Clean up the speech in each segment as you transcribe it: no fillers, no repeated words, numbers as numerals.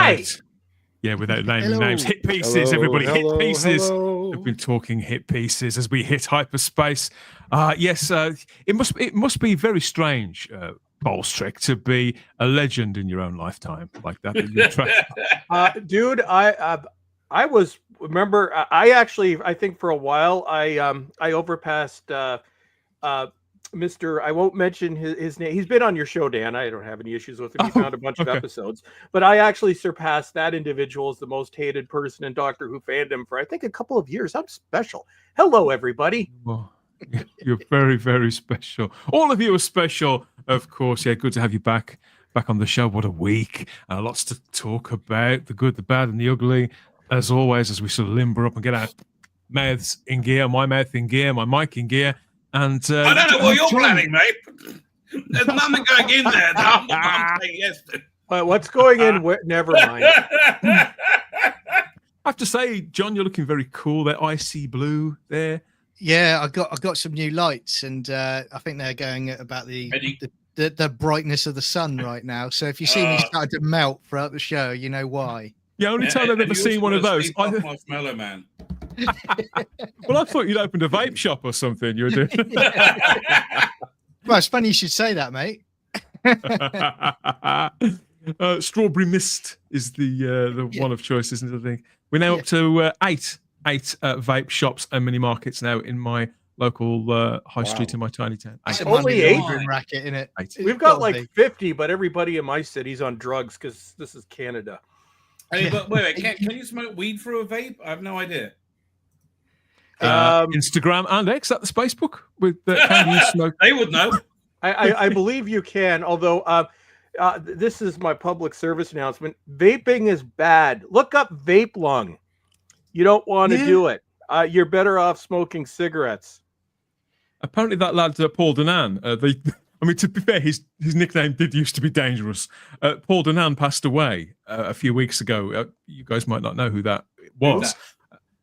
Right. Yeah, without naming names. Hit pieces, everybody. Hit pieces. We've been talking hit pieces as we hit hyperspace. Yes, it must be very strange, Bolstrick, to be a legend in your own lifetime like that. Dude, I was I think for a while I overpassed Mr. I won't mention his name. He's been on your show, Dan. I don't have any issues with him. He found a bunch of episodes. But I actually surpassed that individual as the most hated person in Doctor Who fandom for, I think, a couple of years. I'm special. Hello, everybody. Well, you're very, very special. All of you are special, of course. Yeah, good to have you back on the show. What a week. Lots to talk about. The good, the bad, and the ugly. As always, as we sort of limber up and get our mouths in gear, my mouth in gear, my mic in gear. And I don't know what you're planning, mate. There's nothing going in there. I'm saying yes to. What's going in? Never mind. I have to say, John, you're looking very cool. That icy blue there. Yeah, I got some new lights, and I think they're going at about the brightness of the sun right now. So if you see me starting to melt throughout the show, you know why. Yeah, only time I've ever seen one of those. Marshmallow Man. Well, I thought you'd opened a vape shop or something. You were doing. Well, it's funny you should say that, mate. Strawberry Mist is the one of choice, isn't it? I think we're now up to eight vape shops and mini markets now in my local high street in my tiny town. Only 8 racket in it. We've got like 50, but everybody in my city's on drugs because this is Canada. Hey, but wait, can you smoke weed through a vape? I have no idea. Instagram and X at the Spacebook with can you smoke? They would know. I believe you can, although this is my public service announcement. Vaping is bad. Look up vape lung. You don't want to do it. You're better off smoking cigarettes. Apparently that lad, Paul Danan, I mean, to be fair, his nickname did used to be Dangerous. Paul Danan passed away a few weeks ago. You guys might not know who that was,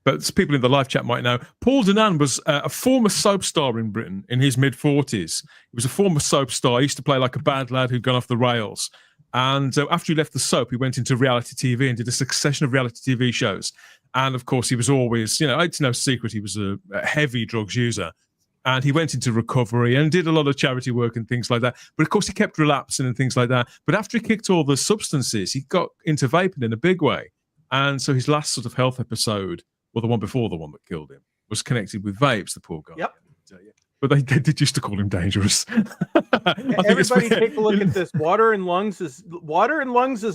but people in the live chat might know. Paul Danan was a former soap star in Britain in his mid-40s. He was a former soap star. He used to play like a bad lad who'd gone off the rails. And after he left the soap, he went into reality TV and did a succession of reality TV shows. And, of course, he was always, it's no secret, he was a heavy drugs user. And he went into recovery and did a lot of charity work and things like that. But, of course, he kept relapsing and things like that. But after he kicked all the substances, he got into vaping in a big way. And so his last sort of health episode, or the one before the one that killed him, was connected with vapes, the poor guy. Yep. But they did used to call him Dangerous. Everybody take a look at this. Water in lungs is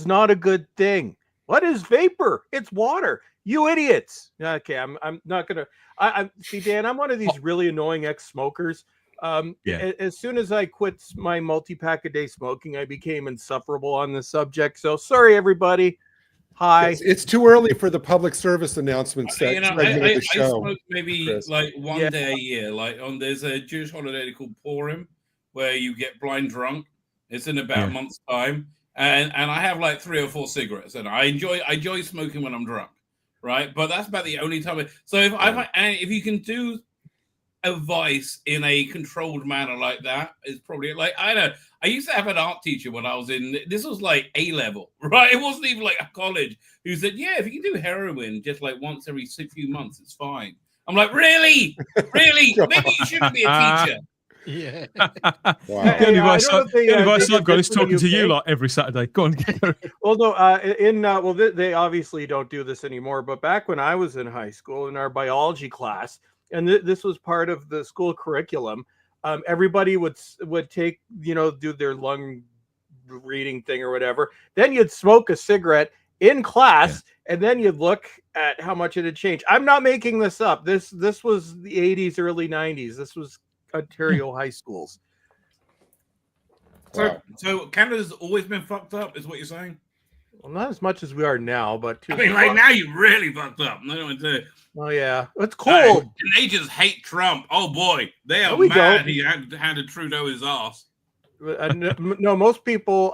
not a good thing. What is vapor? It's water. You idiots. Okay, I'm not gonna. I see, Dan. I'm one of these really annoying ex-smokers. As soon as I quit my multi-pack a day smoking, I became insufferable on this subject. So sorry, everybody. Hi. It's too early for the public service announcements. I smoke maybe Chris. Like one day a year. Like there's a Jewish holiday called Purim, where you get blind drunk. It's in about a month's time, and I have like 3 or 4 cigarettes, and I enjoy smoking when I'm drunk, right? But that's about the only time. So if you can do a vice in a controlled manner like that, is probably like I don't know. I used to have an art teacher when I was this was like A level, right? It wasn't even like a college, who said, yeah, if you can do heroin just like once every few months, it's fine. I'm like, really? Really? Maybe you shouldn't be a teacher. Yeah. Wow. The only advice I've got is talking to you lot every Saturday. Go on. Well, no, they obviously don't do this anymore, but back when I was in high school in our biology class, and this was part of the school curriculum, everybody would take, do their lung reading thing or whatever. Then you'd smoke a cigarette in class, and then you'd look at how much it had changed. I'm not making this up. This was the 80s, early 90s. This was Ontario high schools. So Canada's always been fucked up, is what you're saying? Well, not as much as we are now, but now you really fucked up. Oh yeah, it's cold. Canadians hate Trump. Oh boy, they are mad. He handed Trudeau his ass. No, most people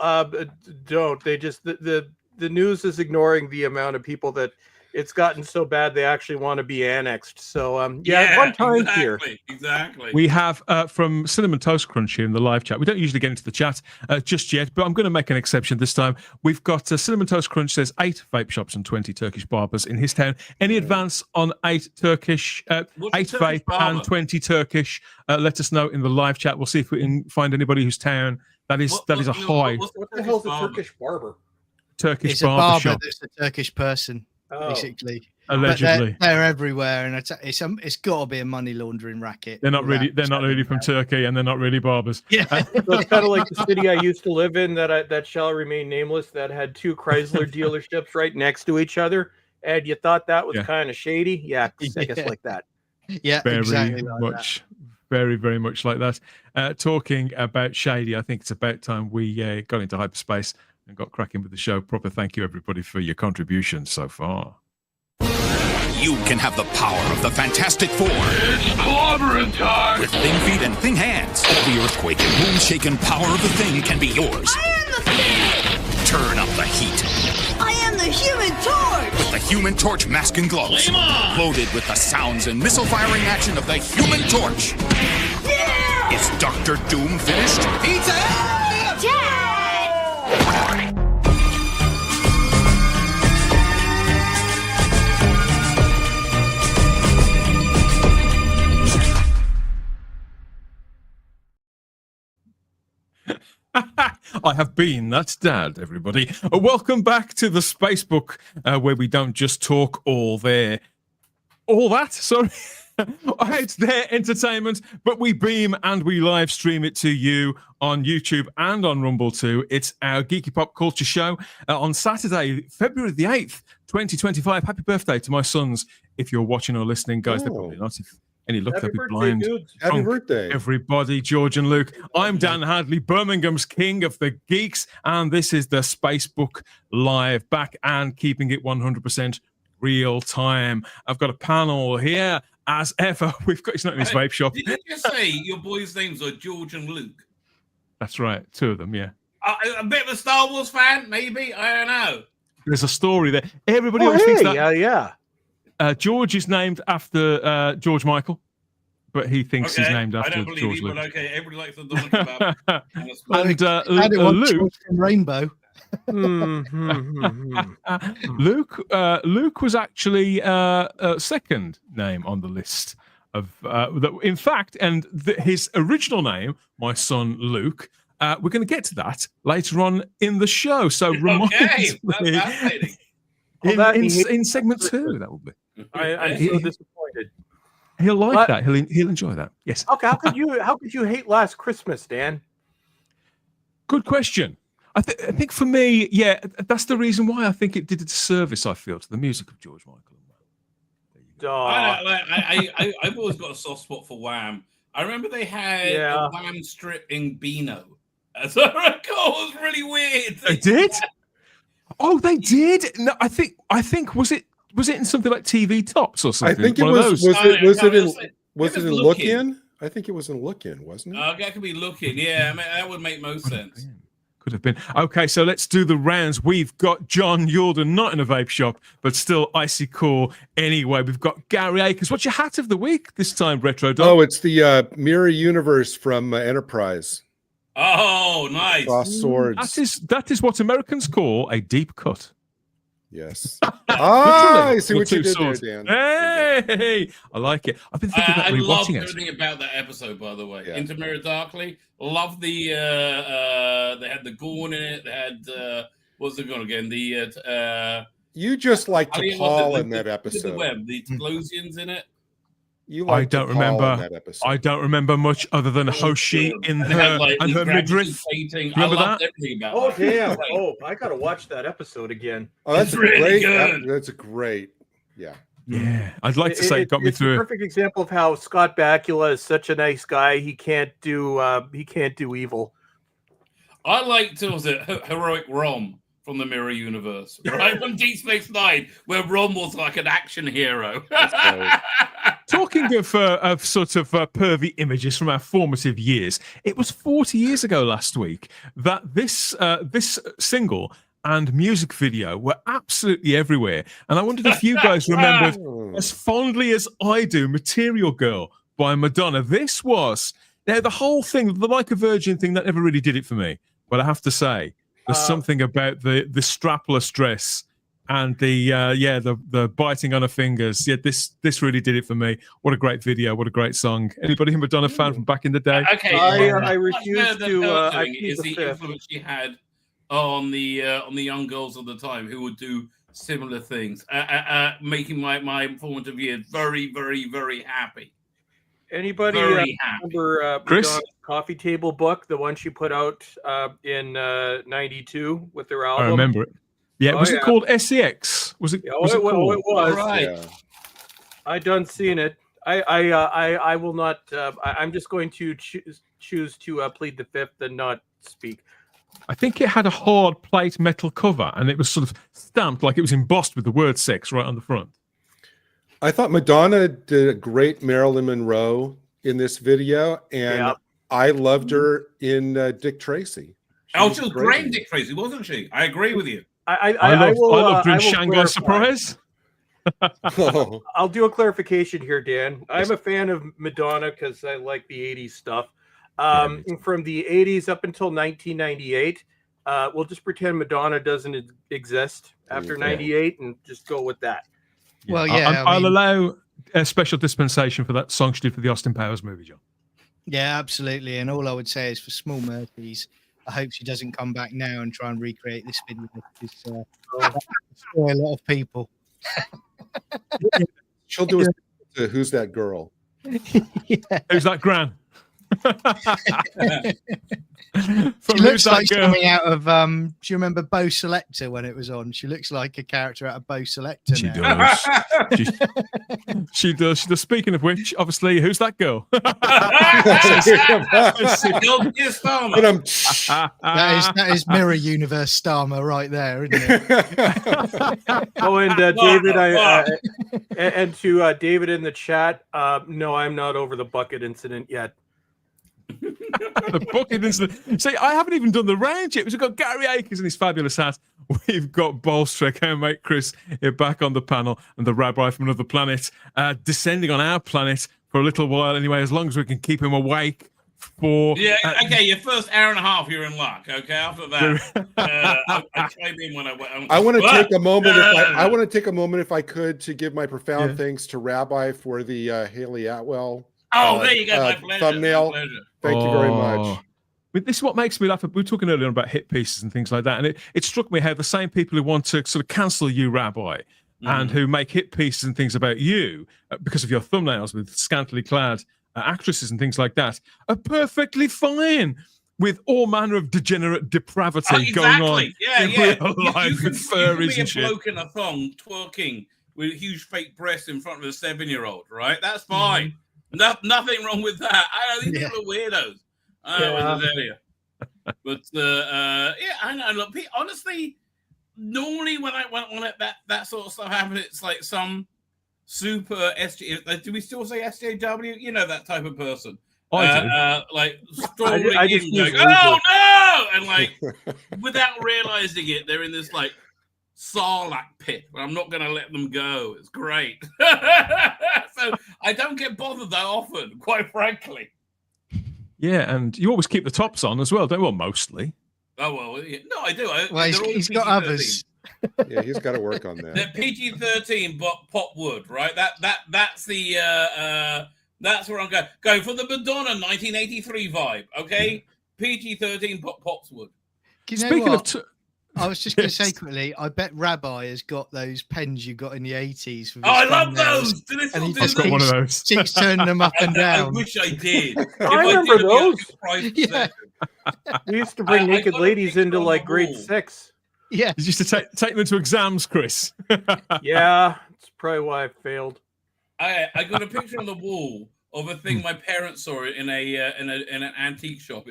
don't. They just the news is ignoring the amount of people that it's gotten so bad they actually want to be annexed. So fun times here. Exactly. We have from Cinnamon Toast Crunch here in the live chat. We don't usually get into the chat just yet, but I'm going to make an exception this time. We've got Cinnamon Toast Crunch says 8 vape shops and 20 Turkish barbers in his town. Any advance on 8 Turkish, 8 vape and 20 Turkish? Let us know in the live chat. We'll see if we can find anybody whose town that is a high. What the hell is a Turkish barber? Turkish it's barber a barber shop. that's a Turkish person, basically. Allegedly, they're everywhere, and it's got to be a money laundering racket. They're not really from Turkey, and they're not really barbers. Yeah, so it's kind of like the city I used to live in that shall remain nameless. That had 2 Chrysler dealerships right next to each other, and you thought that was kind of shady. Yeah, I guess like that. Yeah, very exactly much. Like very, very much like that. Talking about shady, I think it's about time we got into hyperspace and got cracking with the show. Proper thank you, everybody, for your contributions so far. You can have the power of the Fantastic Four. It's clobbering time! With Thing Feet and Thing Hands, the earthquake and boom-shaking power of the Thing can be yours. I am the Thing! Turn up the heat. I am the Human Torch! With the Human Torch mask and gloves. Loaded with the sounds and missile-firing action of the Human Torch. Yeah! Is Dr. Doom finished? Pizza! Dad! I have been that dad, everybody. Welcome back to the Spacebook, where we don't just talk all that. Sorry. It's their entertainment, but we beam and we live stream it to you on YouTube and on Rumble too. It's our Geeky Pop Culture Show on Saturday, February the 8th, 2025. Happy birthday to my sons. If you're watching or listening, guys, they're probably not. If any luck, they'll be blind. Dudes. Happy birthday, everybody. George and Luke. I'm Dan Hadley, Birmingham's king of the geeks, and this is the Spacebook Live, back and keeping it 100% real time. I've got a panel here as ever. We've got, it's not in his vape shop. Did you just say your boys' names are George and Luke? That's right, 2 of them, yeah. A bit of a Star Wars fan, maybe? I don't know. There's a story there. Everybody always thinks that. Yeah. George is named after George Michael, but he thinks he's named after I don't believe George you, Luke. but okay, everybody likes the Donald kebab. And Luke from Rainbow. Luke was actually a second name on the list of in fact, and his original name, my son Luke. We're going to get to that later on in the show. So remind me in segment 2. That will be. I'm so disappointed. He'll like that. He'll enjoy that. Yes. Okay. How could you hate Last Christmas, Dan? Good question. I think for me, yeah, that's the reason why I think it did a disservice, I feel, to the music of George Michael. I've always got a soft spot for Wham. I remember they had a Wham strip in Beano. As I recall, it was really weird. They did? Oh, they did? No, I think was it in something like TV Tops or something? I think it was. Was it in Look In? I think it was in Look In, wasn't it? That could be Looking. Yeah, I mean, that would make most sense. Could have been. Okay, so let's do the rounds. We've got John Yulden, not in a vape shop, but still icy cool. Anyway, we've got Gary Akers. What's your hat of the week this time, Retro Dog? Oh, it's the Mirror Universe from Enterprise. Oh, nice. Cross swords. That is what Americans call a deep cut. Yes. I see what you did there, Dan. Hey, I like it. I've been thinking about rewatching it. I love everything about that episode, by the way. Yeah. Into Mirror Darkly. Love the they had the Gorn in it. They had what's it called again? The you just like T'Pol in that episode. The Tlosians in it. I don't remember. I don't remember much other than Hoshi in her and her midriff. Remember that? Oh damn! Oh, I gotta watch that episode again. Oh, that's really great. That's a great. Yeah. Yeah, I'd like to say it got me through. It's a perfect example of how Scott Bakula is such a nice guy. He can't do evil. I liked Heroic Rom from the Mirror Universe, right? From Deep Space Nine, where Rom was like an action hero. Talking of sort of pervy images from our formative years, it was 40 years ago last week that this single and music video were absolutely everywhere. And I wondered if you guys remembered as fondly as I do Material Girl by Madonna. This was the whole thing, the Like a Virgin thing, that never really did it for me. But I have to say, there's something about the strapless dress and the biting on her fingers. Yeah, this really did it for me. What a great video! What a great song. Anybody a Madonna fan from back in the day? Okay, I refuse to. Is the influence she had on the young girls of the time who would do similar things, making my formative years very, very, very happy. Anybody remember Madonna's coffee table book, the one she put out in '92 with her album? I remember it. Yeah, was it called SEX? Was it? Oh, was it was. It was. Right. Yeah. I done seen it. I will not. I'm just going to choose to plead the fifth and not speak. I think it had a hard plate metal cover, and it was sort of stamped like it was embossed with the word "sex" right on the front. I thought Madonna did a great Marilyn Monroe in this video, and I loved her in Dick Tracy. She was great in Dick Tracy, wasn't she? I agree with you. I loved her in Shanghai Surprise. I'll do a clarification here, Dan. I'm a fan of Madonna because I like the 80s stuff. From the 80s up until 1998, we'll just pretend Madonna doesn't exist after 98 and just go with that. Well, yeah, I'll allow a special dispensation for that song she did for the Austin Powers movie, John. Yeah, absolutely. And all I would say is for Small Murphys, I hope she doesn't come back now and try and recreate this video because that destroy a lot of people. She'll do it. Who's that girl? Who's that Gran? She looks like coming out of do you remember Bo Selector when it was on? She looks like a character out of Bo Selector. She does. She does. Speaking of which, obviously, who's that girl? That is Mirror Universe Starmer right there, isn't it? Oh, and David, and to David in the chat, no, I'm not over the bucket incident yet. The bucket incident. See, I haven't even done the round yet. We've got Gary Akers in his fabulous hat. We've got Bolstrek, our mate Chris, here back on the panel, and the rabbi from another planet, descending on our planet for a little while anyway, as long as we can keep him awake for... Yeah, okay, your first hour and a half, you're in luck, okay? After that, I chime in when I want to take a moment, I want to take a moment, if I could, to give my profound thanks to Rabbi for the Haley Atwell there you go, my pleasure. Thumbnail. My pleasure. Thank you very much. But this is what makes me laugh. We were talking earlier about hit pieces and things like that, and it struck me how the same people who want to sort of cancel you, Rabbi, and who make hit pieces and things about you because of your thumbnails with scantily clad actresses and things like that are perfectly fine with all manner of degenerate depravity going on in real life with furries and shit. You can be a bloke in a thong twerking with a huge fake breast in front of a 7-year-old, right? That's fine. Nothing wrong with that. I think people are weirdos. But I know. Look, honestly, normally when that sort of stuff happens, it's like some super SJ. Do we still say SJW? You know, that type of person. Like strolling in, like, oh no, and like without realizing it, they're in this like Sarlacc pit. I'm not going to let them go. It's great. So I don't get bothered that often, quite frankly. Yeah, and you always keep the tops on as well, don't you? Well, mostly. Oh, well, yeah. No, I do. Well, he's got others. Yeah, he's got to work on that. They're PG-13, but pop wood, right? That's the that's where I'm going for the Madonna 1983 vibe. Okay, PG-13, but pops wood. Speaking of. I was just going to say quickly, I bet Rabbi has got those pens you got in the 80s. Oh, I love those! And he's got one of those. Keeps turning them up and down. I wish I did. I remember those. Yeah. We used to bring naked ladies into like grade 6. Yeah. You used to take them into exams, Chris. Yeah, it's probably why I failed. I got a picture on the wall of a thing my parents saw in an antique shop.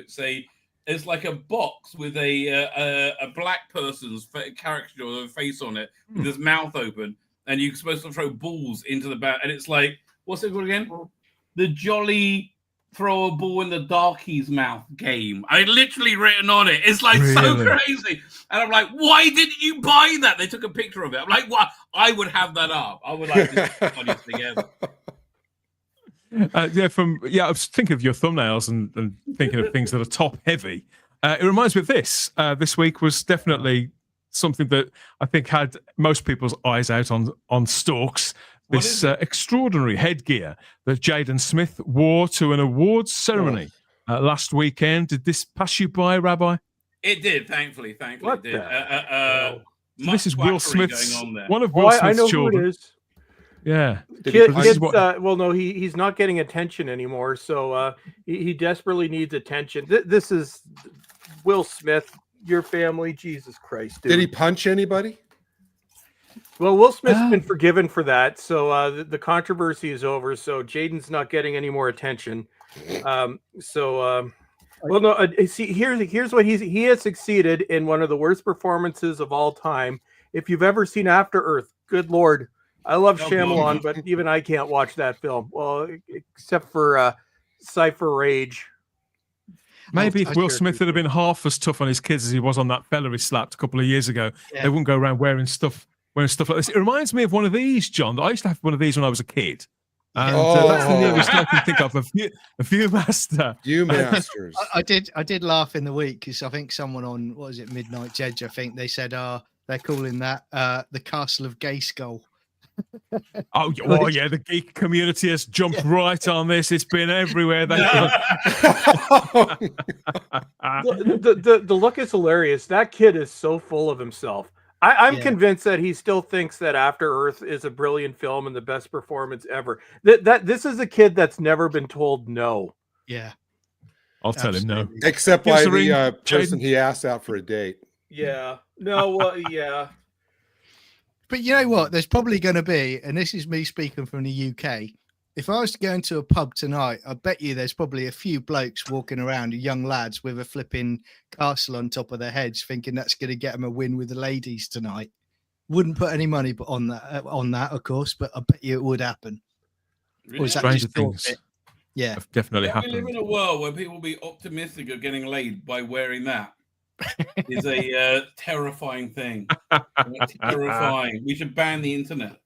It's like a box with a black person's caricature or face on it with his mouth open, and you're supposed to throw balls into the bat. And it's like, what's it called again? The Jolly throw a ball in the darkie's mouth game. I literally written on it. It's like so Really? crazy. And I'm like, why didn't you buy that? They took a picture of it. I'm like, what? I would have that up. I would like this funniest thing ever. I was thinking of your thumbnails and thinking of things that are top heavy. It reminds me of this. This week was definitely something that I think had most people's eyes out on stalks. This extraordinary headgear that Jaden Smith wore to an awards ceremony last weekend. Did this pass you by, Rabbi? It did, thankfully. What it did. the So this is Will Smith's, going on there. one of Will Smith's I know children. who it is. Yeah. Well, no, he's not getting attention anymore, so he desperately needs attention. This is Will Smith, your family. Jesus Christ, dude. Did he punch anybody? Well, Will Smith's been forgiven for that, so the controversy is over. So Jaden's not getting any more attention. Well, no. See, here's what he has succeeded in one of the worst performances of all time. If you've ever seen After Earth, good Lord, I love Shyamalan, but even I can't watch that film. Well, except for Cypher Rage. Maybe if Will Smith had been half as tough on his kids as he was on that fella he slapped a couple of years ago, they wouldn't go around wearing stuff like this. It reminds me of one of these, John. I used to have one of these when I was a kid. And that's the nearest I can think of. A Viewmaster. Viewmasters. I did laugh in the week because I think someone on, what was it, Midnight Edge, I think they said, they're calling that the Castle of Gay Skull. Oh yeah, the geek community has jumped right on this. It's been everywhere. The look is hilarious. That kid is so full of himself. I'm convinced that he still thinks that After Earth is a brilliant film and the best performance ever. That this is a kid that's never been told no. Yeah, I'll tell him no. Except by the person he asked out for a date. Yeah. No. Well, yeah. But you know what? There's probably going to be, and this is me speaking from the UK. If I was to go into a pub tonight, I bet you there's probably a few blokes walking around, young lads with a flipping castle on top of their heads, thinking that's going to get them a win with the ladies tonight. Wouldn't put any money on that, of course, but I bet you it would happen. Really? Or is that Stranger just thought things it? Yeah, have definitely We happened. live in a world where people be optimistic of getting laid by wearing that. Is a terrifying thing. Terrifying. We should ban the internet.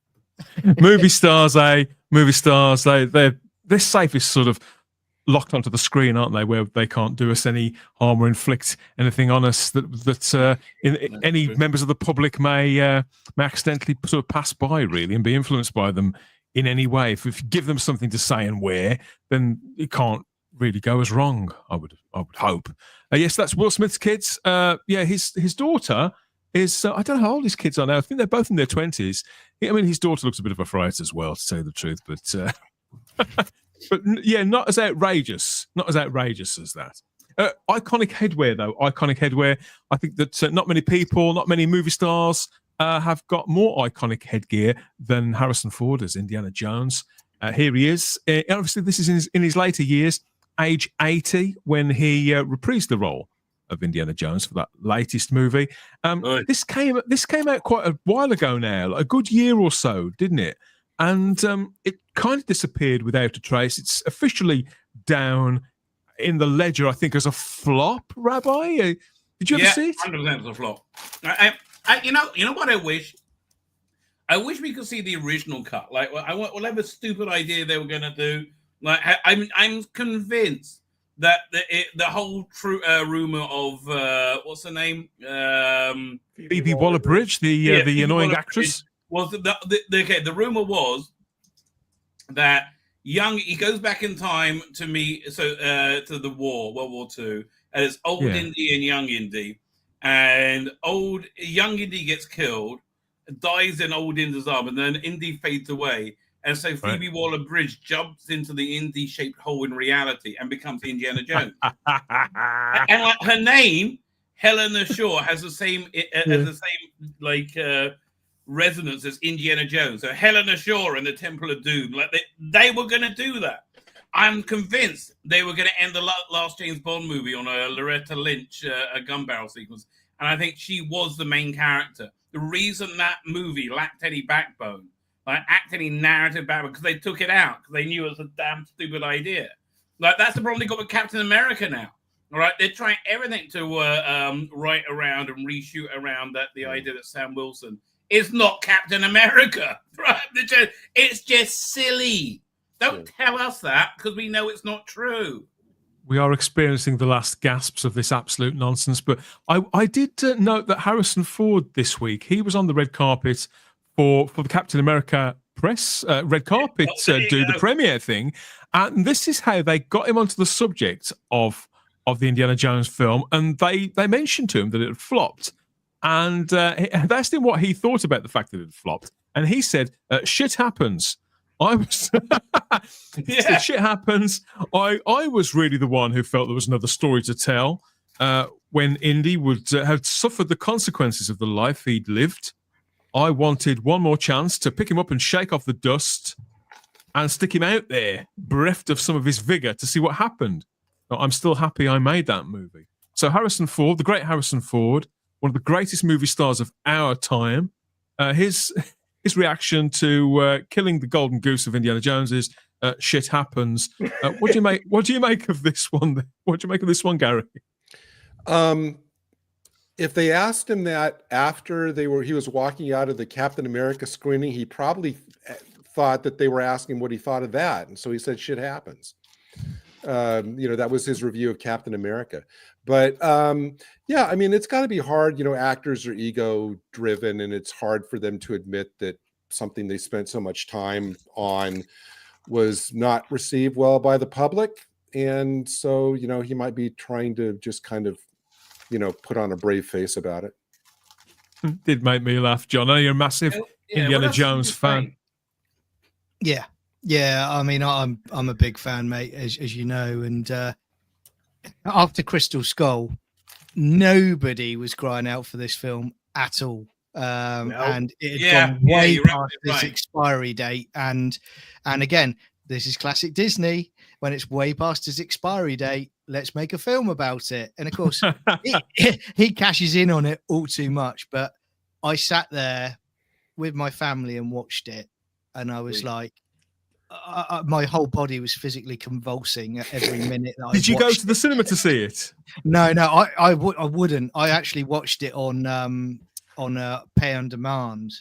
Movie stars, they're safest sort of locked onto the screen, aren't they? Where they can't do us any harm or inflict anything on us that any members of the public may accidentally sort of pass by, really, and be influenced by them in any way. If you give them something to say and wear, then it can't really go as wrong. I would hope. Yes, that's Will Smith's kids. His daughter is I don't know how old his kids are now. I think they're both in their 20s. I mean, his daughter looks a bit of a fright as well, to say the truth, but yeah, not as outrageous as that. Iconic headwear, though. Iconic headwear. I think that not many movie stars have got more iconic headgear than Harrison Ford as Indiana Jones. Here he is. Obviously, this is in his later years, age 80, when he reprised the role of Indiana Jones for that latest movie. This came out quite a while ago now, like a good year or so, didn't it? And it kind of disappeared without a trace. It's officially down in the ledger, I think, as a flop. Rabbi, did you ever see it? 100% as a flop. You know what I wish? I wish we could see the original cut. Like, whatever stupid idea they were going to do. Like, I'm convinced that the whole rumor of what's her name, Phoebe Waller-Bridge, the annoying actress, was the rumor was that he goes back in time to the war, World War II, and it's old Indy and young Indy, and young Indy gets killed, dies in old Indy's arm, and then Indy fades away. And so Phoebe Waller-Bridge jumps into the Indy-shaped hole in reality and becomes Indiana Jones. And like, her name, Helena Shaw, has the same resonance as Indiana Jones. So Helena Shaw and the Temple of Doom, like they were going to do that. I'm convinced they were going to end the last James Bond movie on a Loretta Lynch a gun barrel sequence, and I think she was the main character. The reason that movie lacked any backbone, like any narrative backbone, because they took it out because they knew it was a damn stupid idea. Like that's the problem they got with Captain America now. All right, they're trying everything to write around and reshoot around that the idea that Sam Wilson is not Captain America. Right? It's just silly. Don't tell us that because we know it's not true. We are experiencing the last gasps of this absolute nonsense. But I did note that Harrison Ford this week, he was on the red carpet for the Captain America press red carpet do the premiere thing. And this is how they got him onto the subject of the Indiana Jones film. And they mentioned to him that it had flopped. And they asked him what he thought about the fact that it had flopped. And he said, shit happens. I was shit happens. I was really the one who felt there was another story to tell when Indy would have suffered the consequences of the life he'd lived. I wanted one more chance to pick him up and shake off the dust and stick him out there, bereft of some of his vigor, to see what happened. I'm still happy I made that movie. So Harrison Ford, the great Harrison Ford, one of the greatest movie stars of our time, his reaction to killing the golden goose of Indiana Jones is shit happens. What do you make of this one? What do you make of this one, Gary? If they asked him that after he was walking out of the Captain America screening, he probably thought that they were asking what he thought of that, and so he said shit happens. That was his review of Captain America. But yeah, I mean, it's got to be hard. Actors are ego driven, and it's hard for them to admit that something they spent so much time on was not received well by the public. And so, he might be trying to just kind of, put on a brave face about it. Did make me laugh, John. I know you're a massive Indiana Jones fan. Yeah. I mean, I'm a big fan, mate, as you know. And after Crystal Skull, nobody was crying out for this film at all. And it had gone way past its expiry date. And again, this is classic Disney. When it's way past its expiry date, let's make a film about it. And of course, he cashes in on it all too much. But I sat there with my family and watched it, and I was like, my whole body was physically convulsing at every minute. That Did you go to the cinema to see it? No, I wouldn't. I actually watched it on pay on demand.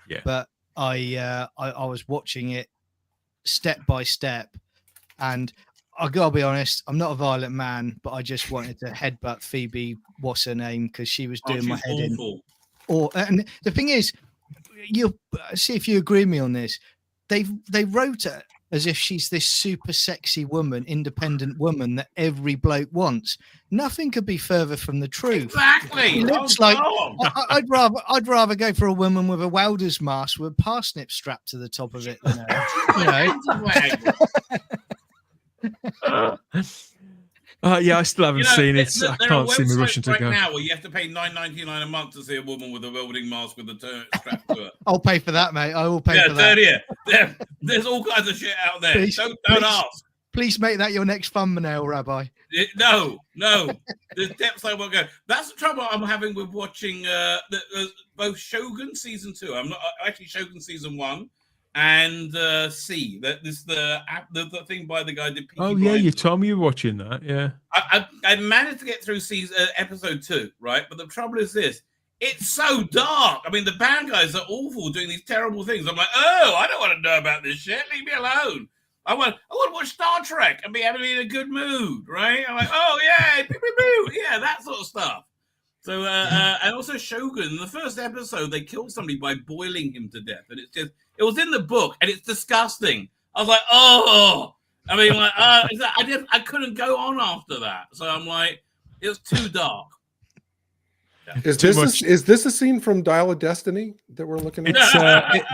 Yeah, but I was watching it step by step, and I gotta be honest, I'm not a violent man, but I just wanted to headbutt Phoebe, what's her name, because she was doing my head in. And the thing is, you'll see if you agree with me on this. They wrote her as if she's this super sexy woman, independent woman that every bloke wants. Nothing could be further from the truth. Exactly. It looks like I'd rather go for a woman with a welder's mask with a parsnip strapped to the top of it than yeah, I still haven't seen it. I can't see me rushing to go. Now, where you have to pay $9.99 a month to see a woman with a welding mask with a strapped to it. I'll pay for that, mate. I will pay for that. There's all kinds of shit out there. Please, don't ask. Please make that your next thumbnail, Rabbi. No. There's depths I won't go. That's the trouble I'm having with watching both Shogun season 2. I'm not actually Shogun season 1. And C, that this the thing by the guy that. Oh yeah, you told me you were watching that. Yeah, I managed to get through episode 2, right? But the trouble is this: it's so dark. I mean, the bad guys are awful, doing these terrible things. I'm like, I don't want to know about this shit. Leave me alone. I want to watch Star Trek and be in a good mood, right? I'm like, yeah, that sort of stuff. So, and also Shogun, in the first episode, they killed somebody by boiling him to death. And it was in the book, and it's disgusting. I was like, I couldn't go on after that. So I'm like, it was too dark. Yeah. Is this a scene from Dial of Destiny that we're looking at? The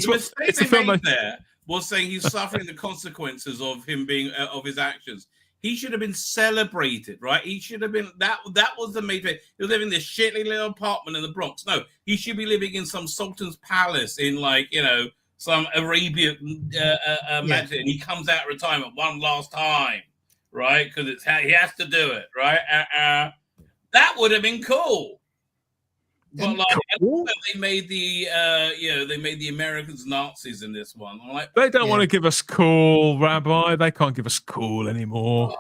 mistake they made there was saying he's suffering the consequences of him being, of his actions. He should have been celebrated, right? He should have been that was the main thing. He was living in this shitty little apartment in the Bronx. No, he should be living in some sultan's palace in some Arabian mansion. And he comes out of retirement one last time, right? Because he has to do it, right? That would have been cool. But like they made the they made the Americans Nazis in this one. I'm like, they don't want to give us cool, Rabbi. They can't give us cool anymore. Oh,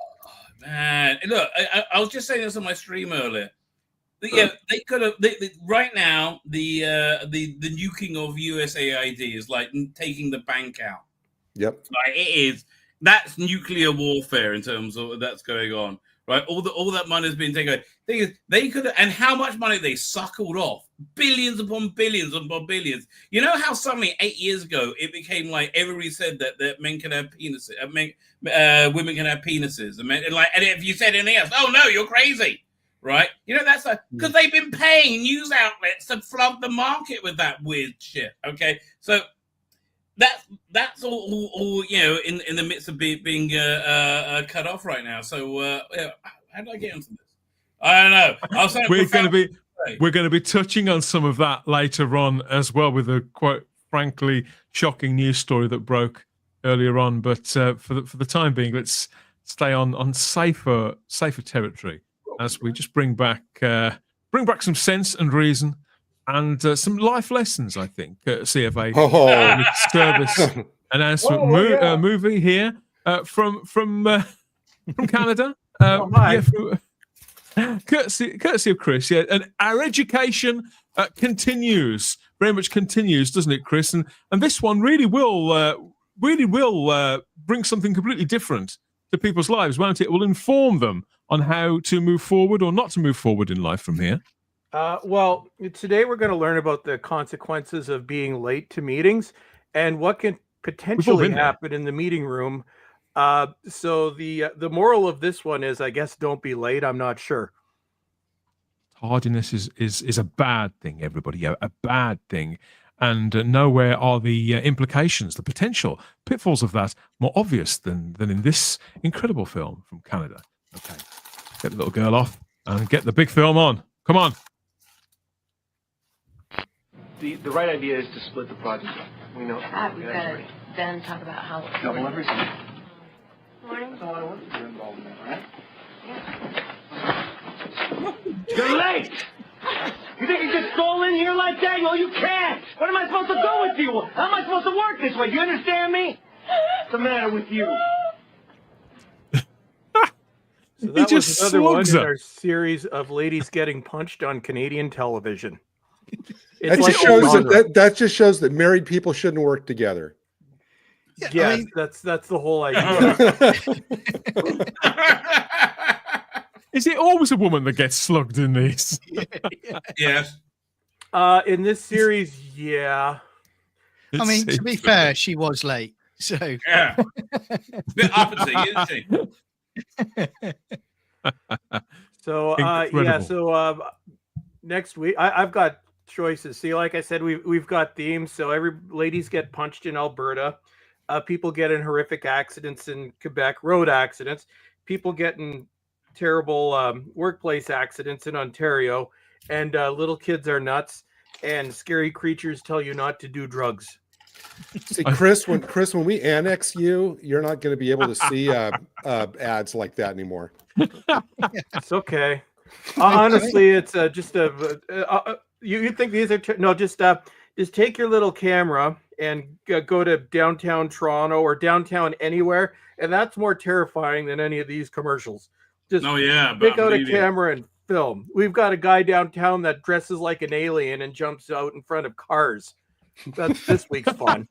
man, look, I was just saying this on my stream earlier. Yeah, they could have. Right now, the nuking of USAID is like taking the bank out. Yep, like it is. That's nuclear warfare in terms of that's going on. Right, all that money has been taken away. Thing is, they could have, and how much money they suckled off, billions upon billions upon billions. You know how suddenly 8 years ago it became like everybody said that men can have penises, women can have penises, and if you said anything else, oh no, you're crazy. Right? You know, that's because they've been paying news outlets to flood the market with that weird shit. Okay, so that's all in the midst of being cut off right now. So how did I get into this? I don't know. I was saying we're going to be touching on some of that later on as well, with a quite frankly shocking news story that broke earlier on. But for the time being, let's stay on safer territory, as we just bring back some sense and reason and some life lessons, I think. CFA service announcement movie here from Canada. Courtesy of Chris. Yeah, and our education continues, very much continues, doesn't it, Chris? And this one really will bring something completely different to people's lives, won't it? It will inform them on how to move forward or not to move forward in life from here. Well, today we're going to learn about the consequences of being late to meetings and what can potentially happen in the meeting room. So the moral of this one is, I guess, don't be late. I'm not sure. Tardiness is a bad thing, everybody. Yeah, a bad thing. And nowhere are the implications, the potential pitfalls of that more obvious than in this incredible film from Canada. Okay, get the little girl off and get the big film on. Come on. The right idea is to split the project up. We know. We've got to then talk about how. Double everything. Morning. That's a lot of work you're involved in, right? Yeah. You're late! You think you can stroll in here like that? No, you can't! What am I supposed to do with you? How am I supposed to work this way? Do you understand me? What's the matter with you? So that was another one in our series of ladies getting punched on Canadian television. That just shows that married people shouldn't work together. Yeah, I mean, that's the whole idea. Is it always a woman that gets slugged in these? Yes. In this series, yeah. I mean, to be fair, she was late. So yeah, a bit uppity, isn't she? So yeah. So next week, I've got choices. See, like I said, we've got themes. So ladies get punched in Alberta. People get in horrific accidents in Quebec, road accidents. People get in terrible workplace accidents in Ontario, and little kids are nuts, and scary creatures tell you not to do drugs. See, Chris, when we annex you, you're not going to be able to see ads like that anymore. It's okay. Honestly, it's just you think these are just take your little camera and go to downtown Toronto or downtown anywhere, and that's more terrifying than any of these commercials. Just pick out a camera and film. We've got a guy downtown that dresses like an alien and jumps out in front of cars. That's this week's fun.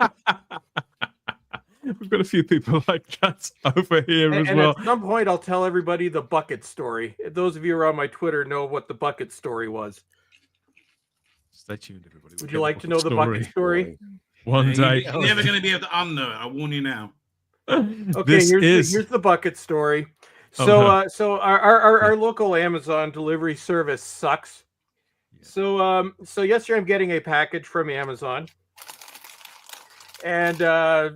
We've got a few people like that over here as well. At some point, I'll tell everybody the bucket story. Those of you who are on my Twitter know what the bucket story was. Stay tuned, everybody. Would you like to know the bucket story? One day. You're never going to be able to unknow it. I warn you now. Okay, here's the bucket story. So, so our local Amazon delivery service sucks. Yeah. So yesterday I'm getting a package from Amazon, and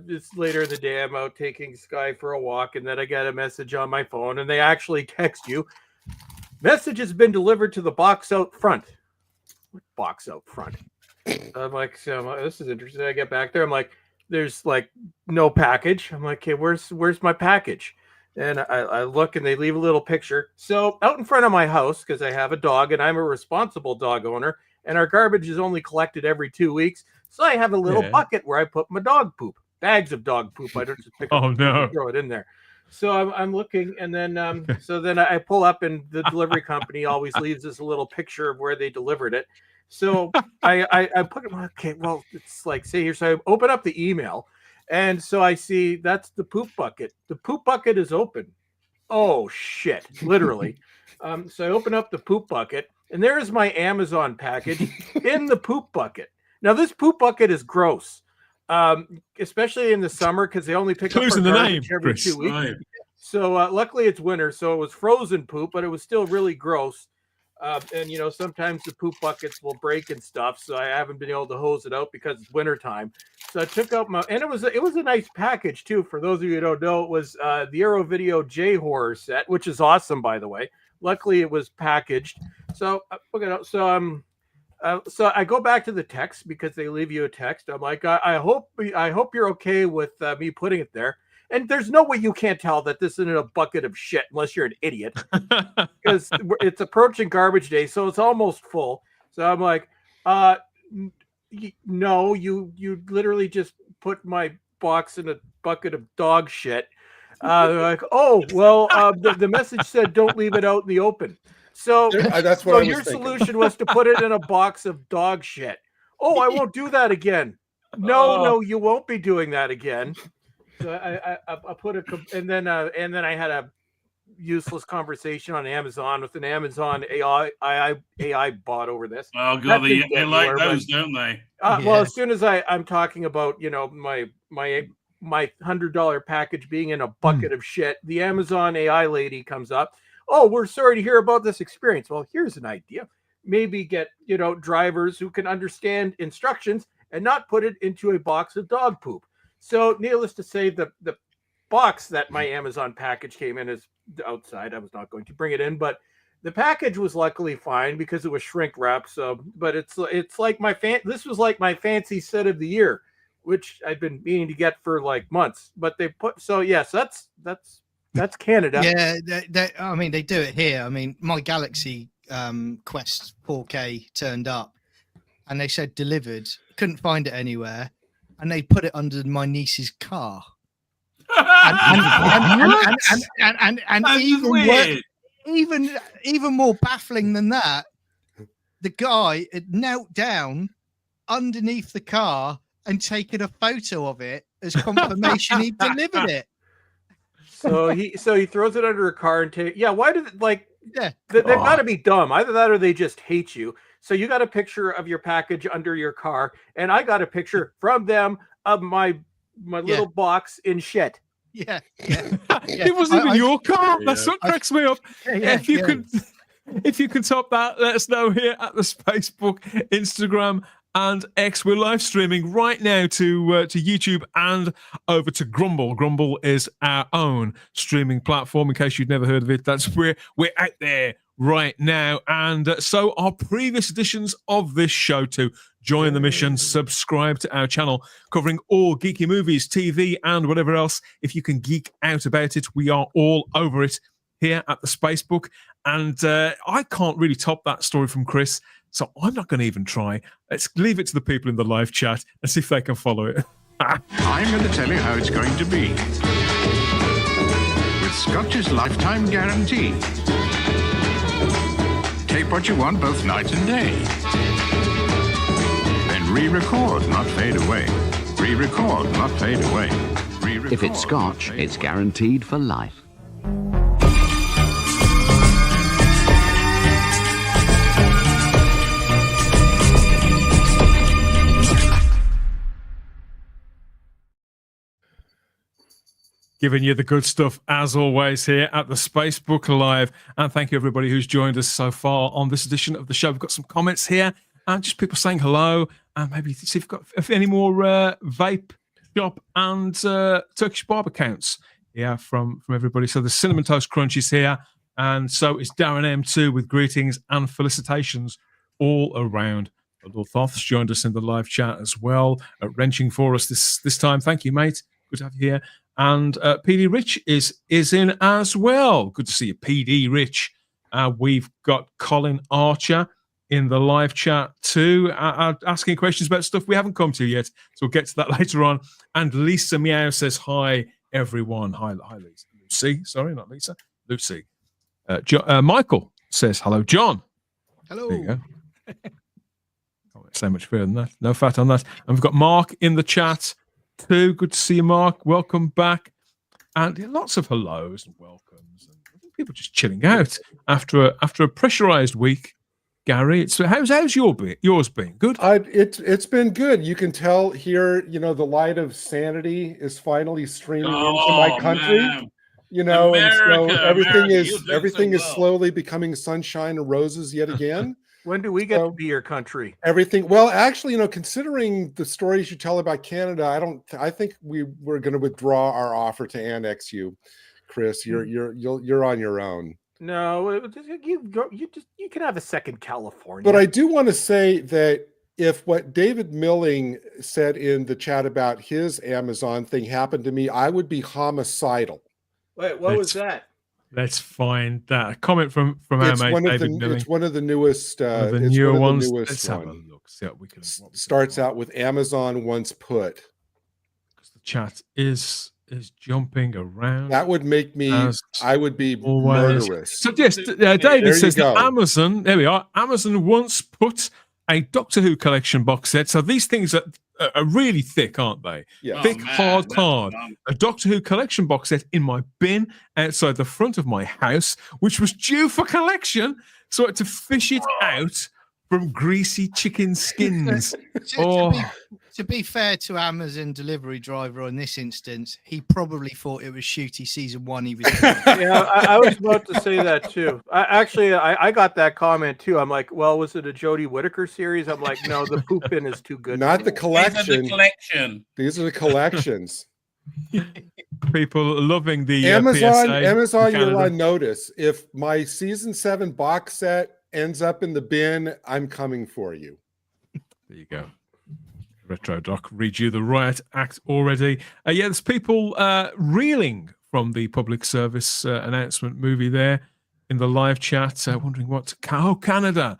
it's later in the day. I'm out taking Sky for a walk, and then I get a message on my phone, and they actually text you, "Message has been delivered to the box out front." What box out front? I'm like, this is interesting. I get back there. I'm like, there's like no package. I'm like, okay, where's my package? And I look, and they leave a little picture. So out in front of my house, because I have a dog and I'm a responsible dog owner, and our garbage is only collected every 2 weeks. So I have a little bucket where I put my dog poop, bags of dog poop. I don't just pick up and throw it in there. So I'm looking, and then so then I pull up, and the delivery company always leaves us a little picture of where they delivered it. So I put it, okay, well, it's like, say here, so I open up the email, and so I see that's the poop bucket. The poop bucket is open. Oh shit, literally. So I open up the poop bucket, and there is my Amazon package in the poop bucket. Now this poop bucket is gross. Especially in the summer, because they only pick up our garbage every 2 weeks. Right. So luckily it's winter, so it was frozen poop, but it was still really gross. And you know, sometimes the poop buckets will break and stuff, so I haven't been able to hose it out because it's winter time. So I took out my, and it was a nice package too. For those of you who don't know, it was the Arrow Video J Horror set, which is awesome, by the way. Luckily it was packaged. So so I go back to the text, because they leave you a text. I'm like, I hope you're okay with me putting it there. And there's no way you can't tell that this isn't a bucket of shit unless you're an idiot, because it's approaching garbage day, so it's almost full. So I'm like, no, you literally just put my box in a bucket of dog shit. They're like, oh well, the message said don't leave it out in the open. So that's what your solution was to put it in a box of dog shit. Oh, I won't do that again. No, you won't be doing that again. So I put a, and then I had a useless conversation on Amazon with an Amazon AI bot over this. Oh god, they like those, don't they? Well, as soon as I'm talking about, you know, my $100 package being in a bucket of shit, the Amazon AI lady comes up. Oh, we're sorry to hear about this experience. Well, here's an idea. Maybe get, you know, drivers who can understand instructions and not put it into a box of dog poop. So needless to say, the box that my Amazon package came in is outside. I was not going to bring it in, but the package was luckily fine because it was shrink wrap. So, but it's like this was like my fancy set of the year, which I've been meaning to get for like months. But they put, so yes, that's Canada. Yeah, I mean, they do it here. I mean, my Galaxy Quest 4K turned up, and they said delivered. Couldn't find it anywhere, and they put it under my niece's car. And even more baffling than that, the guy had knelt down underneath the car and taken a photo of it as confirmation he delivered it. So he throws it under a car and why did they've got to be dumb. Either that or they just hate you. So you got a picture of your package under your car, and I got a picture from them of my little box in shit. Yeah. It wasn't even your car. That's what cracks me up. If you can top that, let us know here at the Spacebook, Instagram and X. We're live streaming right now to YouTube and over to Grumble. Grumble is our own streaming platform. In case you'd never heard of it, that's where we're out there right now. And so are previous editions of this show too. Join the mission, subscribe to our channel covering all geeky movies, TV, and whatever else. If you can geek out about it, we are all over it here at the Spacebook. And I can't really top that story from Chris, so I'm not going to even try. Let's leave it to the people in the live chat and see if they can follow it. I'm going to tell you how it's going to be. With Scotch's lifetime guarantee. Tape what you want both night and day. Then re-record, not fade away. Re-record, not fade away. Re-record, if it's Scotch, it's guaranteed for life. Giving you the good stuff as always here at the Spacebook Live. And thank you everybody who's joined us so far on this edition of the show. We've got some comments here and just people saying hello. And maybe see if we've got any more vape shop and Turkish barb accounts. Yeah, from everybody. So the Cinnamon Toast Crunch is here. And so is Darren M2 with greetings and felicitations all around. Thoth's joined us in the live chat as well, wrenching for us this time. Thank you, mate. Good to have you here. And PD Rich is in as well. Good to see you, PD Rich. We've got Colin Archer in the live chat too, asking questions about stuff we haven't come to yet. So we'll get to that later on. And Lisa Meow says, hi, everyone. Hi, Lisa. Lucy. Sorry, not Lisa. Lucy. Michael says, hello, John. Hello. There you go. Can't say much further than that. No fat on that. And we've got Mark in the chat too. Good to see you, Mark. Welcome back. And lots of hellos and welcomes. And I think people just chilling out after a pressurized week. Gary, how's yours been? Good. It's been good. You can tell here, the light of sanity is finally streaming into my country. Man. And so everything America, is slowly becoming sunshine and roses yet again. When do we get to be your country? Everything. Well, actually, considering the stories you tell about Canada, I think we're going to withdraw our offer to annex you, Chris. You're on your own. No, you can have a second California. But I do want to say that if what David Milling said in the chat about his Amazon thing happened to me, I would be homicidal. Wait, what was that? Let's find that. A comment from our mate David Milling. It's one of the newest, the newer ones. Let's have a look. See what we can. Starts out with Amazon once put. Because the chat is jumping around. That would make me. I would be murderous. So yes, David says that Amazon. There we are. Amazon once put a Doctor Who collection box set. So these things are really thick, aren't they? Yeah. Thick, hard card. A Doctor Who collection box set in my bin outside the front of my house, which was due for collection. So I had to fish it out from greasy chicken skins. To be fair to Amazon delivery driver on this instance, he probably thought it was Shooty season 1. He was yeah, I was about to say that too. I got that comment too. I'm like, well, was it a Jodie Whittaker series? I'm like, no, the poop bin is too good. Not the collection. These are the collections. People loving the Amazon. PSA Amazon, you're on notice. If my season 7 box set ends up in the bin, I'm coming for you. There you go. Retro Doc, read you the riot act already. There's people reeling from the public service announcement movie there in the live chat, wondering what. Canada.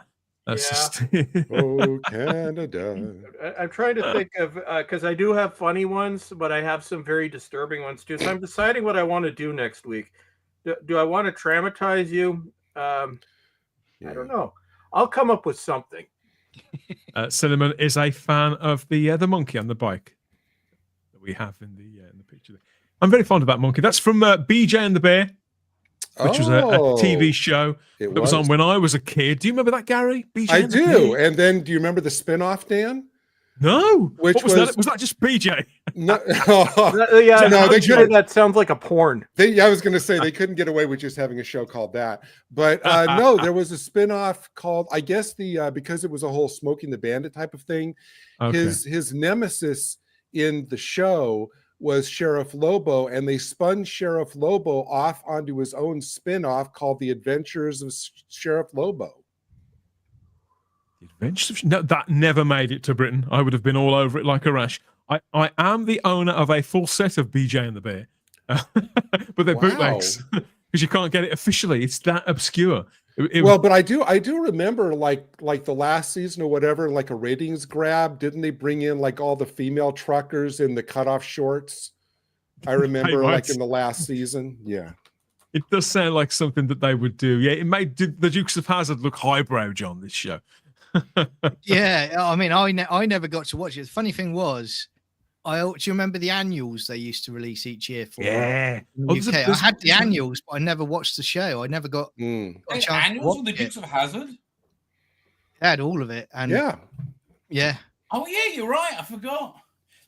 Oh, Canada. I'm trying to think of, because I do have funny ones, but I have some very disturbing ones too. So I'm deciding what I want to do next week. Do I want to traumatize you? I don't know. I'll come up with something. Cinnamon is a fan of the monkey on the bike that we have in the picture. I'm very fond of that monkey. That's from BJ and the Bear, which was a TV show that was on when I was a kid. Do you remember that, Gary? BJ I do. And then, do you remember the spin-off, Dan? No. Which was that? Was that just BJ? No. That sounds like a porn. I was going to say they couldn't get away with just having a show called that. But no, there was a spin-off called, I guess because it was a whole Smoking the Bandit type of thing. Okay. His nemesis in the show was Sheriff Lobo, and they spun Sheriff Lobo off onto his own spin-off called The Adventures of Sheriff Lobo. No, that never made it to Britain. I would have been all over it like a rash. I am the owner of a full set of BJ and the Bear, but they're bootlegs because you can't get it officially. It's that obscure. But I do remember like the last season or whatever, like a ratings grab. Didn't they bring in like all the female truckers in the cutoff shorts? I remember like in the last season. Yeah. It does sound like something that they would do. Yeah, it made the Dukes of Hazzard look highbrow, John, this show. Yeah, I mean, I never got to watch it. The funny thing was, do you remember the annuals they used to release each year for? Yeah. I had the annuals, but I never watched the show. I never got a chance annuals of the Dukes of Hazzard? They had all of it. And yeah. Oh, yeah, you're right. I forgot.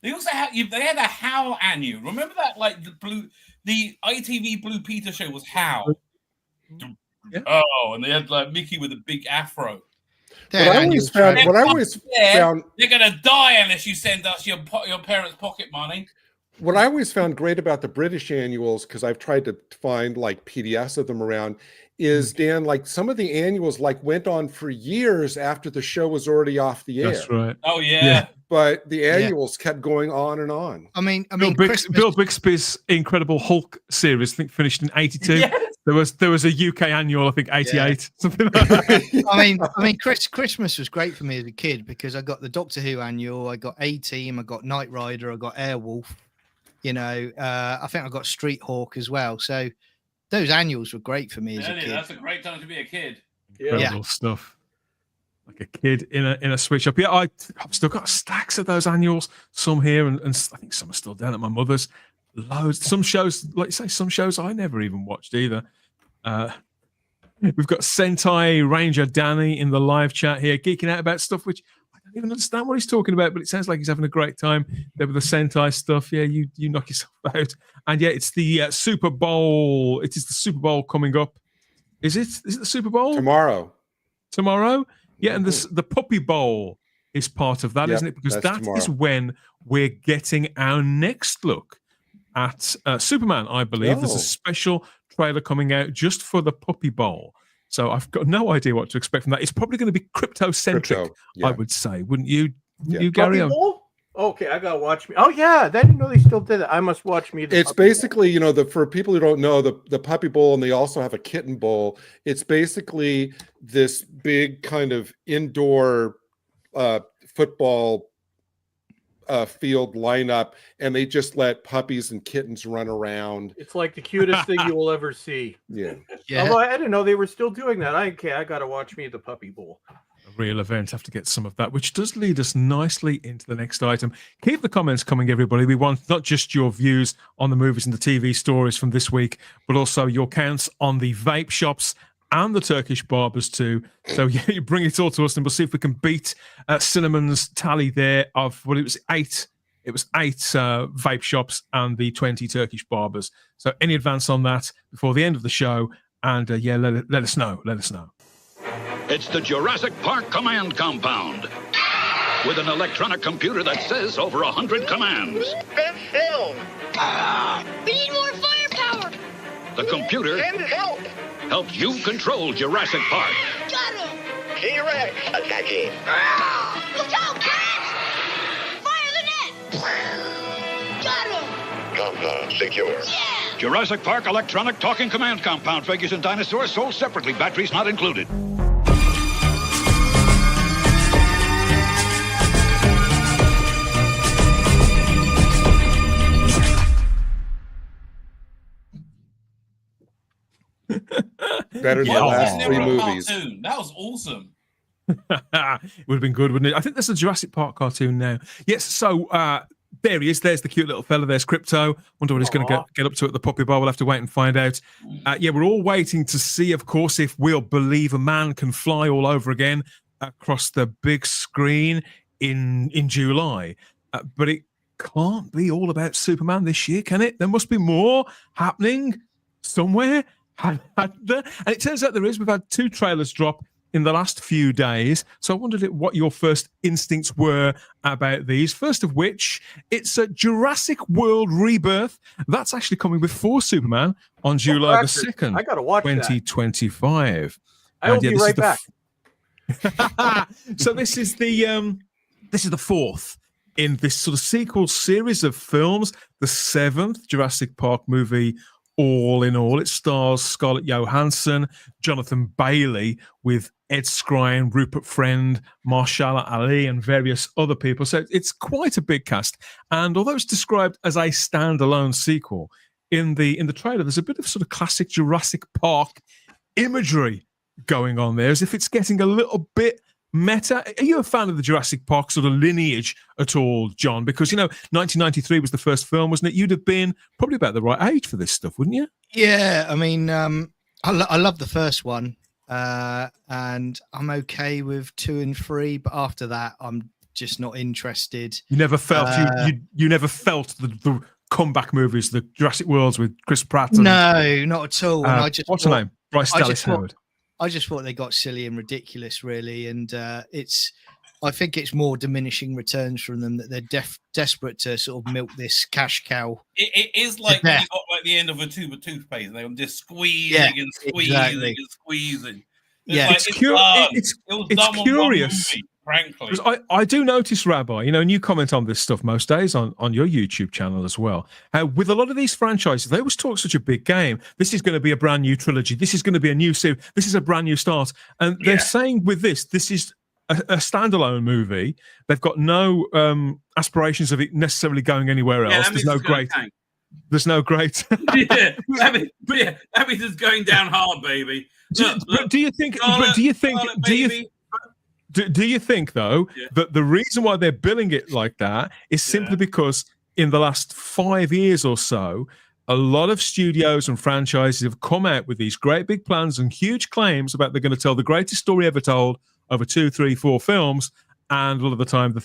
They also had they had a Howl annual. Remember that? Like the ITV Blue Peter show was Howl. Yeah. Oh, and they had like Mickey with a big afro. What I always found you're gonna die unless you send us your parents' pocket money. What I always found great about the British annuals, because I've tried to find like PDFs of them around, is Dan, like some of the annuals like went on for years after the show was already off the air. That's right. Oh yeah. but the annuals kept going on and on. I mean, Bill Bixby's Incredible Hulk series, I think, finished in '82. Yes. There was a UK annual, I think, '88, something like that. I mean, Christmas was great for me as a kid because I got the Doctor Who annual, I got A-Team, I got Knight Rider, I got Airwolf. You know, I think I got Street Hawk as well. So those annuals were great for me as a kid. That's a great time to be a kid. Incredible stuff. Like a kid in a switch up. Yeah, I've still got stacks of those annuals. Some here, and I think some are still down at my mother's. Loads. Some shows, like you say, some shows I never even watched either. We've got Sentai Ranger Danny in the live chat here, geeking out about stuff which I don't even understand what he's talking about, but it sounds like he's having a great time there with the Sentai stuff. Yeah, you knock yourself out. And yeah, it's the Super Bowl. It is the Super Bowl coming up. Is it the Super Bowl? Tomorrow? Yeah, and the Puppy Bowl is part of that, isn't it? Because that is when we're getting our next look at Superman, I believe. There's a special trailer coming out just for the Puppy Bowl. So I've got no idea what to expect from that. It's probably going to be crypto-centric, I would say. Wouldn't you, you Gary? Puppy Bowl? Okay, I gotta watch me. Oh yeah, I didn't know they still did it. I must watch me. It's basically, you know, for people who don't know, the Puppy Bowl, and they also have a Kitten Bowl. It's basically this big kind of indoor football field lineup, and they just let puppies and kittens run around. It's like the cutest thing you will ever see. Yeah. Although I didn't know they were still doing that. I gotta watch me the Puppy Bowl. Real event. Have to get some of that, which does lead us nicely into the next item. Keep the comments coming, everybody. We want not just your views on the movies and the TV stories from this week, but also your counts on the vape shops and the Turkish barbers too. So yeah, you bring it all to us, and we'll see if we can beat Cinnamon's tally there of it was eight. It was 8 vape shops and the 20 Turkish barbers. So any advance on that before the end of the show? And yeah, let us know. Let us know. It's the Jurassic Park Command Compound with an electronic computer that says over 100 commands. Best film. We need more firepower. The computer helps you control Jurassic Park. Got him. T-Rex attacking. Look out, cats! Fire the net. Got him. Compound secure. Yeah. Jurassic Park electronic talking command compound. Figures and dinosaurs sold separately. Batteries not included. Better than the last 3 movies. That was awesome. It would have been good, wouldn't it? I think there's a Jurassic Park cartoon now. Yes, so there he is. There's the cute little fella. There's Crypto. Wonder what he's going to get up to at the Puppy Bowl. We'll have to wait and find out. Yeah, we're all waiting to see, of course, if we'll believe a man can fly all over again across the big screen in July. But it can't be all about Superman this year, can it? There must be more happening somewhere. And it turns out there is. We've had 2 trailers drop in the last few days. So I wondered what your first instincts were about these. First of which, it's a Jurassic World Rebirth. That's actually coming before Superman on July the 2nd. I gotta watch 2025. I will be right back. So this is the 4th in this sort of sequel series of films, the 7th Jurassic Park movie. All in all, it stars Scarlett Johansson, Jonathan Bailey, with Ed Skrein, Rupert Friend, Mahershala Ali, and various other people. So it's quite a big cast. And although it's described as a standalone sequel, in the trailer, there's a bit of sort of classic Jurassic Park imagery going on there, as if it's getting a little bit meta. Are you a fan of the Jurassic Park sort of lineage at all, John? Because, 1993 was the first film, wasn't it? You'd have been probably about the right age for this stuff, wouldn't you? Yeah, I mean, I love the first one, and I'm okay with 2 and 3, but after that, I'm just not interested. You never felt you never felt the comeback movies, the Jurassic Worlds with Chris Pratt. No, not at all. And I just what's her name? Bryce Dallas Howard. I just thought they got silly and ridiculous, really, and I think it's more diminishing returns from them that they're desperate to sort of milk this cash cow. It is like when you got like the end of a tube of toothpaste, and they were just squeezing and squeezing and squeezing. It's curious. frankly. Because I do notice, Rabbi, and you comment on this stuff most days on your YouTube channel as well, how with a lot of these franchises, they always talk such a big game. This is going to be a brand new trilogy. This is going to be a new series. This is a brand new start. And they're saying with this is a standalone movie. They've got no aspirations of it necessarily going anywhere else. There's no great... There's no great... that means it's going down hard, baby. Do you think though that the reason why they're billing it like that is simply because in the last 5 years or so, a lot of studios and franchises have come out with these great big plans and huge claims about they're going to tell the greatest story ever told over 2, 3, 4 films, and a lot of the time the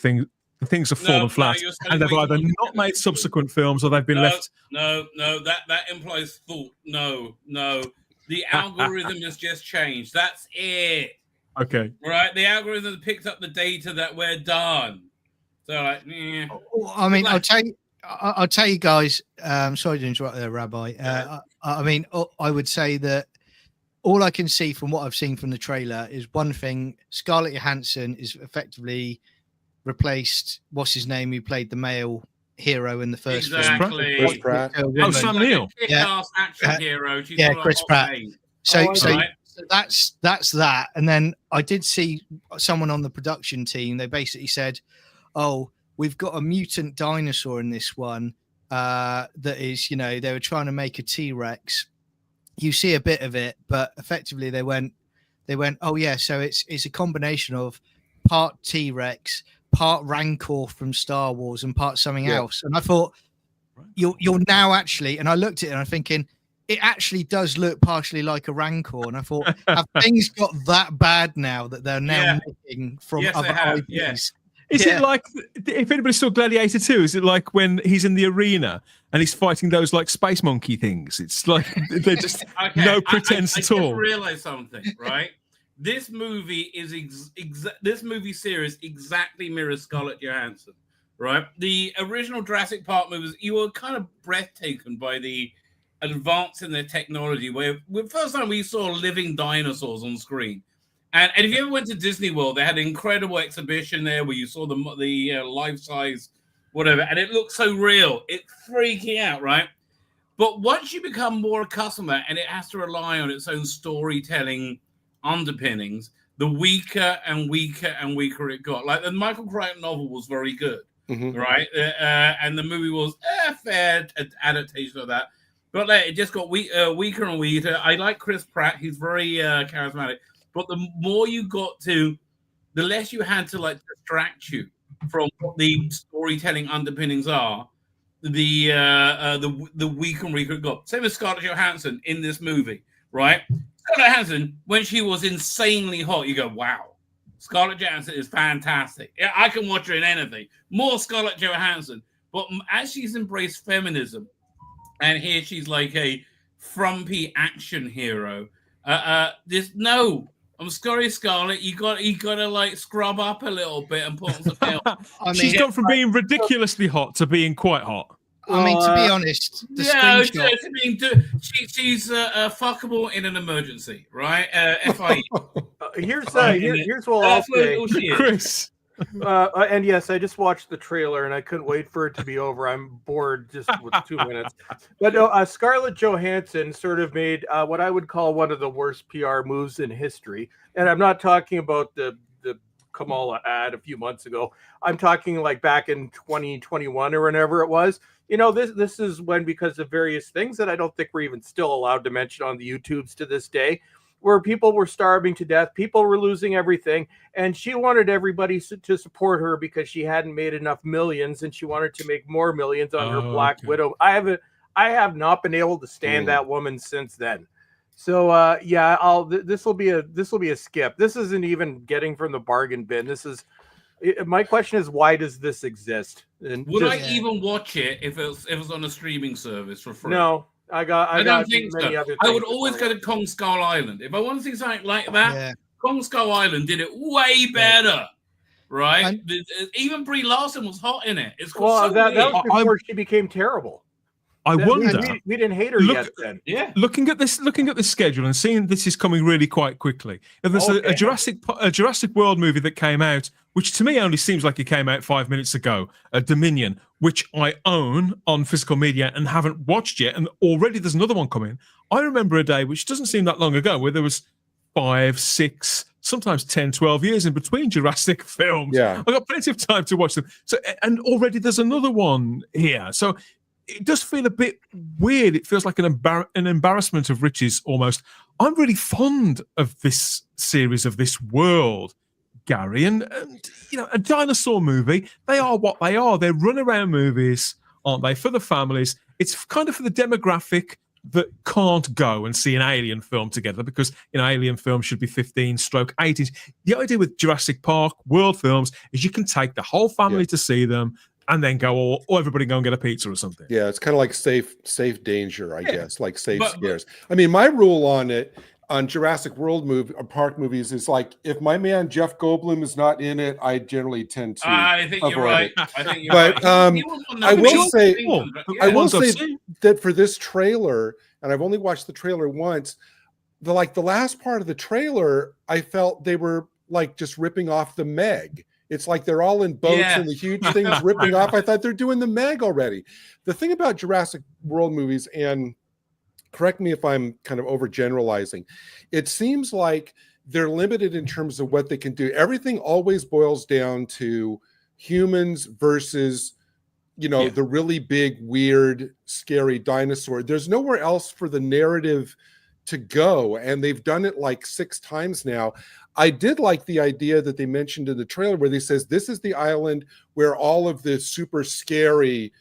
things have fallen flat, and they've either not made subsequent films or they've been left. No, that implies thought. No, the algorithm has just changed. That's it. Okay. Right, the algorithm picked up the data that we're done. So, like, I mean, I'll tell you guys. Sorry to interrupt there, Rabbi. I mean, I would say that all I can see from what I've seen from the trailer is one thing: Scarlett Johansson is effectively replaced. What's his name? Who played the male hero in the first film? Chris Pratt. Sam Neill. Kick-ass action hero. She's Chris Pratt. So that's that. And then I did see someone on the production team. They basically said, "Oh, we've got a mutant dinosaur in this one. That is, they were trying to make a T-Rex. You see a bit of it, but effectively they went, oh yeah, so it's a combination of part T-Rex, part Rancor from Star Wars, and part something else." And I thought, you're now actually, and I looked at it and I'm thinking, it actually does look partially like a Rancor. And I thought, have things got that bad now that they're now making from other IPs? Is it like, if anybody saw Gladiator 2, is it like when he's in the arena and he's fighting those like space monkey things? It's like they're just no pretense at all. I just realized something, right? This movie is this movie series exactly mirrors Scarlett Johansson, right? The original Jurassic Park movies, you were kind of breathtaken by the advance in their technology, where the first time we saw living dinosaurs on screen. And if you ever went to Disney World, they had an incredible exhibition there where you saw the life-size whatever, and it looked so real. It's freaking out, right? But once you become more accustomed to it, and it has to rely on its own storytelling underpinnings, the weaker and weaker and weaker it got. Like the Michael Crichton novel was very good, right? And the movie was a fair adaptation of that. But it just got weaker and weaker. I like Chris Pratt. He's very charismatic. But the more you got to, the less you had to like distract you from what the storytelling underpinnings are. The weaker and weaker it got. Same as Scarlett Johansson in this movie, right? Scarlett Johansson, when she was insanely hot, you go, wow, Scarlett Johansson is fantastic. Yeah, I can watch her in anything. More Scarlett Johansson. But as she's embraced feminism, and here she's like a frumpy action hero. I'm sorry, Scarlett. You got to like scrub up a little bit and put on some else. She's gone from being ridiculously hot to being quite hot. I mean, to be honest, the screenshot. She's fuckable in an emergency, right? FIE. Here's what I'll say, Chris. And yes, I just watched the trailer and I couldn't wait for it to be over. I'm bored just with 2 minutes. But Scarlett Johansson sort of made what I would call one of the worst PR moves in history. And I'm not talking about the Kamala ad a few months ago. I'm talking like back in 2021 or whenever it was. This is when, because of various things that I don't think we're even still allowed to mention on the YouTubes to this day, where people were starving to death, people were losing everything, and she wanted everybody to support her because she hadn't made enough millions, and she wanted to make more millions on her Black Widow. I have not been able to stand that woman since then. So this will be a skip. This isn't even getting from the bargain bin. My question is, why does this exist? And would I even watch it if it was on a streaming service for free? No. I don't think so. I would always go to Kong Skull Island. If I want to see something like that, Kong Skull Island did it way better, right? Even Brie Larson was hot in it. It's that was before she became terrible. I wonder. We didn't hate her yet then. Yeah. Looking at this schedule and seeing this is coming really quite quickly. And there's a Jurassic World movie that came out, which to me only seems like it came out 5 minutes ago, Dominion, which I own on physical media and haven't watched yet. And already there's another one coming. I remember a day, which doesn't seem that long ago, where there was 5, 6, sometimes 10, 12 years in between Jurassic films. Yeah. I got plenty of time to watch them. So, and already there's another one here. So it does feel a bit weird. It feels like an embarrassment of riches almost. I'm really fond of this series, of this world, Gary. And you know, a dinosaur movie, they are what they are. They're run-around movies, aren't they, for the families. It's kind of for the demographic that can't go and see an alien film together, because you know alien films should be 15/18. The idea with Jurassic Park world films is you can take the whole family to see them and then go or everybody go and get a pizza or something. Yeah, it's kind of like safe danger, I guess, like safe scares. I mean, my rule on Jurassic World Park movies is like, if my man Jeff Goldblum is not in it, I generally tend to I think you're right. I think you're but right. I will say that for this trailer, and I've only watched the trailer once, the last part of the trailer, I felt they were like just ripping off the Meg. It's like they're all in boats and the huge things ripping off. I thought they're doing the Meg already. The thing about Jurassic World movies, and correct me if I'm kind of overgeneralizing, it seems like they're limited in terms of what they can do. Everything always boils down to humans versus, you know, the really big, weird, scary dinosaur. There's nowhere else for the narrative to go, and they've done it like 6 times now. I did like the idea that they mentioned in the trailer where they says this is the island where all of the super scary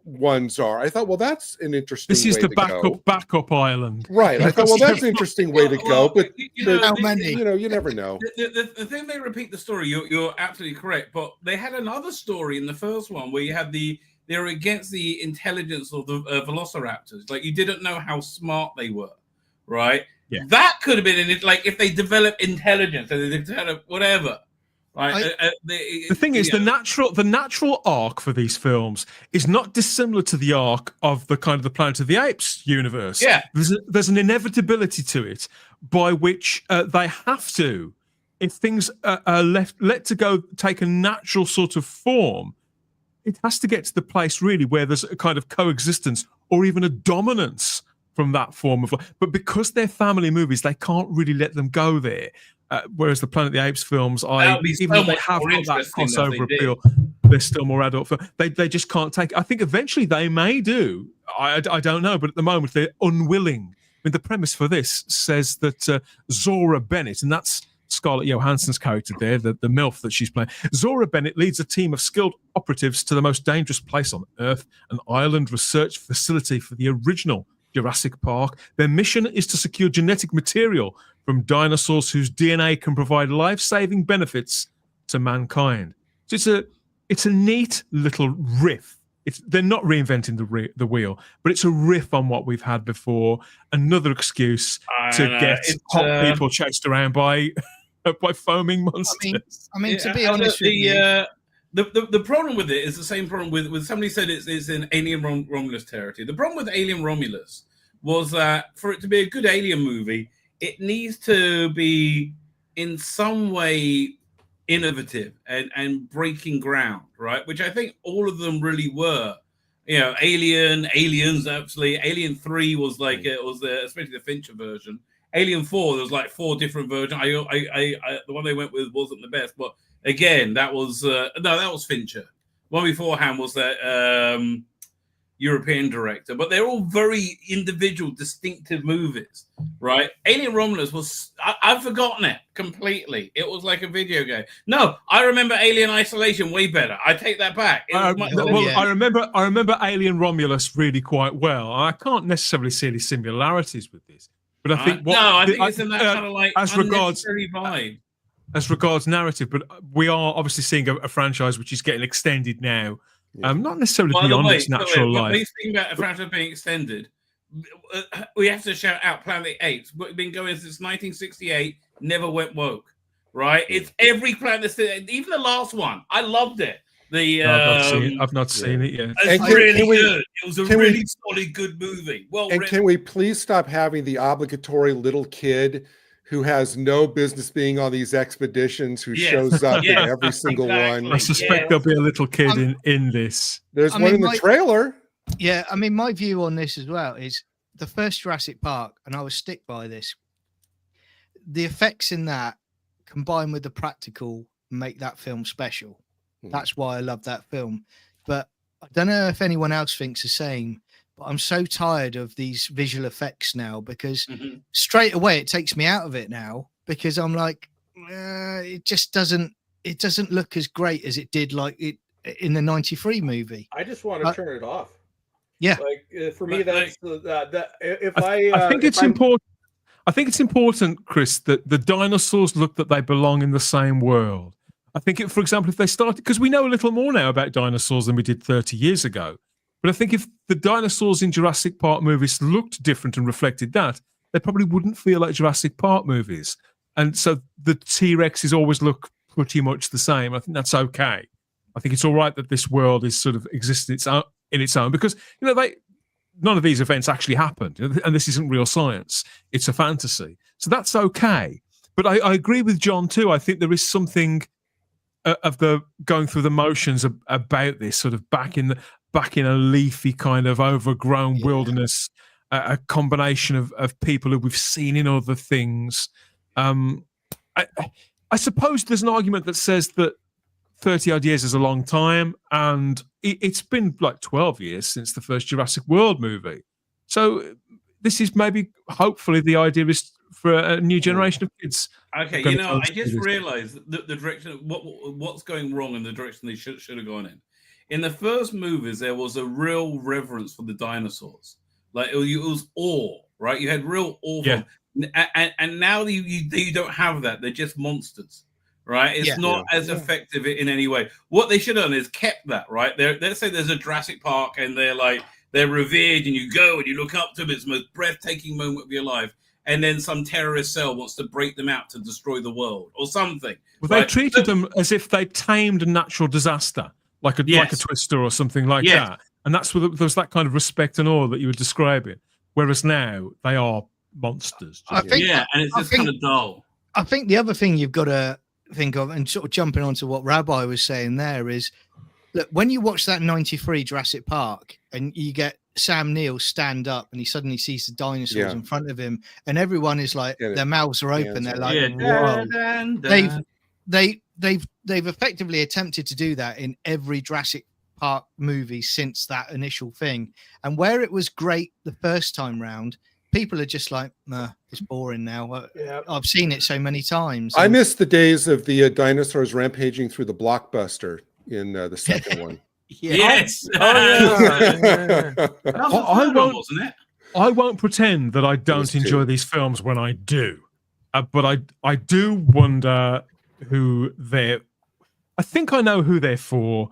ones are. I thought, well, that's an interesting. This is way the to backup island, right? I thought, well, that's an interesting way to go, but how many? You know, you never know. The thing they repeat the story. You're absolutely correct, but they had another story in the first one where you had they were against the intelligence of the velociraptors. Like you didn't know how smart they were, right? Yeah. That could have been in it, like if they develop intelligence and they develop whatever. Right? The thing is, the natural arc for these films is not dissimilar to the arc of the kind of the Planet of the Apes universe. Yeah, there's an inevitability to it by which they have to, if things are let to go, take a natural sort of form. It has to get to the place really where there's a kind of coexistence or even a dominance from that form of life. But because they're family movies, they can't really let them go there. Whereas the Planet of the Apes films, even though they have got that crossover appeal, they're still more adult film. They just can't take it. I think eventually they may do. I don't know, but at the moment they're unwilling. I mean, the premise for this says that Zora Bennett, and that's Scarlett Johansson's character there, the MILF that she's playing. Zora Bennett leads a team of skilled operatives to the most dangerous place on Earth, an island research facility for the original Jurassic Park. Their mission is to secure genetic material from dinosaurs whose DNA can provide life-saving benefits to mankind. So it's a neat little riff. They're not reinventing the wheel, but it's a riff on what we've had before. Another excuse to get hot people chased around by foaming monsters. I mean, to be honest with you, the problem with it is the same problem with somebody said it's in Alien Romulus territory. The problem with Alien Romulus was that for it to be a good Alien movie, it needs to be in some way innovative and breaking ground, right? Which I think all of them really were. You know, Aliens, absolutely. Alien 3 was like especially the Fincher version. Alien 4, there was like 4 different versions. The one they went with wasn't the best, but again, that was that was Fincher. One beforehand was that European director, but they're all very individual, distinctive movies, right? Alien Romulus was I've forgotten it completely. It was like a video game. No, I remember Alien Isolation way better. I take that back. I remember Alien Romulus really quite well. I can't necessarily see any similarities with this, but I think it's in that kind of like unnecessary vibe. As regards narrative, but we are obviously seeing a franchise which is getting extended now. Not necessarily beyond its natural life. When we think about a franchise being extended, we have to shout out Planet of the Apes. We've been going since 1968, never went woke, right? It's every Planet, even the last one. I loved it. The I've not seen it yet. It's really good. It was a really solid, good movie. Well, and can we please stop having the obligatory little kid who has no business being on these expeditions, who shows up in every single one? I suspect there'll be a little kid in this. There's one in the trailer. Yeah, I mean, my view on this as well is the first Jurassic Park, and I will stick by this. The effects in that, combined with the practical, make that film special. That's why I love that film. But I don't know if anyone else thinks the same, but I'm so tired of these visual effects now, because straight away it takes me out of it now, because I'm like, it just doesn't look as great as it did like it in the 93 movie. I just want to turn it off. Yeah. Like for me, that's if I think it's important. I think it's important, Chris, that the dinosaurs look that they belong in the same world. I think, for example, if they started, because we know a little more now about dinosaurs than we did 30 years ago. But I think if the dinosaurs in Jurassic Park movies looked different and reflected that, they probably wouldn't feel like Jurassic Park movies. And so the T-Rexes always look pretty much the same. I think that's okay. I think it's all right that this world is sort of exists in its own, because none of these events actually happened, and this isn't real science. It's a fantasy. So that's okay. But I agree with John too. I think there is something of the going through the motions about this, sort of back in a leafy kind of overgrown wilderness, a combination of people who we've seen in other things. I suppose there's an argument that says that 30 odd years is a long time, and it's been like 12 years since the first Jurassic World movie. So this is maybe, hopefully, the idea is for a new generation of kids. Okay, I just realized that the direction, what's going wrong in the direction they should have gone in. In the first movies, there was a real reverence for the dinosaurs. Like, it was awe, right? You had real awe. Yeah. And now you don't have that. They're just monsters, right? It's not as effective in any way. What they should have done is kept that, right? Let's say there's a Jurassic Park and they're revered, and you go and you look up to them. It's the most breathtaking moment of your life. And then some terrorist cell wants to break them out to destroy the world or something. Well, they treated them as if they tamed a natural disaster, like a twister or something like that. And that's where there's that kind of respect and awe that you were describing. Whereas now they are monsters. And it's just kind of dull. I think the other thing you've got to think of, and sort of jumping onto what Rabbi was saying there, is look, when you watch that 93 Jurassic Park and you get Sam Neill stand up and he suddenly sees the dinosaurs in front of him, and everyone is like, their mouths are open. They're like, whoa. They've effectively attempted to do that in every Jurassic Park movie since that initial thing. And where it was great the first time round, people are just like, nah, it's boring now. I've seen it so many times. I miss the days of the dinosaurs rampaging through the blockbuster in the second one. Yes. I won't pretend that I don't enjoy these films when I do, but I do wonder who they're. I think I know who they're for,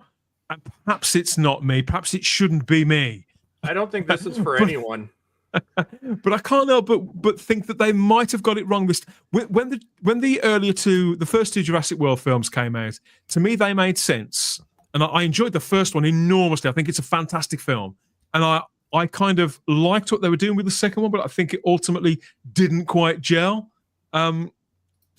and perhaps it's not me. Perhaps it shouldn't be me. I don't think this is for anyone. But I can't help but think that they might have got it wrong. When the first two Jurassic World films came out, to me they made sense. And I enjoyed the first one enormously. I think it's a fantastic film. And I kind of liked what they were doing with the second one, but I think it ultimately didn't quite gel.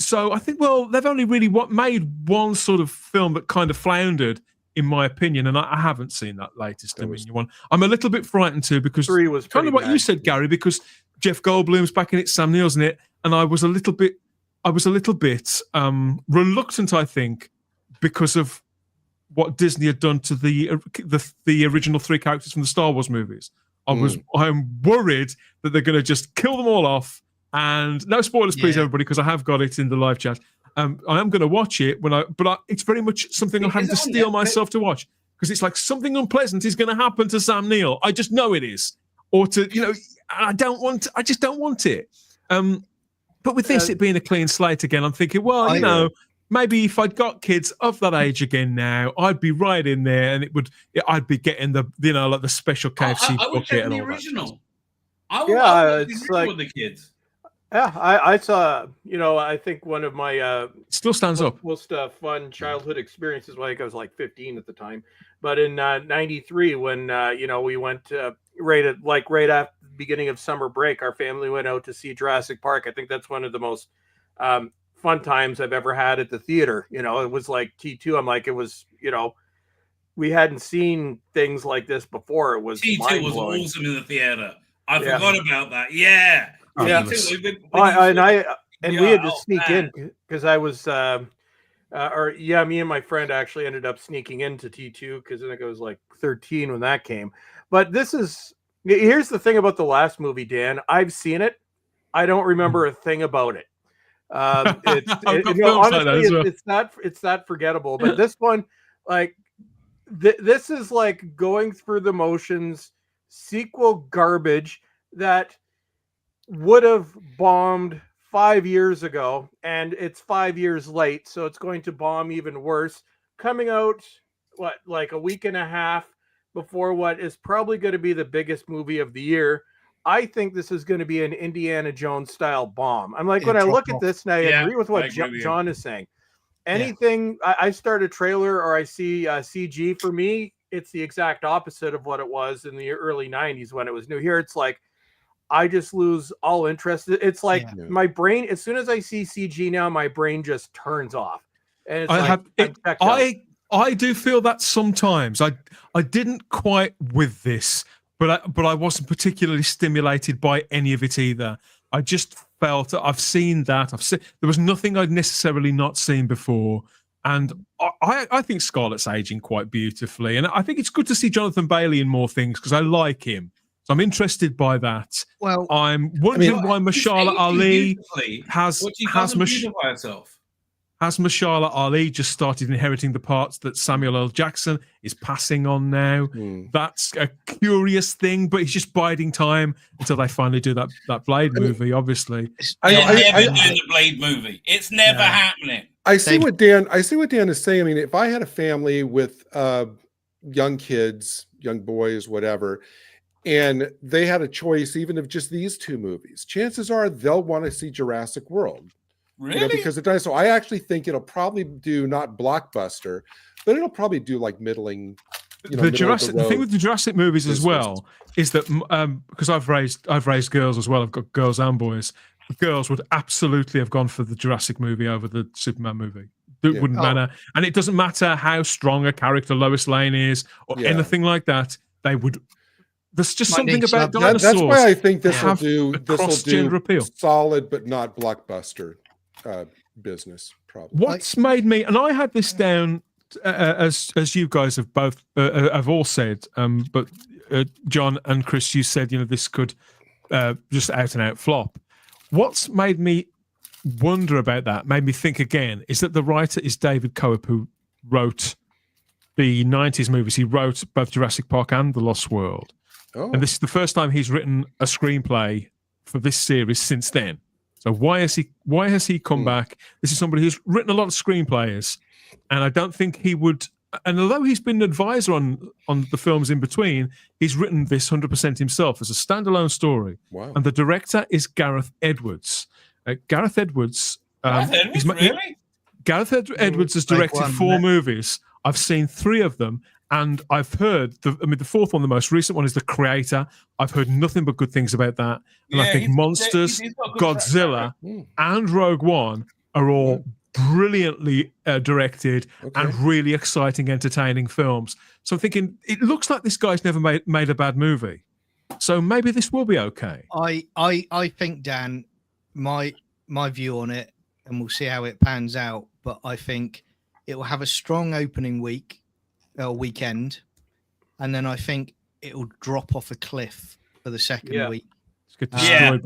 So I think, well, they've only really made one sort of film that kind of floundered, in my opinion, and I haven't seen that latest Dominion one. I'm a little bit frightened too, because 3 was kind of what you said, Gary, because Jeff Goldblum's back in it, Sam Neill's in it, and I was a little bit reluctant, I think, because of what Disney had done to the original 3 characters from the Star Wars movies. I'm worried that they're going to just kill them all off. And no spoilers, please, everybody, because I have got it in the live chat. I am going to watch it it's very much something I'm having to steel myself to watch, because it's like something unpleasant is going to happen to Sam Neill. I just know it is, or to I just don't want it. But with this, it being a clean slate again, I'm thinking, well, maybe if I'd got kids of that age again now, I'd be right in there, and I'd be getting the like the special KFC I would bucket check and the all original. that. I would it's like with the kids. Yeah, I saw. I think one of my still stands up. Most fun childhood experiences. Well, I think I was like 15 at the time, but in '93, when we went right after the beginning of summer break, our family went out to see Jurassic Park. I think that's one of the most fun times I've ever had at the theater. It was like T2. I'm like, it was. We hadn't seen things like this before. It was T2 was mind-blowing. awesome in the theater. I forgot about that. Yeah. Yeah. And we had to sneak in because I was, me and my friend actually ended up sneaking into T2 because I think I was like 13 when that came. But here's the thing about the last movie, Dan. I've seen it. I don't remember a thing about it. It's not forgettable. But this one, like, this is like going through the motions, sequel garbage that would have bombed 5 years ago, and it's 5 years late, so it's going to bomb even worse. Coming out, like a week and a half before what is probably going to be the biggest movie of the year. I think this is going to be an Indiana Jones style bomb. I'm like, when I look at this, and I agree with what John is saying. Anything I start a trailer or I see CG, for me, it's the exact opposite of what it was in the early 90s when it was new. Here, it's like, I just lose all interest. It's like my brain, as soon as I see CG now, my brain just turns off. And it's I do feel that sometimes. I didn't quite with this, but I wasn't particularly stimulated by any of it either. I just felt I've seen that. There was nothing I'd necessarily not seen before. And I think Scarlett's aging quite beautifully. And I think it's good to see Jonathan Bailey in more things because I like him. So I'm interested by that. Well, I'm wondering why Mahershala Ali has Mahershala Ali just started inheriting the parts that Samuel L. Jackson is passing on now. That's a curious thing, but he's just biding time until they finally do that Blade movie, obviously. They're never doing the Blade movie. It's never happening. I see what Dan is saying. I mean, if I had a family with young kids, young boys, whatever, and they had a choice even of just these two movies, chances are they'll want to see Jurassic World. Really? Because it does. So I actually think it'll probably do not blockbuster, but it'll probably do like middling. The thing with the Jurassic movies as well is that because I've raised girls as well. I've got girls and boys. Girls would absolutely have gone for the Jurassic movie over the Superman movie. It wouldn't matter, and it doesn't matter how strong a character Lois Lane is or anything like that. They would. There's just something about dinosaurs. That's why I think this will do appeal. Solid but not blockbuster business. Probably. What's made me, and I had this down as you guys have both have all said, but John and Chris, you said this could just out and out flop. What's made me wonder about that, made me think again, is that the writer is David Cope, who wrote the 90s movies. He wrote both Jurassic Park and The Lost World. Oh. And this is the first time he's written a screenplay for this series since then. So why has he come back? This is somebody who's written a lot of screenplays, and I don't think he would. And although he's been an advisor on the films in between, he's written this 100% himself as a standalone story. Wow! And the director is Gareth Edwards. Gareth Edwards. Gareth Edwards has directed 4 movies. I've seen 3 of them. And I've heard, the fourth one, the most recent one, is The Creator. I've heard nothing but good things about that. And I think Monsters, Godzilla, and Rogue One are all brilliantly directed and really exciting, entertaining films. So I'm thinking, it looks like this guy's never made a bad movie. So maybe this will be okay. I think, Dan, my view on it, and we'll see how it pans out, but I think it will have a strong opening weekend, and then I think it will drop off a cliff for the second week. I'd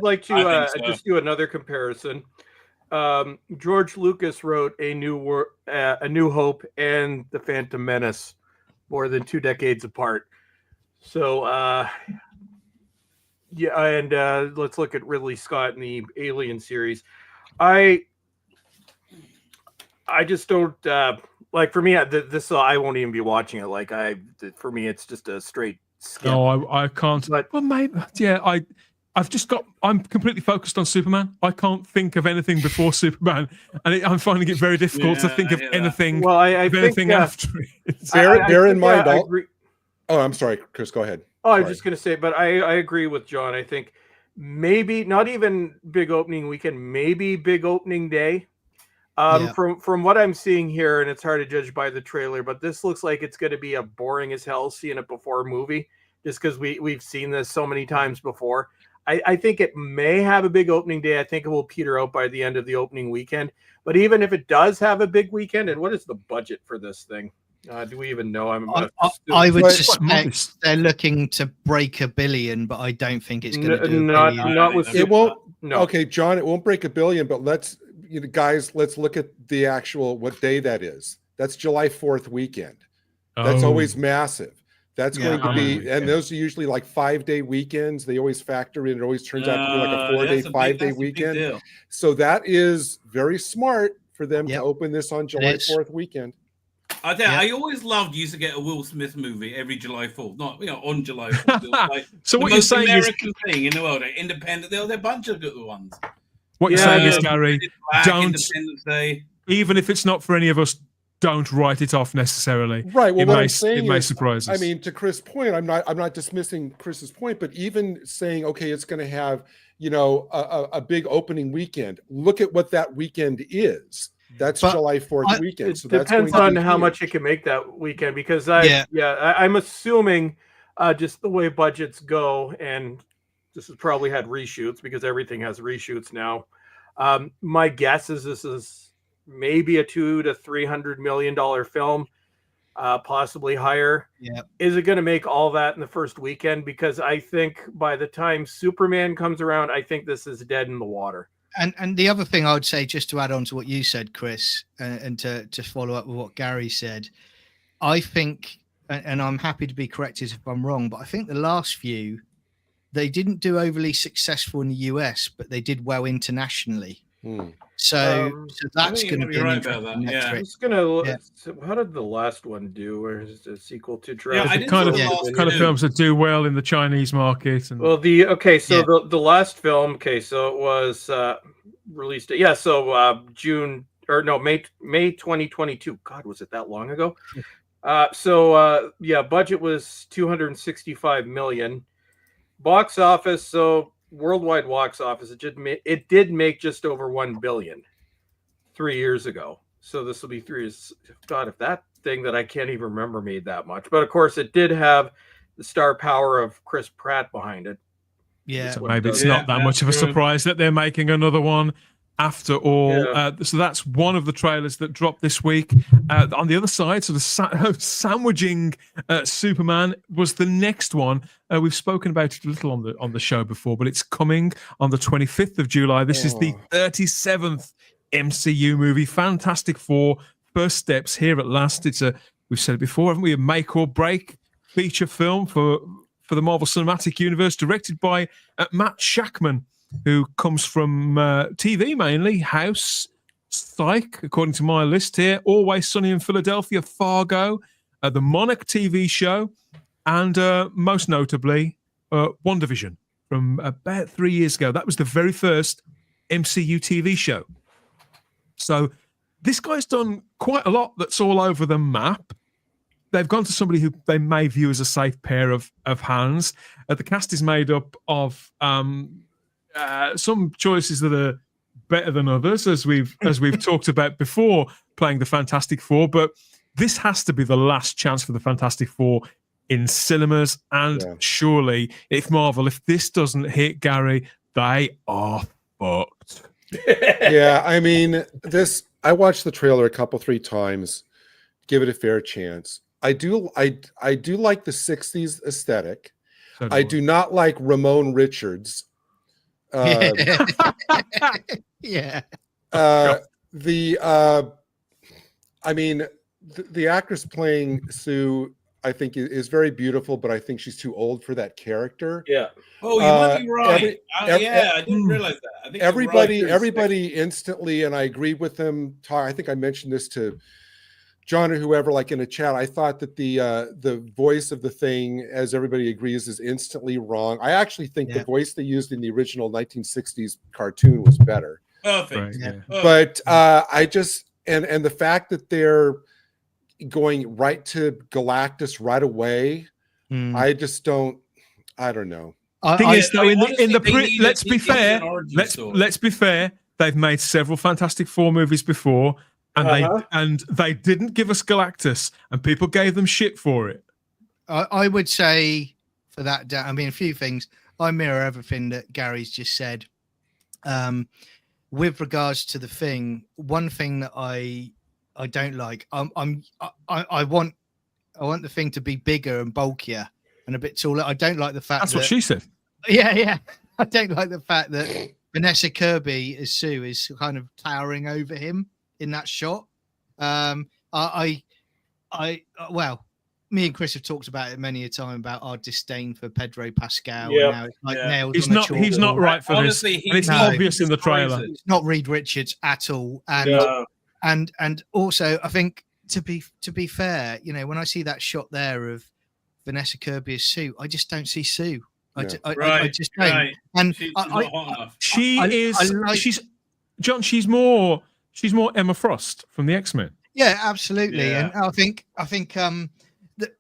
like to just do another comparison. George Lucas wrote A New Hope and The Phantom Menace more than 2 decades apart. So and let's look at Ridley Scott in the Alien series. I just don't like, for me, this I won't even be watching it. For me, it's just a straight skip. No, I can't. But well, maybe I'm completely focused on Superman. I can't think of anything before Superman, and I'm finding it very difficult to think of anything. Well, I think, anything after it. Bear in mind. I agree. Oh, I'm sorry, Chris. Go ahead. Oh, I was just going to say, but I agree with John. I think maybe not even big opening weekend, maybe big opening day. From what I'm seeing here, and it's hard to judge by the trailer, but this looks like it's going to be a boring as hell seeing it before movie, just because we've seen this so many times before. I think it may have a big opening day. I think it will peter out by the end of the opening weekend. But even if it does have a big weekend, and what is the budget for this thing? Do we even know? I would suspect they're looking to break $1 billion, but I don't think it's going to do not with it won't. No. Okay, John, it won't break $1 billion, but let's look at the actual what day that is. That's July 4th weekend. That's always massive. That's going to be, and those are usually like 5-day weekends. They always factor in. It always turns out to be like a 4-day, 5-day weekend. So that is very smart for them to open this on July 4th weekend. I always loved used to get a Will Smith movie every July 4th, not on July 4th. Like so what you're saying American thing in the world, independent. There are a bunch of good ones. What you're saying is, Gary, don't even if it's not for any of us, don't write it off necessarily. Right. Well, it may surprise us. I mean, to Chris' point, I'm not dismissing Chris's point, but even saying, okay, it's going to have, a big opening weekend. Look at what that weekend is. That's July 4th weekend. So it depends on how much it can make that weekend, because I'm assuming just the way budgets go, and this has probably had reshoots because everything has reshoots now. My guess is this is maybe a $200 to $300 million film, possibly higher. Yeah. Is it going to make all that in the first weekend? Because I think by the time Superman comes around, I think this is dead in the water. And the other thing I would say, just to add on to what you said, Chris, and to follow up with what Gary said, I think, and I'm happy to be corrected if I'm wrong, but I think the last few, they didn't do overly successful in the US, but they did well internationally. So that's going to be right about that. Yeah, it's going to. How did the last one do? Or is it a sequel to Jurassic? Kind of films that do well in the Chinese market. And well, the last film. Okay, so it was released. Yeah, so May 2022. God, was it that long ago? Budget was $265 million. Box office, so worldwide box office, it did make just over $1 billion 3 years ago. So this will be 3 years. God, if that thing that I can't even remember made that much. But of course, it did have the star power of Chris Pratt behind it. Yeah, so maybe it's not that much of a surprise that they're making another one. After all, so that's one of the trailers that dropped this week. On the other side, so the sandwiching Superman was the next one. We've spoken about it a little on the show before, but it's coming on the 25th of July. This is the 37th MCU movie, Fantastic Four. First steps here at last. We've said it before, haven't we? A make or break feature film for the Marvel Cinematic Universe, directed by Matt Shakman, who comes from TV mainly, House, Psych, according to my list here, Always Sunny in Philadelphia, Fargo, the Monarch TV show, and most notably, WandaVision from about 3 years ago. That was the very first MCU TV show. So this guy's done quite a lot that's all over the map. They've gone to somebody who they may view as a safe pair of hands. The cast is made up of some choices that are better than others, as we've talked about before playing the Fantastic Four, but this has to be the last chance for the Fantastic Four in cinemas, and surely if this doesn't hit, Gary, they are fucked. Yeah, I mean, I watched the trailer a couple, 3 times, give it a fair chance. I do like the 60s aesthetic. I do not like Ramon Richards. Yeah. The actress playing Sue, I think, is very beautiful, but I think she's too old for that character. Yeah. Oh, you might be right. I didn't realize that. I think everybody instantly, and I agree with them. I think I mentioned this to John or whoever, like in a chat, I thought that the voice of the thing, as everybody agrees, is instantly wrong. I actually think the voice they used in the original 1960s cartoon was better. Perfect. Right, But I just and the fact that they're going right to Galactus right away, I just don't. I don't know. Thing is, though, let's be fair. They've made several Fantastic Four movies before, and they didn't give us Galactus, and people gave them shit for it. I would say for that. I mean, a few things. I mirror everything that Gary's just said. With regards to the thing, one thing that I don't like. I want the thing to be bigger and bulkier and a bit taller. I don't like the fact that's what she said. Yeah. I don't like the fact that Vanessa Kirby as Sue is kind of towering over him in that shot. Well, me and Chris have talked about it many a time about our disdain for Pedro Pascal. And now it's like nailed. He's not right for Honestly, this. And it's obvious in the trailer. It's not Reed Richards at all. And also, I think to be fair, you know, when I see that shot there of Vanessa Kirby as Sue, I just don't see Sue. I just don't. Right. And she's more Emma Frost from the X-Men. Yeah, absolutely. And I think that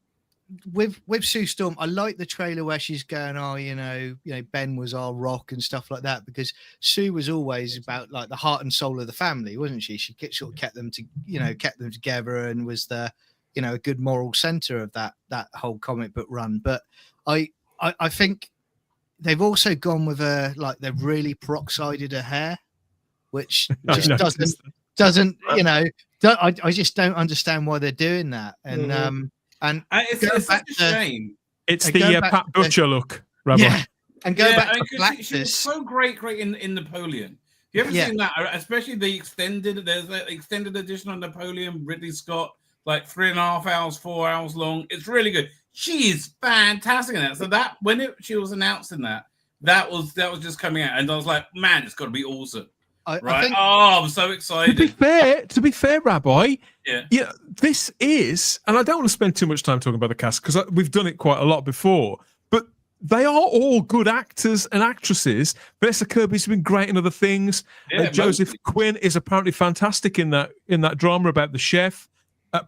with Sue Storm, I like the trailer where she's going, oh, you know, Ben was our rock and stuff like that, because Sue was always about like the heart and soul of the family, wasn't she? She sort of kept them together and was the, you know, a good moral center of that whole comic book run. But I think they've also gone with they've really peroxided her hair, which just doesn't you know. I just don't understand why they're doing that. And and it's such a shame. It's the Pat Butcher look, Rabbi. Yeah, and go back to Galactus. She was so great in Napoleon. You ever seen that? Especially the extended. There's that extended edition of Napoleon, Ridley Scott, like 3.5 hours, 4 hours long. It's really good. She is fantastic in that. So that she was announcing that was just coming out, and I was like, man, it's got to be awesome. I'm so excited. To be fair, Rabbi, this is, and I don't want to spend too much time talking about the cast because we've done it quite a lot before, but they are all good actors and actresses. Vanessa Kirby's been great in other things. Joseph Quinn is apparently fantastic in that drama about the chef.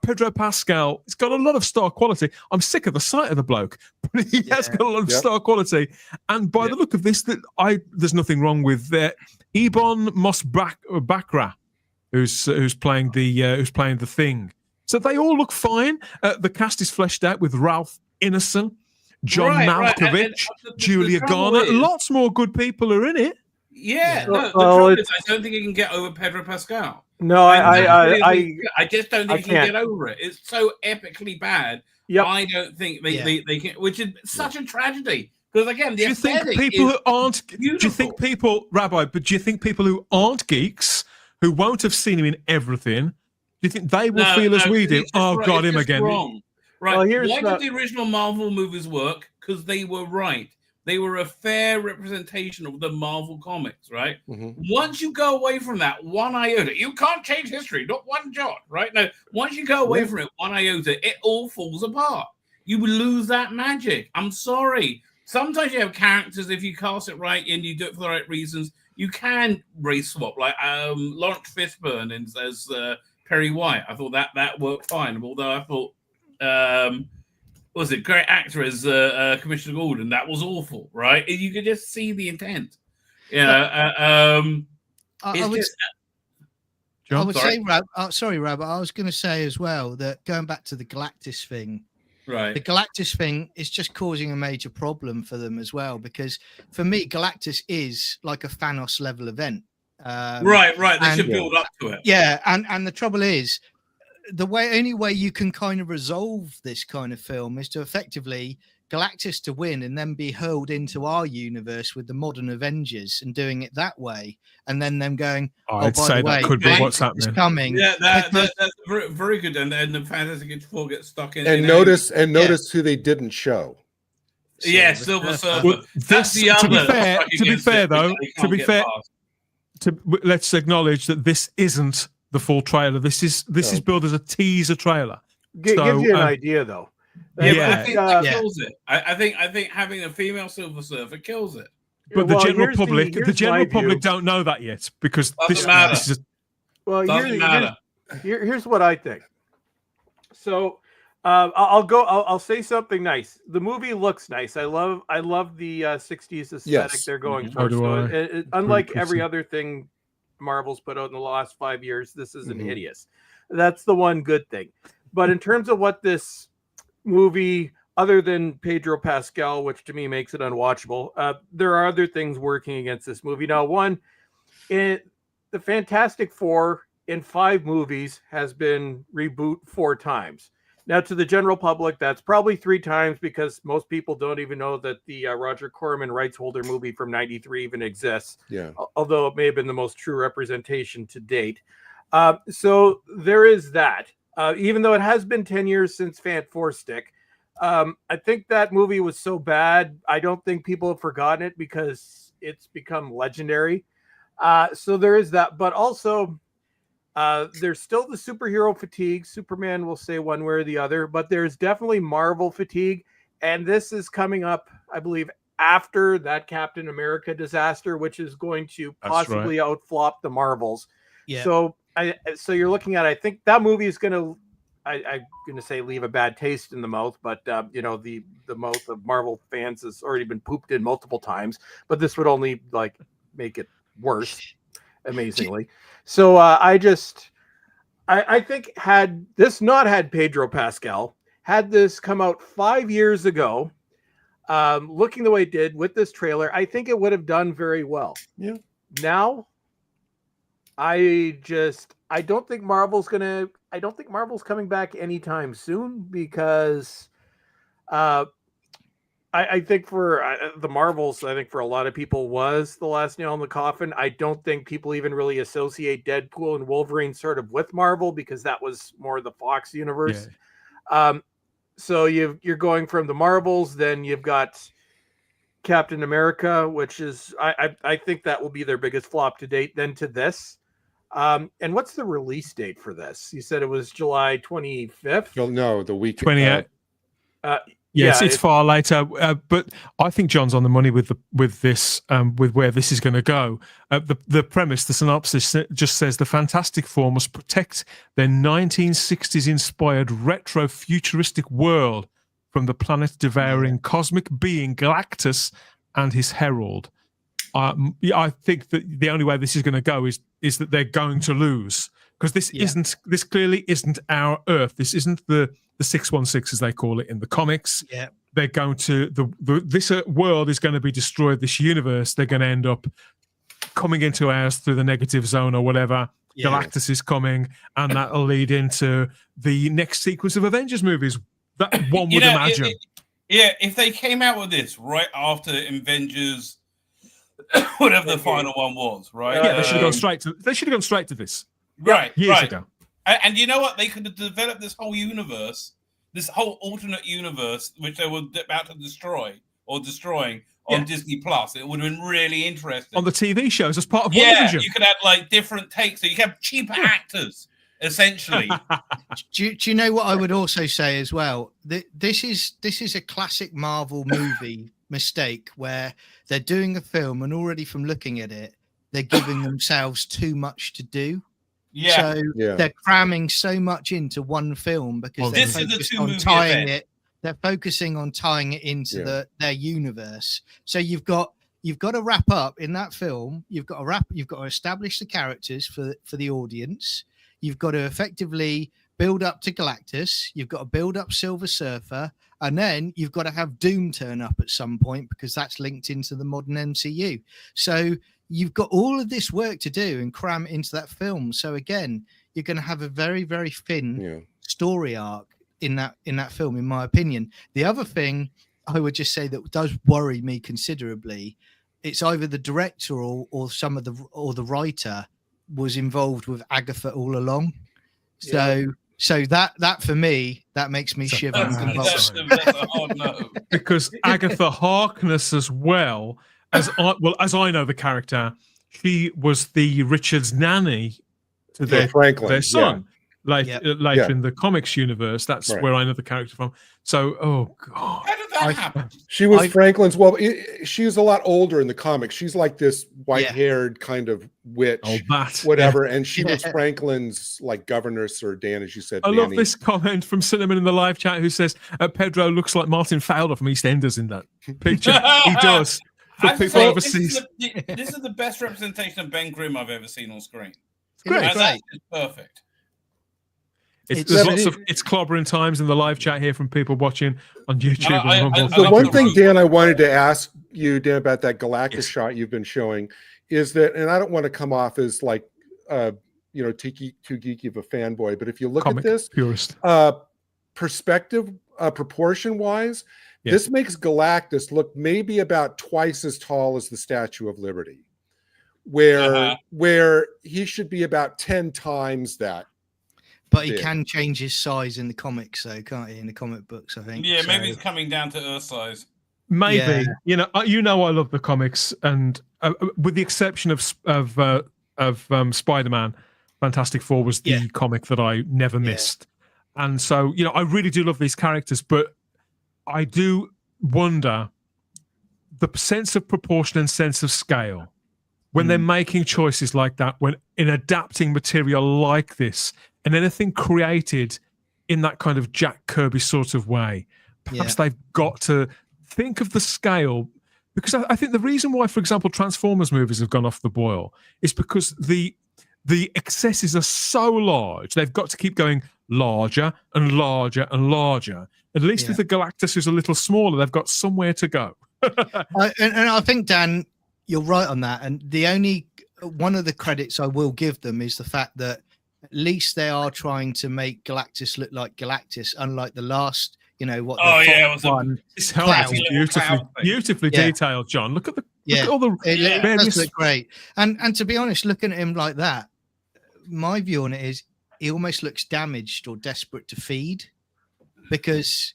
Pedro Pascal, it's got a lot of star quality. I'm sick of the sight of the bloke, but he has got a lot of star quality. And by the look of this, there's nothing wrong with that. Ebon Moss-Bacra, who's playing the thing. So they all look fine. The cast is fleshed out with Ralph Ineson, John Malkovich, Julia Garner. Lots more good people are in it. Yeah, the trouble is, I don't think he can get over Pedro Pascal. No, I just don't think he can get over it. It's so epically bad. Yep. I don't think they can, which is such a tragedy. Because again, do you think people who aren't? Beautiful. Do you think people, Rabbi? But do you think people who aren't geeks, who won't have seen him in everything, do you think they will feel as we do? Oh, God, him again. Wrong. Right? Why did the original Marvel movies work? Because they were right. They were a fair representation of the Marvel comics, right? Mm-hmm. Once you go away from that one iota, you can't change history, not one jot, right? No, once you go away from it one iota, it all falls apart. You lose that magic. I'm sorry. Sometimes you have characters, if you cast it right and you do it for the right reasons, you can race swap. Like Lawrence Fishburne as Perry White. I thought that worked fine. Although I thought... was it great actor as Commissioner Gordon? That was awful, right? You could just see the intent. I would say, sorry, Rabbit. I was going to say as well that going back to the Galactus thing, right? The Galactus thing is just causing a major problem for them as well, because for me, Galactus is like a Thanos level event. Right. They should build up to it. Yeah, and the trouble is, the only way you can kind of resolve this kind of film is to effectively Galactus to win and then be hurled into our universe with the modern Avengers and doing it that way, and then them going, I'd say that could be what's happening. Coming. Yeah, that's very good. And the Fantastic Four get stuck in. And notice who they didn't show. Yeah, Silver Surfer. Well, that's the other. To be fair, though, let's acknowledge that this isn't the full trailer. This is billed as a teaser trailer. Gives you an idea, though. Yeah, I think that kills it. I think having a female Silver Surfer kills it. But the general public don't know that yet because this is here's what I think. So I'll say something nice. The movie looks nice. I love the 60s aesthetic they're going for. So unlike every other thing Marvel's put out in the last 5 years, this isn't hideous. That's the one good thing. But in terms of what this movie, other than Pedro Pascal, which to me makes it unwatchable, there are other things working against this movie. Now, one, the Fantastic Four in 5 movies has been reboot 4 times. Now, to the general public, that's probably 3 times because most people don't even know that the Roger Corman rights holder movie from '93 even exists. Yeah. Although it may have been the most true representation to date. So there is that. Even though it has been 10 years since Fant 4 Stick, I think that movie was so bad, I don't think people have forgotten it because it's become legendary. So there is that. But also, there's still the superhero fatigue. Superman will say one way or the other, but there's definitely Marvel fatigue. And this is coming up, I believe, after that Captain America disaster, which is going to possibly outflop the Marvels. Yeah. So you're looking at, I think that movie is going to, I'm going to say leave a bad taste in the mouth, but the mouth of Marvel fans has already been pooped in multiple times, but this would only make it worse, amazingly. So I think had this not had Pedro Pascal, had this come out 5 years ago, looking the way it did with this trailer, I think it would have done very well. Yeah. Now, I don't think Marvel's coming back anytime soon because I think for the Marvels, I think for a lot of people was the last nail in the coffin. I don't think people even really associate Deadpool and Wolverine sort of with Marvel because that was more the Fox universe. Yeah. So you're going from the Marvels, then you've got Captain America, which is I think that will be their biggest flop to date, then to this. And what's the release date for this? You said it was July 25th? No, the week 28th. Yes, it's far later, but I think John's on the money with this, with where this is going to go. The premise, the synopsis, just says the Fantastic Four must protect their 1960s-inspired retro-futuristic world from the planet-devouring cosmic being Galactus and his herald. I think that the only way this is going to go is that they're going to lose because this clearly isn't our Earth. This isn't the 616 as they call it in the comics. Yeah, they're going to this world is going to be destroyed. This universe, they're going to end up coming into ours through the negative zone or whatever. Yeah. Galactus is coming, and that'll lead into the next sequence of Avengers movies. That one would imagine. If they came out with this right after Avengers. Whatever the final one was, right? Yeah, they should have gone straight to. They should have gone straight to this, years ago. And you know what? They could have developed this whole universe, this whole alternate universe, which they were about to destroying on Disney Plus. It would have been really interesting on the TV shows as part of WandaVision. Yeah, you could have different takes, so you could have cheaper actors. Essentially, do you know what I would also say as well? This is a classic Marvel movie mistake where they're doing a film and already from looking at it, they're giving themselves too much to do. Yeah. So they're cramming so much into one film because they're focused on tying it. They're focusing on tying it into their universe. So you've got to wrap up in that film. You've got to establish the characters for the audience. You've got to effectively build up to Galactus. You've got to build up Silver Surfer. And then you've got to have Doom turn up at some point because that's linked into the modern MCU. So you've got all of this work to do and cram into that film. So again, you're going to have a very, very thin story arc in that film, in my opinion. The other thing I would just say that does worry me considerably, it's either the director or the writer was involved with Agatha all along. So that for me, that makes me shiver. Because Agatha Harkness, as well as I know the character, she was the Richard's nanny to their Franklin, their son. Later in the comics universe, that's Right. where I know the character from. So, oh god, How did that happen? She was Franklin's. Well, she's a lot older in the comics. She's like this white-haired kind of witch, whatever. And she was Franklin's like governess, or Dan, as you said. I Danny. love this comment from Cinnamon in the live chat who says Pedro looks like Martin Fowler from EastEnders in that picture. He does. For people overseas, this is the best representation of Ben Grimm I've ever seen on screen. Great. That's perfect. There's lots of it's clobbering times in the live chat here from people watching on YouTube. The one thing, Dan, I wanted to ask you, Dan, about that Galactus shot you've been showing is that, and I don't want to come off as like, too geeky of a fanboy, but if you look at this, purist perspective, proportion-wise, this makes Galactus look maybe about twice as tall as the Statue of Liberty, where he should be about 10 times that. But he can change his size in the comics, though, can't he? In the comic books, I think. Yeah, maybe he's coming down to Earth size. Maybe. I love the comics, and with the exception of Spider-Man, Fantastic Four was the comic that I never missed. And so, I really do love these characters, but I do wonder the sense of proportion and sense of scale when they're making choices like that, when in adapting material like this, and anything created in that kind of Jack Kirby sort of way, perhaps they've got to think of the scale, because I think the reason why, for example, Transformers movies have gone off the boil is because the excesses are so large, they've got to keep going larger and larger and larger. At least with the Galactus, who's a little smaller, they've got somewhere to go. and I think, Dan, you're right on that. And the only one of the credits I will give them is the fact that at least they are trying to make Galactus look like Galactus, unlike the last, this helmet is beautifully detailed, John. Look at all the it does look great. And to be honest, looking at him like that, my view on it is he almost looks damaged or desperate to feed, because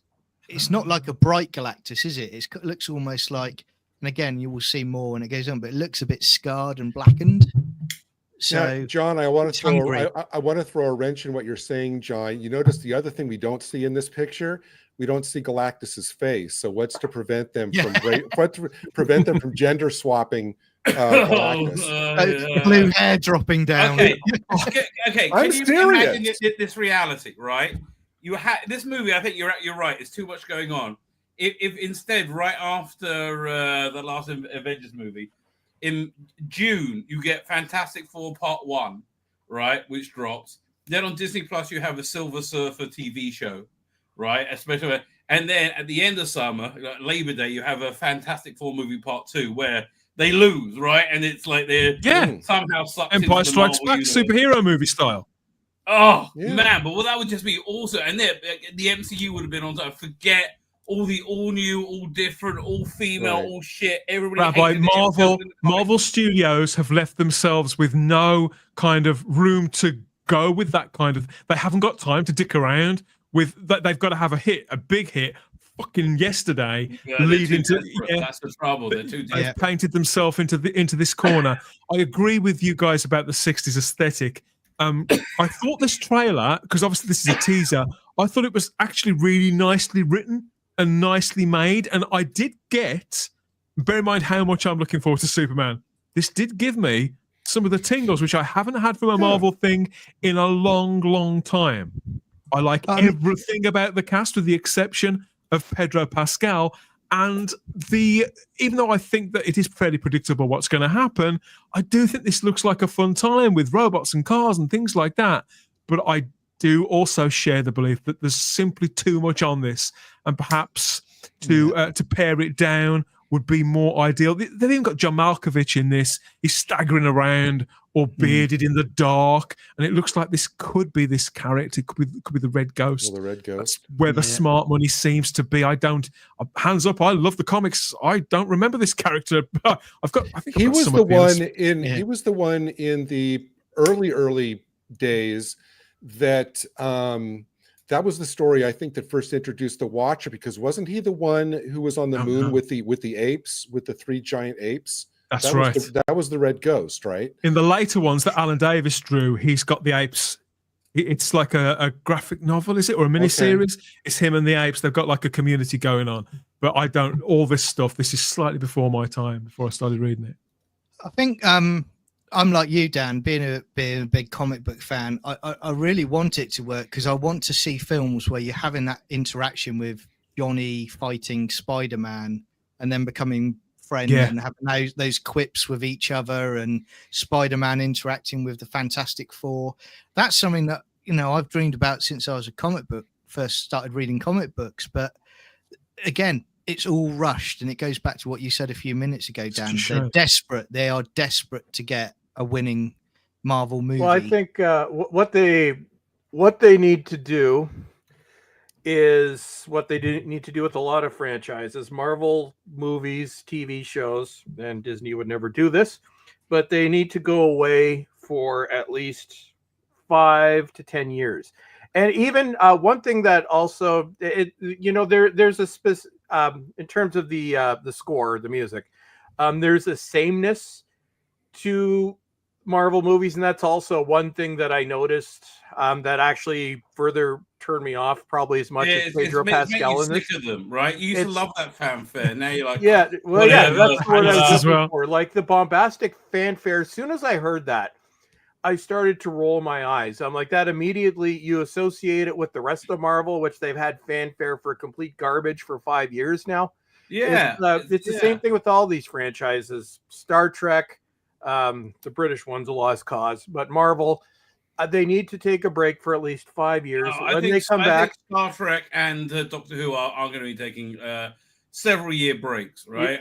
it's not like a bright Galactus, is it? It looks almost like, and again, you will see more when it goes on, but it looks a bit scarred and blackened. So, John, I want to throw a wrench in what you're saying, John. You notice the other thing we don't see in this picture? We don't see Galactus's face. So, what's to prevent them from gender swapping Galactus? Blue hair dropping down. Okay. I'm Can you serious. imagine this reality, right? You have this movie. I think you're right. It's too much going on. If instead, right after the last Avengers movie, in June, you get Fantastic Four Part 1, right, which drops. Then on Disney Plus, you have a Silver Surfer TV show, right? Especially, and then at the end of summer, like Labor Day, you have a Fantastic Four movie Part 2 where they lose, right? And it's like they're somehow sucked Empire into the Strikes Marvel Back, universe. superhero movie style. Oh man, but that would just be awesome. And then the MCU would have been on time. Forget all the all new, all different, all female, all shit. Everybody. Rabbi, Marvel Studios have left themselves with no kind of room to go with that kind of. They haven't got time to dick around with that. They've got to have a big hit. Fucking yesterday, leading to that's the trouble. They're too deep. They've painted themselves into this corner. I agree with you guys about the 60s aesthetic. I thought this trailer, because obviously this is a teaser, I thought it was actually really nicely written and nicely made. And I did get, bear in mind how much I'm looking forward to Superman, this did give me some of the tingles, which I haven't had from a Marvel thing in a long, long time. I like everything about the cast with the exception of Pedro Pascal. And even though I think that it is fairly predictable what's going to happen, I do think this looks like a fun time with robots and cars and things like that. But I do also share the belief that there's simply too much on this, and perhaps to pare it down would be more ideal. They've even got John Malkovich in this. He's staggering around, or bearded in the dark, and it looks like this could be this character. It could be the Red Ghost. Well, the Red Ghost. That's where the smart money seems to be. Hands up. I love the comics. I don't remember this character. I think he was the one in. He was the one in the early days that. That was the story I think that first introduced the Watcher, because wasn't he the one who was on the moon with the apes, with the 3 giant apes? That's right. That was the Red Ghost, right? In the later ones that Alan Davis drew, he's got the apes. It's like a graphic novel, is it, or a miniseries? Okay. It's him and the apes. They've got like a community going on. But I don't. All this stuff. This is slightly before my time. Before I started reading it. I think I'm like you, Dan. Being a big comic book fan, I really want it to work because I want to see films where you're having that interaction with Johnny fighting Spider-Man and then becoming friends and having those quips with each other, and Spider-Man interacting with the Fantastic Four. That's something that, you know, I've dreamed about since I was first started reading comic books. But again, it's all rushed, and it goes back to what you said a few minutes ago, Dan. They're desperate. They are desperate to get a winning Marvel movie. Well, I think what they need to do is what they need to do with a lot of franchises, Marvel movies, TV shows, and Disney would never do this, but they need to go away for at least 5 to 10 years. And even one thing that also, there's a in terms of the score, the music, there's a sameness to Marvel movies, and that's also one thing that I noticed that actually further turned me off probably as much as Pedro Pascal in this. Them, right? You used to love that fanfare. Now you're like, that's what I was looking for. Like the bombastic fanfare. As soon as I heard that, I started to roll my eyes. I'm like, that immediately you associate it with the rest of Marvel, which they've had fanfare for complete garbage for 5 years now. Yeah, it's the same thing with all these franchises. Star Trek. The British one's a lost cause, but Marvel, they need to take a break for at least 5 years. When they come back, Star Trek and Doctor Who are going to be taking several year breaks, right?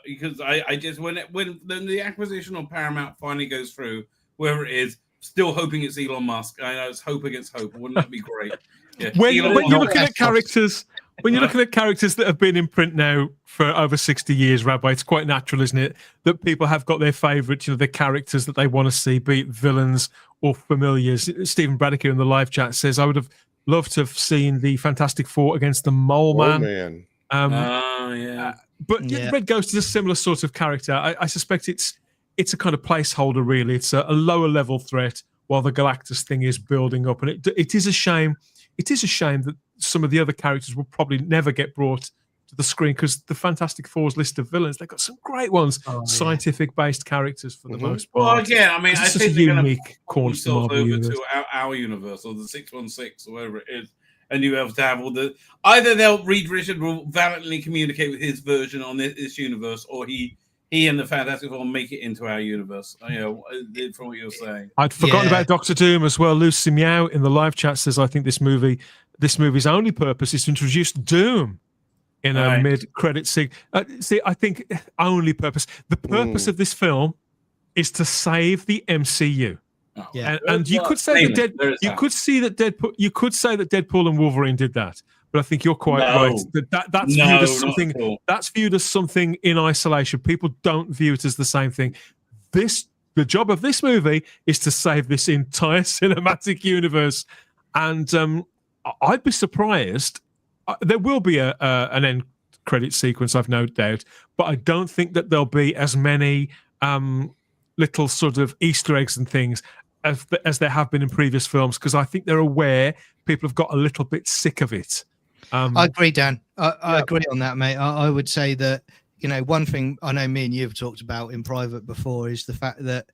Because I just when the acquisition of Paramount finally goes through, whoever it is, still hoping it's Elon Musk. I know it's hope against hope. Wouldn't that be great? Yeah. When you're looking at characters. When you're looking at characters that have been in print now for over 60 years, Rabbi, it's quite natural, isn't it, that people have got their favourites, their characters that they want to see, be it villains or familiars. Stephen Braddock here in the live chat says, I would have loved to have seen the Fantastic Four against the Mole Man. But Red Ghost is a similar sort of character. I suspect it's a kind of placeholder, really. It's a lower level threat while the Galactus thing is building up. And it is a shame. It is a shame that some of the other characters will probably never get brought to the screen, because the Fantastic Four's list of villains, they've got some great ones, scientific-based characters for the most part. Well, again, I mean, I think they're going to corner over to our universe, or the 616, or whatever it is, and you have to have all the... Either Reed Richards will valiantly communicate with his version on this universe, or he and the Fantastic Four make it into our universe, from what you're saying. I'd forgotten about Doctor Doom as well. Lucy Meow in the live chat says, I think this movie's only purpose is to introduce Doom in a mid-credit scene. I think only purpose. The purpose of this film is to save the MCU. And you could say that you could say that Deadpool and Wolverine did that. But I think you're quite right. That's viewed as something. That's viewed as something in isolation. People don't view it as the same thing. The job of this movie is to save this entire cinematic universe. And I'd be surprised. There will be an end credit sequence, I've no doubt. But I don't think that there'll be as many little sort of Easter eggs and things as there have been in previous films, because I think they're aware people have got a little bit sick of it. I agree, Dan. I agree on that, mate. I would say that, one thing I know me and you have talked about in private before is the fact that,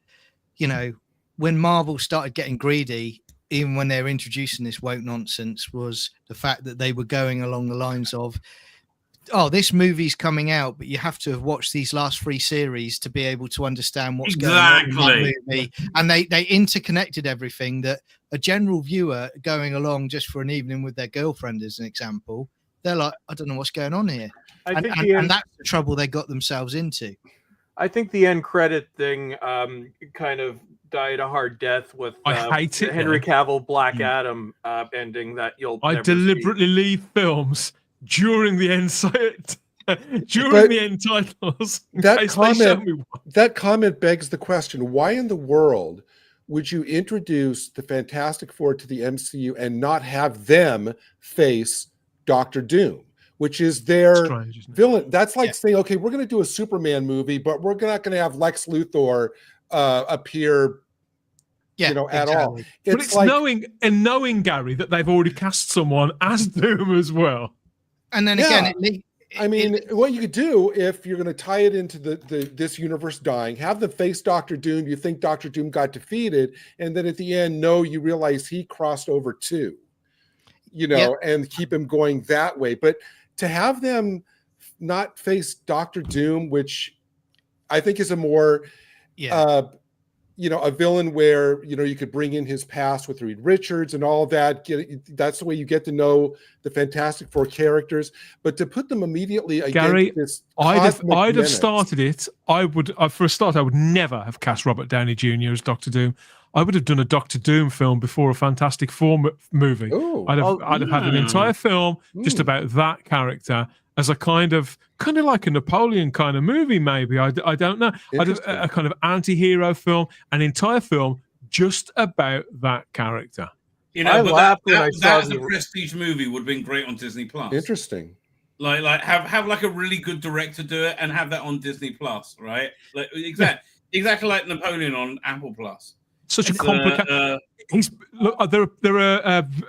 when Marvel started getting greedy, even when they're introducing this woke nonsense, was the fact that they were going along the lines of, this movie's coming out, but you have to have watched these last 3 series to be able to understand what's going on in that movie. And they interconnected everything, that a general viewer going along just for an evening with their girlfriend, as an example, they're like, I don't know what's going on here. And that's the trouble they got themselves into. I think the end credit thing kind of died a hard death with I hate it, Henry Cavill Black Adam ending that you'll I never deliberately see. Leave films during the end the end titles. That comment begs the question, why in the world would you introduce the Fantastic Four to the MCU and not have them face Doctor Doom? which is their Strange, isn't it? villain. That's like saying, okay, we're going to do a Superman movie, but we're not going to have Lex Luthor appear, at all. But it's like knowing Gary that they've already cast someone as Doom as well. And then again, what you could do if you're going to tie it into this universe dying, have them face Dr. Doom. You think Dr. Doom got defeated, and then at the end, no, you realize he crossed over too. And keep him going that way. But to have them not face Dr. Doom, which I think is a more, a villain where, you could bring in his past with Reed Richards and all that. That's the way you get to know the Fantastic Four characters. But to put them immediately against Gary, this I'd have menace, started it. I would, for a start, I would never have cast Robert Downey Jr. as Dr. Doom. I would have done a Doctor Doom film before a Fantastic Four movie. I'd have had an entire film just about that character as a kind of like a Napoleon kind of movie, maybe. I don't know. I'd have a kind of anti-hero film, an entire film just about that character. I laughed when I saw the prestige movie would have been great on Disney Plus. Interesting. Like have like a really good director do it and have that on Disney Plus, right? Like exactly like Napoleon on Apple Plus. Such a complicated. There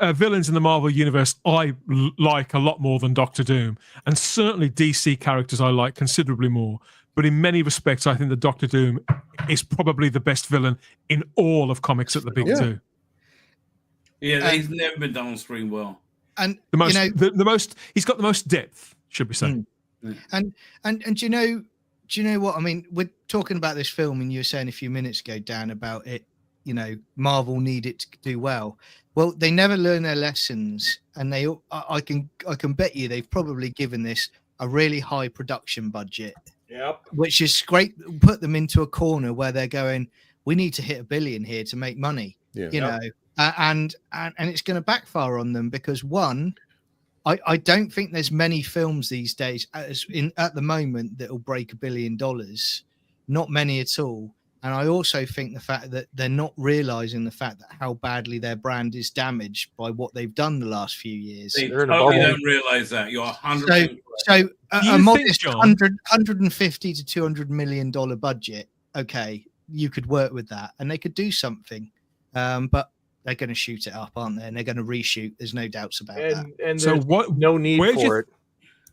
are villains in the Marvel universe I like a lot more than Doctor Doom, and certainly DC characters I like considerably more. But in many respects, I think that Doctor Doom is probably the best villain in all of comics at the big two. Yeah, he's never been done on screen well. And the most he's got the most depth, should we say? And do you know what I mean? We're talking about this film, and you were saying a few minutes ago, Dan, about it. Marvel need it to do well. Well, they never learn their lessons, and I can bet you they've probably given this a really high production budget. Yep. Which is great. Put them into a corner where they're going, we need to hit $1 billion here to make money. Yeah. And it's going to backfire on them because one, I don't think there's many films these days at the moment that will break $1 billion. Not many at all. And I also think the fact that they're not realizing the fact that how badly their brand is damaged by what they've done the last few years. They totally don't realize that. You're 100%. So a modest 150 to $200 million budget. Okay, you could work with that, and they could do something. But they're going to shoot it up, aren't they? And they're going to reshoot. There's no doubts about that. And so no need for it.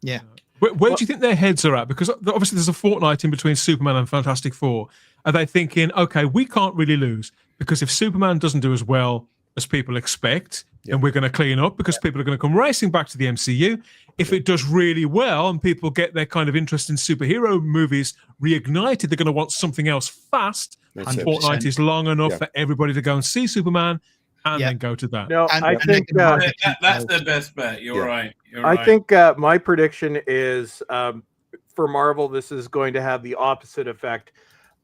Yeah. Where do you think their heads are at? Because obviously there's a fortnight in between Superman and Fantastic Four. Are they thinking, okay, we can't really lose because if Superman doesn't do as well as people expect, then we're going to clean up because people are going to come racing back to the MCU. If it does really well and people get their kind of interest in superhero movies reignited, they're going to want something else fast. And fortnight is long enough for everybody to go and see Superman and then go to that. No, I think that's the best bet. You're right. I think my prediction is for Marvel, this is going to have the opposite effect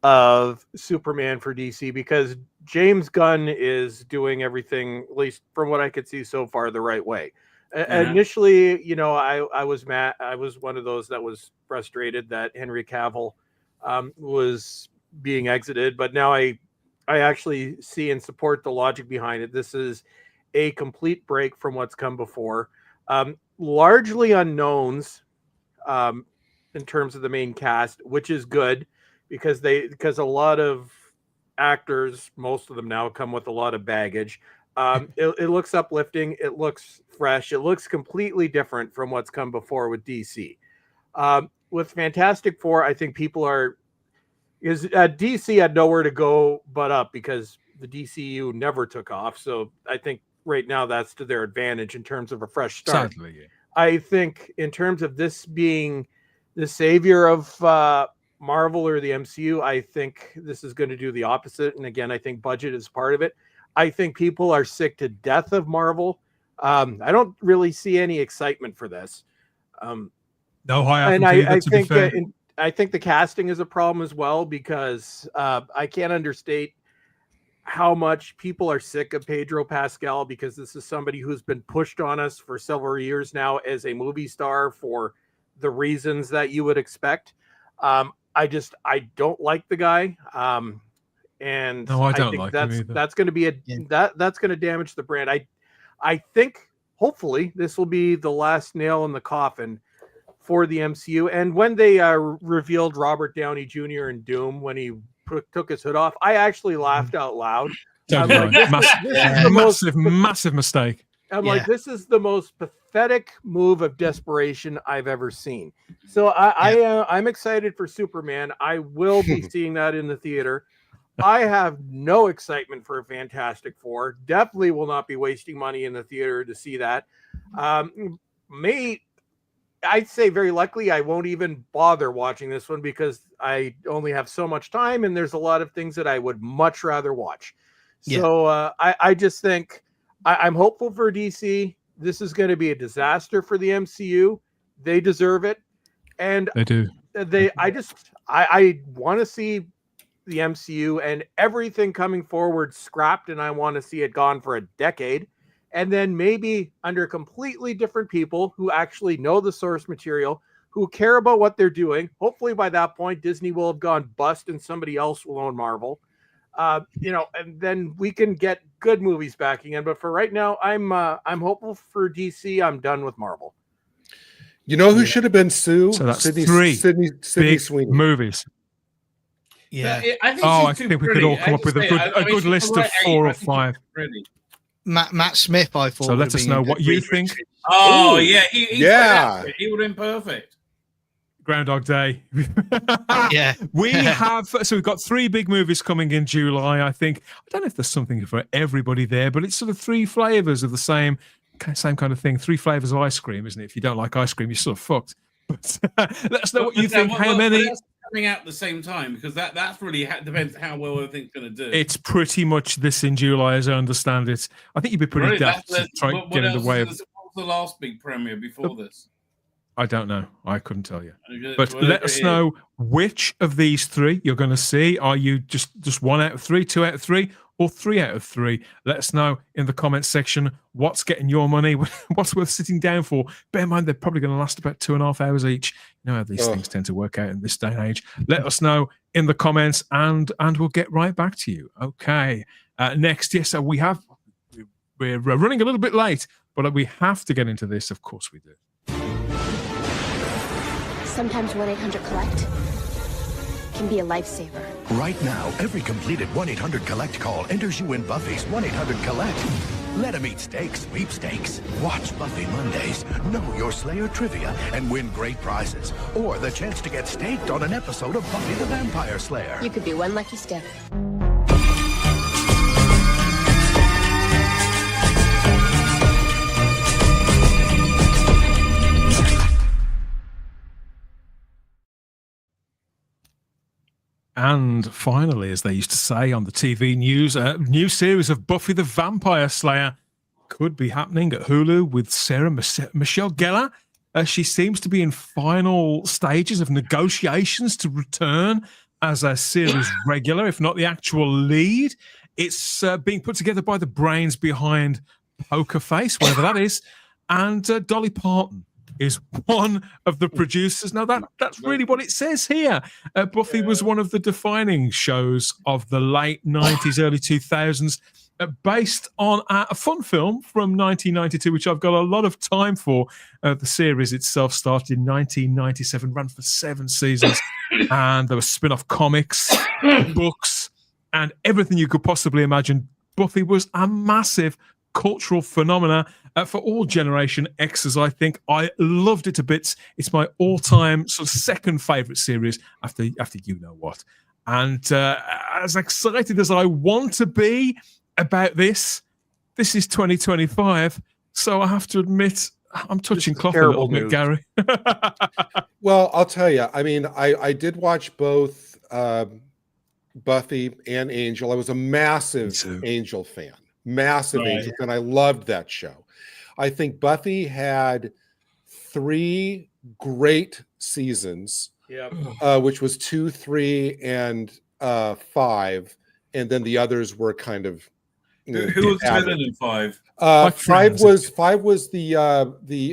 of Superman for DC because James Gunn is doing everything, at least from what I could see so far, the right way. Initially, I was mad. I was one of those that was frustrated that Henry Cavill was being exited, but now I actually see and support the logic behind it. This is a complete break from what's come before. Largely unknowns in terms of the main cast, which is good because a lot of actors, most of them now, come with a lot of baggage. It looks uplifting. It looks fresh. It looks completely different from what's come before with DC. With Fantastic Four, I think people are DC had nowhere to go but up because the DCU never took off. So I think right now that's to their advantage in terms of a fresh start. Sadly, yeah. I think in terms of this being the savior of Marvel or the MCU, I think this is going to do the opposite. And again, I think budget is part of it. I think people are sick to death of Marvel. I don't really see any excitement for this. No high. And I think the casting is a problem as well because I can't understate how much people are sick of Pedro Pascal because this is somebody who's been pushed on us for several years now as a movie star for the reasons that you would expect. I don't like the guy. And no, I don't think like that's him either. That's going to be that's going to damage the brand. I think hopefully this will be the last nail in the coffin for the MCU. And when they revealed Robert Downey Jr. in Doom, when he took his hood off, I actually laughed out loud. Massive mistake. I'm like, this is the most pathetic move of desperation I've ever seen. So I'm excited for Superman. I will be seeing that in the theater. I have no excitement for a Fantastic Four. Definitely will not be wasting money in the theater to see that. I'd say very likely I won't even bother watching this one because I only have so much time and there's a lot of things that I would much rather watch. So I just think I'm hopeful for DC. This is going to be a disaster for the MCU. They deserve it. And they do. I want to see the MCU and everything coming forward scrapped, and I want to see it gone for a decade. And then maybe under completely different people who actually know the source material, who care about what they're doing. Hopefully by that point, Disney will have gone bust and somebody else will own Marvel. And then we can get good movies back again. But for right now, I'm hopeful for DC. I'm done with Marvel. You know who should have been Sue? So that's Sydney big Sweeney. movies. Yeah. I think we could all come up with a good list of 4 or 5. Matt Smith, I thought. So let us know what you think. Oh, yeah. He would have been perfect. Groundhog Day. Yeah. We have, so we've got 3 big movies coming in July, I think. I don't know if there's something for everybody there, but it's sort of 3 flavors of the same kind of thing. 3 flavors of ice cream, isn't it? If you don't like ice cream, you're sort of fucked. But let us know what you think. How many coming out at the same time? Because that's really depends how well everything's going to do. It's pretty much this in July, as I understand it. I think you'd be pretty daft to try and get in the way of. What was the last big premiere before this? I don't know. I couldn't tell you. But let us know which of these 3 you're going to see. Are you just 1 out of 3, 2 out of 3, or 3 out of 3? Let us know in the comments section what's getting your money, what's worth sitting down for. Bear in mind, they're probably going to last about 2.5 hours each. You know how these things tend to work out in this day and age. Let us know in the comments, and we'll get right back to you. Okay. Next, yes, we're running a little bit late, but we have to get into this. Of course we do. Sometimes 1-800-COLLECT can be a lifesaver. Right now, every completed 1-800-COLLECT call enters you in Buffy's 1-800-COLLECT. Let 'em eat steak sweepstakes. Watch Buffy Mondays, know your Slayer trivia, and win great prizes. Or the chance to get staked on an episode of Buffy the Vampire Slayer. You could be one lucky step. And finally, as they used to say on the TV news, a new series of Buffy the Vampire Slayer could be happening at Hulu with Sarah Michelle Gellar. She seems to be in final stages of negotiations to return as a series regular, if not the actual lead. It's being put together by the brains behind Poker Face, whatever that is, and Dolly Parton is one of the producers. Now, that's really what it says here. Buffy was one of the defining shows of the late 90s, early 2000s, based on a fun film from 1992, which I've got a lot of time for. The series itself started in 1997, ran for 7 seasons, and there were spin-off comics, books, and everything you could possibly imagine. Buffy was a massive cultural phenomena for all Generation X's, I think. I loved it to bits. It's my all-time sort of second favourite series after You Know What. And as excited as I want to be about this is 2025, so I have to admit I'm touching cloth a little bit, Gary. Well, I'll tell you. I mean, I did watch both Buffy and Angel. I was a massive Angel fan. Massive Angel, and I loved that show. I think Buffy had 3 great seasons, which was 2, 3, and 5, and then the others were kind of who was better than 5? 5 was the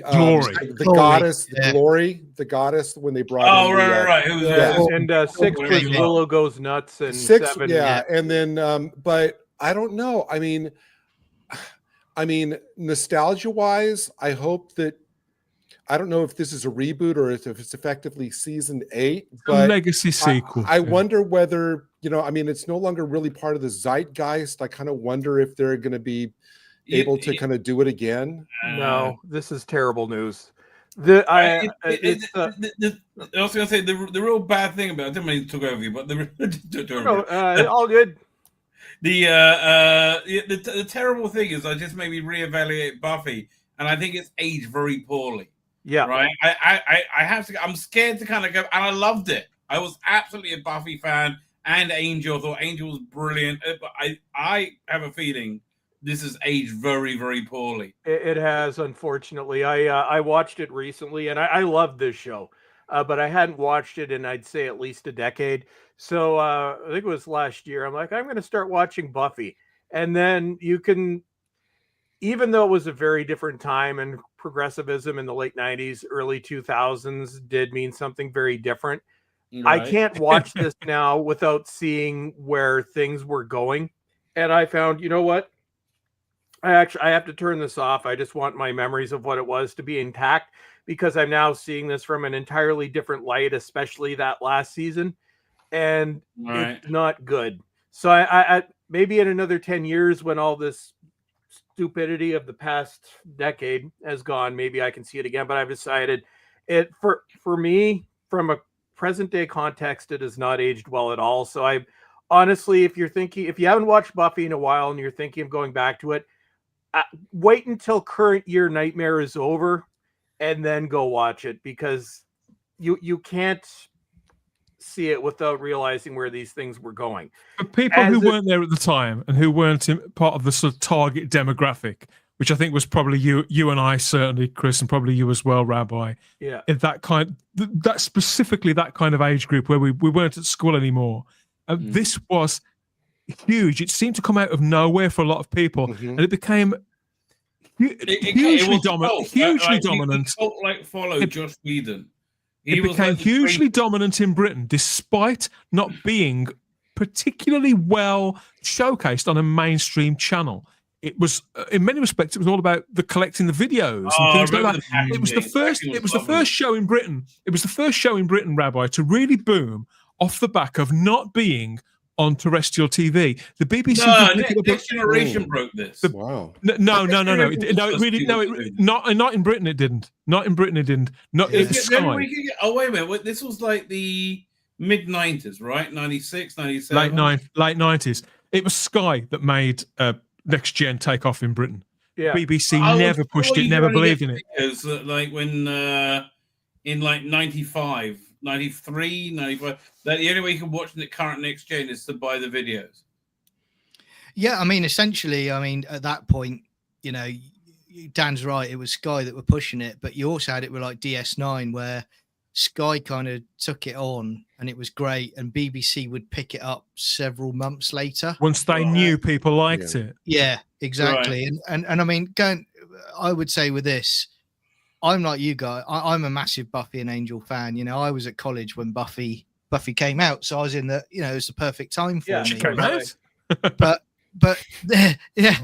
Glory, the goddess, the Glory, the goddess when they brought. Oh, right. Who was and 6 was Willow Goes Nuts, and 6, 7, and then but I don't know. I mean, I mean, nostalgia-wise, I hope that I don't know if this is a reboot or if it's effectively season 8, It's but a legacy sequel. I wonder whether, I mean, it's no longer really part of the zeitgeist. I kind of wonder if they're going to be able to kind of do it again. No, this is terrible news. I was going to say the real bad thing about it, I didn't mean to talk over you, but all good. The terrible thing is I just made me reevaluate Buffy, and I think it's aged very poorly. Yeah. Right. I have to. I'm scared to kind of go, and I loved it. I was absolutely a Buffy fan, and Angel. I thought Angel was brilliant. But I have a feeling this is aged very, very poorly. It has, unfortunately. I watched it recently, and I loved this show, but I hadn't watched it in, I'd say, at least a decade. So I think it was last year. I'm like, I'm going to start watching Buffy, and then you can. Even though it was a very different time and progressivism in the late 90s, early 2000s did mean something very different. Right. I can't watch this now without seeing where things were going. And I found, you know what? I have to turn this off. I just want my memories of what it was to be intact, because I'm now seeing this from an entirely different light, especially that last season. And it's not good. So I maybe in another 10 years when all this stupidity of the past decade has gone, maybe I can see it again, but I've decided it for me, from a present day context, it has not aged well at all. So I honestly, if you haven't watched Buffy in a while and you're thinking of going back to it, wait until current year Nightmare is over and then go watch it, because you can't see it without realizing where these things were going. For people who weren't there at the time and who weren't part of the sort of target demographic, which I think was probably you and I, certainly, Chris, and probably you as well, Rabbi. Yeah. In that specifically that kind of age group where we weren't at school anymore. This was huge. It seemed to come out of nowhere for a lot of people, and it became hugely dominant. Hugely dominant. Like follow Joss Whedon. It became hugely dominant in Britain, despite not being particularly well showcased on a mainstream channel. It was, in many respects, it was all about the collecting the videos and things like that. It was the first. It was the first show in Britain. It was the first show in Britain, Rabbi, to really boom off the back of not being on terrestrial TV. The BBC. Next Generation broke this. No. Not in Britain. It didn't. Not in Britain. It didn't. Not. It was Sky. Wait a minute. This was like the mid 90s, right? 96, 97. Late 90s. It was Sky that made Next Gen take off in Britain. Yeah. BBC never pushed it. Never believed in it. Because like when in like 95. 93, 95. That the only way you can watch the current Next Gen is to buy the videos. Yeah, I mean, essentially, at that point, Dan's right. It was Sky that were pushing it, but you also had it with like DS9, where Sky kind of took it on, and it was great, and BBC would pick it up several months later once they knew people liked it. Yeah, exactly. Right. And I mean, I would say with this, I'm like you guys. I'm a massive Buffy and Angel fan. I was at college when Buffy came out, so I was in the, it was the perfect time for me. Came out. But yeah,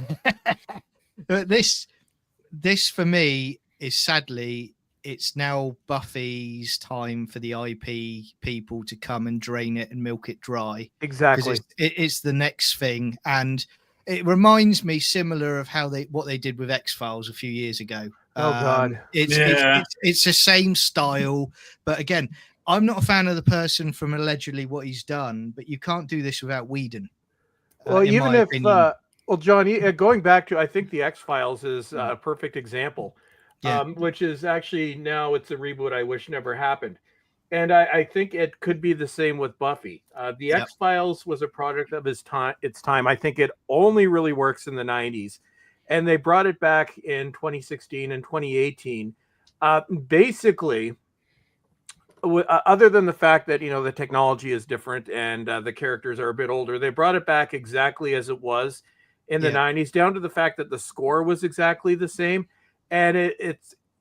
but this for me is sadly, it's now Buffy's time for the IP people to come and drain it and milk it dry. Exactly. It's the next thing, and it reminds me similar of what they did with X-Files a few years ago. Oh God! It's the same style, but again, I'm not a fan of the person from allegedly what he's done. But you can't do this without Whedon. Well, even if John, going back to, I think the X-Files is a perfect example, which is actually now it's a reboot I wish never happened, and I think it could be the same with Buffy. The X-Files was a product of its time. I think it only really works in the 90s. And they brought it back in 2016 and 2018. Basically, other than the fact that, the technology is different and the characters are a bit older, they brought it back exactly as it was in the 90s, down to the fact that the score was exactly the same. And that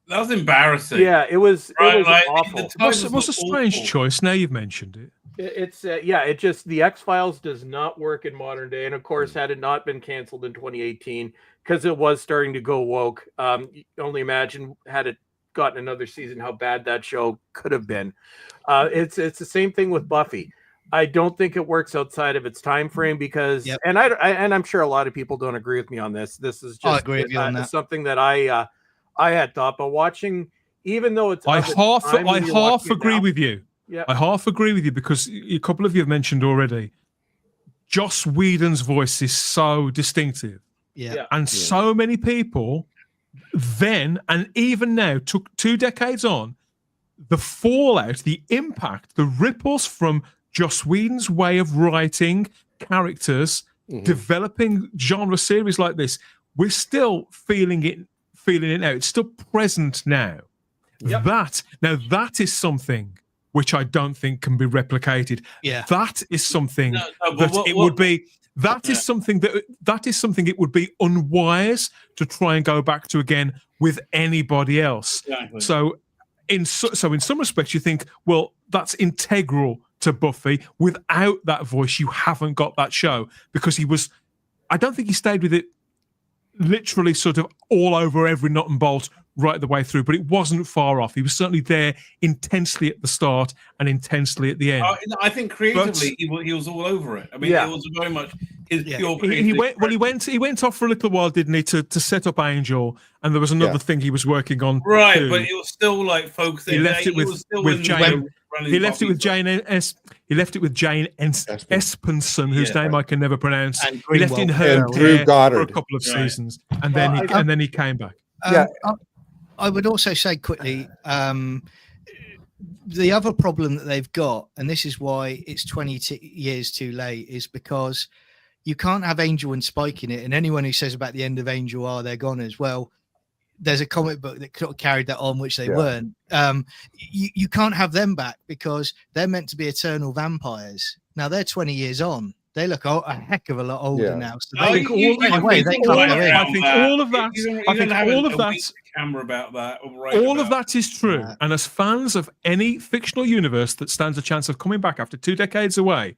was embarrassing. Yeah, it was awful. It was a strange choice. Now you've mentioned it. It's it just the X-Files does not work in modern day, and of course, had it not been canceled in 2018 because it was starting to go woke. You only imagine had it gotten another season how bad that show could have been. It's the same thing with Buffy. I don't think it works outside of its time frame because, and I'm sure a lot of people don't agree with me on this. This is just I agree with you on that. Something that I had thought, but watching, even though it's I half agree with you. Yeah, I half agree with you because a couple of you have mentioned already. Joss Whedon's voice is so distinctive, and so many people then and even now, took 2 decades on, the fallout, the impact, the ripples from Joss Whedon's way of writing characters, developing genre series like this. We're still feeling it now. It's still present now. That is something which I don't think can be replicated. Yeah, that is something that is something it would be unwise to try and go back to again with anybody else. Exactly. So in some respects, you think, well, that's integral to Buffy. Without that voice, you haven't got that show, because I don't think he stayed with it literally sort of all over every nut and bolt right the way through, but it wasn't far off. He was certainly there intensely at the start and intensely at the end. I think creatively he was all over it. I mean, it was very much his pure creativity. He went off for a little while, didn't he, to set up Angel, and there was another thing he was working on. Right, too. but it was still like focusing. He left it with Jane. He left it with Jane Espenson, whose name I can never pronounce. He left in her Drew Goddard for a couple of seasons, and then he came back. I would also say quickly, the other problem that they've got, and this is why it's 20 years too late, is because you can't have Angel and Spike in it. And anyone who says about the end of Angel, they're gone as well. There's a comic book that sort of carried that on, which they weren't. You can't have them back because they're meant to be eternal vampires. Now they're 20 years on. They look a heck of a lot older now. So I think all of that is true. Yeah. And as fans of any fictional universe that stands a chance of coming back after 2 decades away,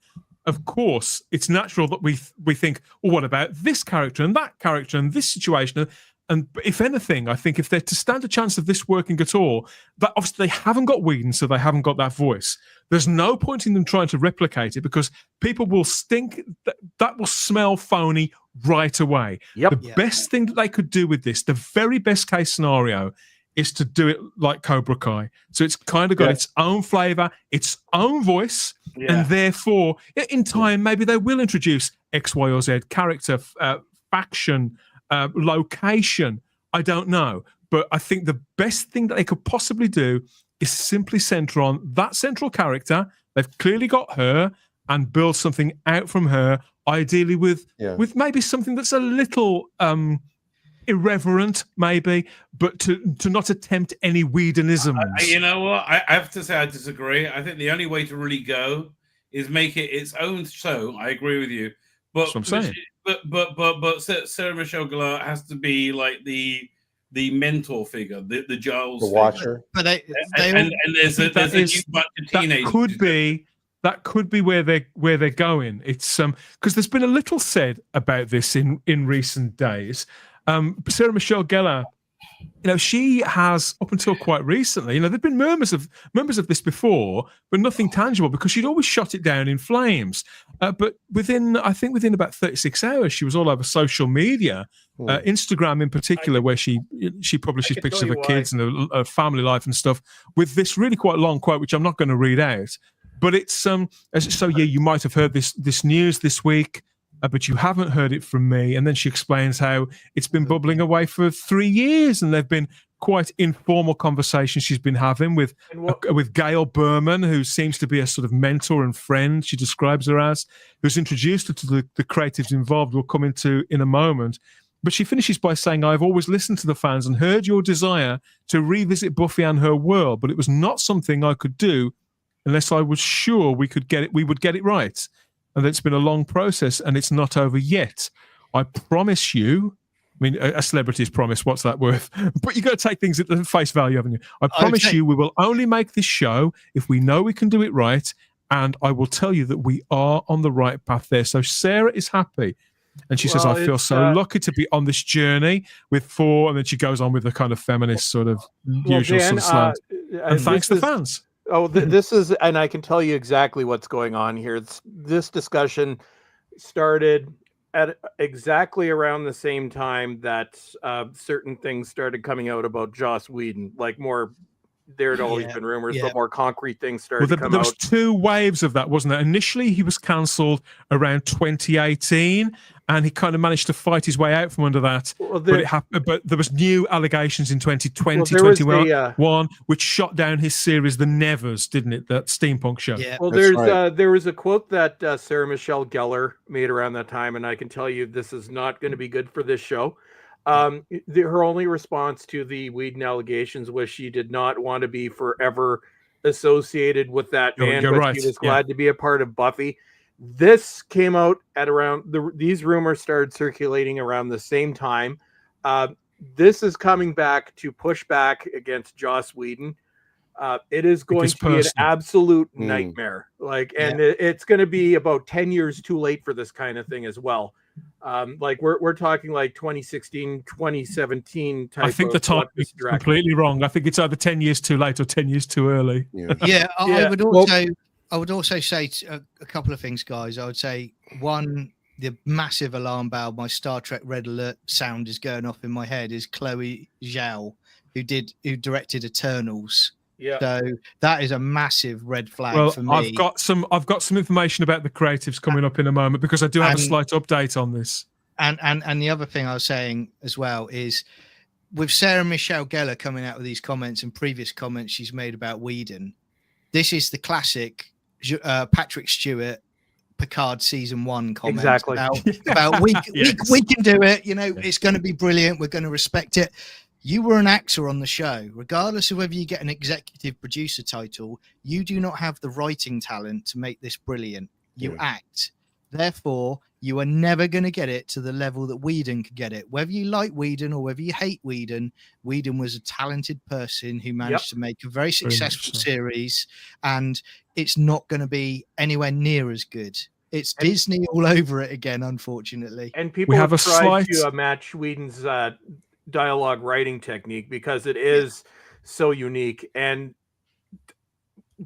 of course, it's natural that we think, well, what about this character and that character and this situation? And if anything, I think if they're to stand a chance of this working at all, that obviously they haven't got Whedon, so they haven't got that voice. There's no point in them trying to replicate it because people will stink. That will smell phony right away. The best thing that they could do with this, the very best case scenario, is to do it like Cobra Kai. So it's kind of got its own flavor, its own voice, and therefore, in time, maybe they will introduce X, Y, or Z character, faction, location. I don't know, but I think the best thing that they could possibly do is simply center on that central character. They've clearly got her, and build something out from her, ideally with maybe something that's a little irreverent, maybe, but to not attempt any Whedonisms. You know what? I have to say I disagree. I think the only way to really go is make it its own show. I agree with you, but that's what I'm saying. But Sarah Michelle Gellar has to be like the mentor figure, the Giles, the watcher. But and there's a new bunch of teenagers. That could be where they're going. It's because there's been a little said about this in recent days. Sarah Michelle Gellar, she has, up until quite recently, there've been murmurs of this before, but nothing tangible because she'd always shot it down in flames. But within about 36 hours, she was all over social media, Instagram in particular, where she publishes pictures of her kids and her family life and stuff, with this really quite long quote, which I'm not going to read out. But it's you might have heard this news this week, but you haven't heard it from me. And then she explains how it's been bubbling away for 3 years, and they've been quite informal conversations she's been having with Gail Berman, who seems to be a sort of mentor and friend, she describes her as, who's introduced her to the creatives involved. We'll come into in a moment. But she finishes by saying, I've always listened to the fans and heard your desire to revisit Buffy and her world, but it was not something I could do unless I was sure we would get it right. And it's been a long process and it's not over yet. I promise you, a celebrity's promise, what's that worth? But you've got to take things at the face value, haven't you? I promise you we will only make this show if we know we can do it right, And I will tell you that we are on the right path there. So Sarah is happy. And she says, I feel so lucky to be on this journey with 4. And then she goes on with the kind of feminist sort of usual Dan, sort of slant. And thanks the fans. This is, and I can tell you exactly what's going on here. This discussion started at exactly around the same time that certain things started coming out about Joss Whedon, like more. There had always been rumors, but more concrete things started to come out. There was 2 waves of that, wasn't there? Initially, he was cancelled around 2018, and he kind of managed to fight his way out from under that. But there was new allegations in 2020, 2021, which shot down his series, The Nevers, didn't it? That steampunk show. Yeah. Well, there was a quote that Sarah Michelle Gellar made around that time, and I can tell you this is not going to be good for this show. Her only response to the Whedon allegations was she did not want to be forever associated with that man, but she was glad to be a part of Buffy. This came out at around these rumors started circulating around the same time. This is coming back to push back against Joss Whedon. It is going to be an absolute nightmare. It's going to be about 10 years too late for this kind of thing as well. We're talking like 2016, 2017 type. I think the time is completely wrong. I think it's either 10 years too late or 10 years too early. I would also say a couple of things, guys. I would say, one, the massive alarm bell, my Star Trek Red Alert sound is going off in my head, is Chloe Zhao, who directed Eternals. Yeah. So that is a massive red flag for me. I've got some information about the creatives coming up in a moment, because I do have a slight update on this. And the other thing I was saying as well is, with Sarah Michelle Gellar coming out with these comments and previous comments she's made about Whedon, this is the classic Patrick Stewart Picard season 1 comment about we can do it. It's going to be brilliant. We're going to respect it. You were an actor on the show. Regardless of whether you get an executive producer title, you do not have the writing talent to make this brilliant. You act. Therefore, you are never going to get it to the level that Whedon could get it. Whether you like Whedon or whether you hate Whedon, Whedon was a talented person who managed to make a very successful series, and it's not going to be anywhere near as good. It's Disney all over it again, unfortunately. And people have tried to match Whedon's dialogue writing technique, because it is so unique. And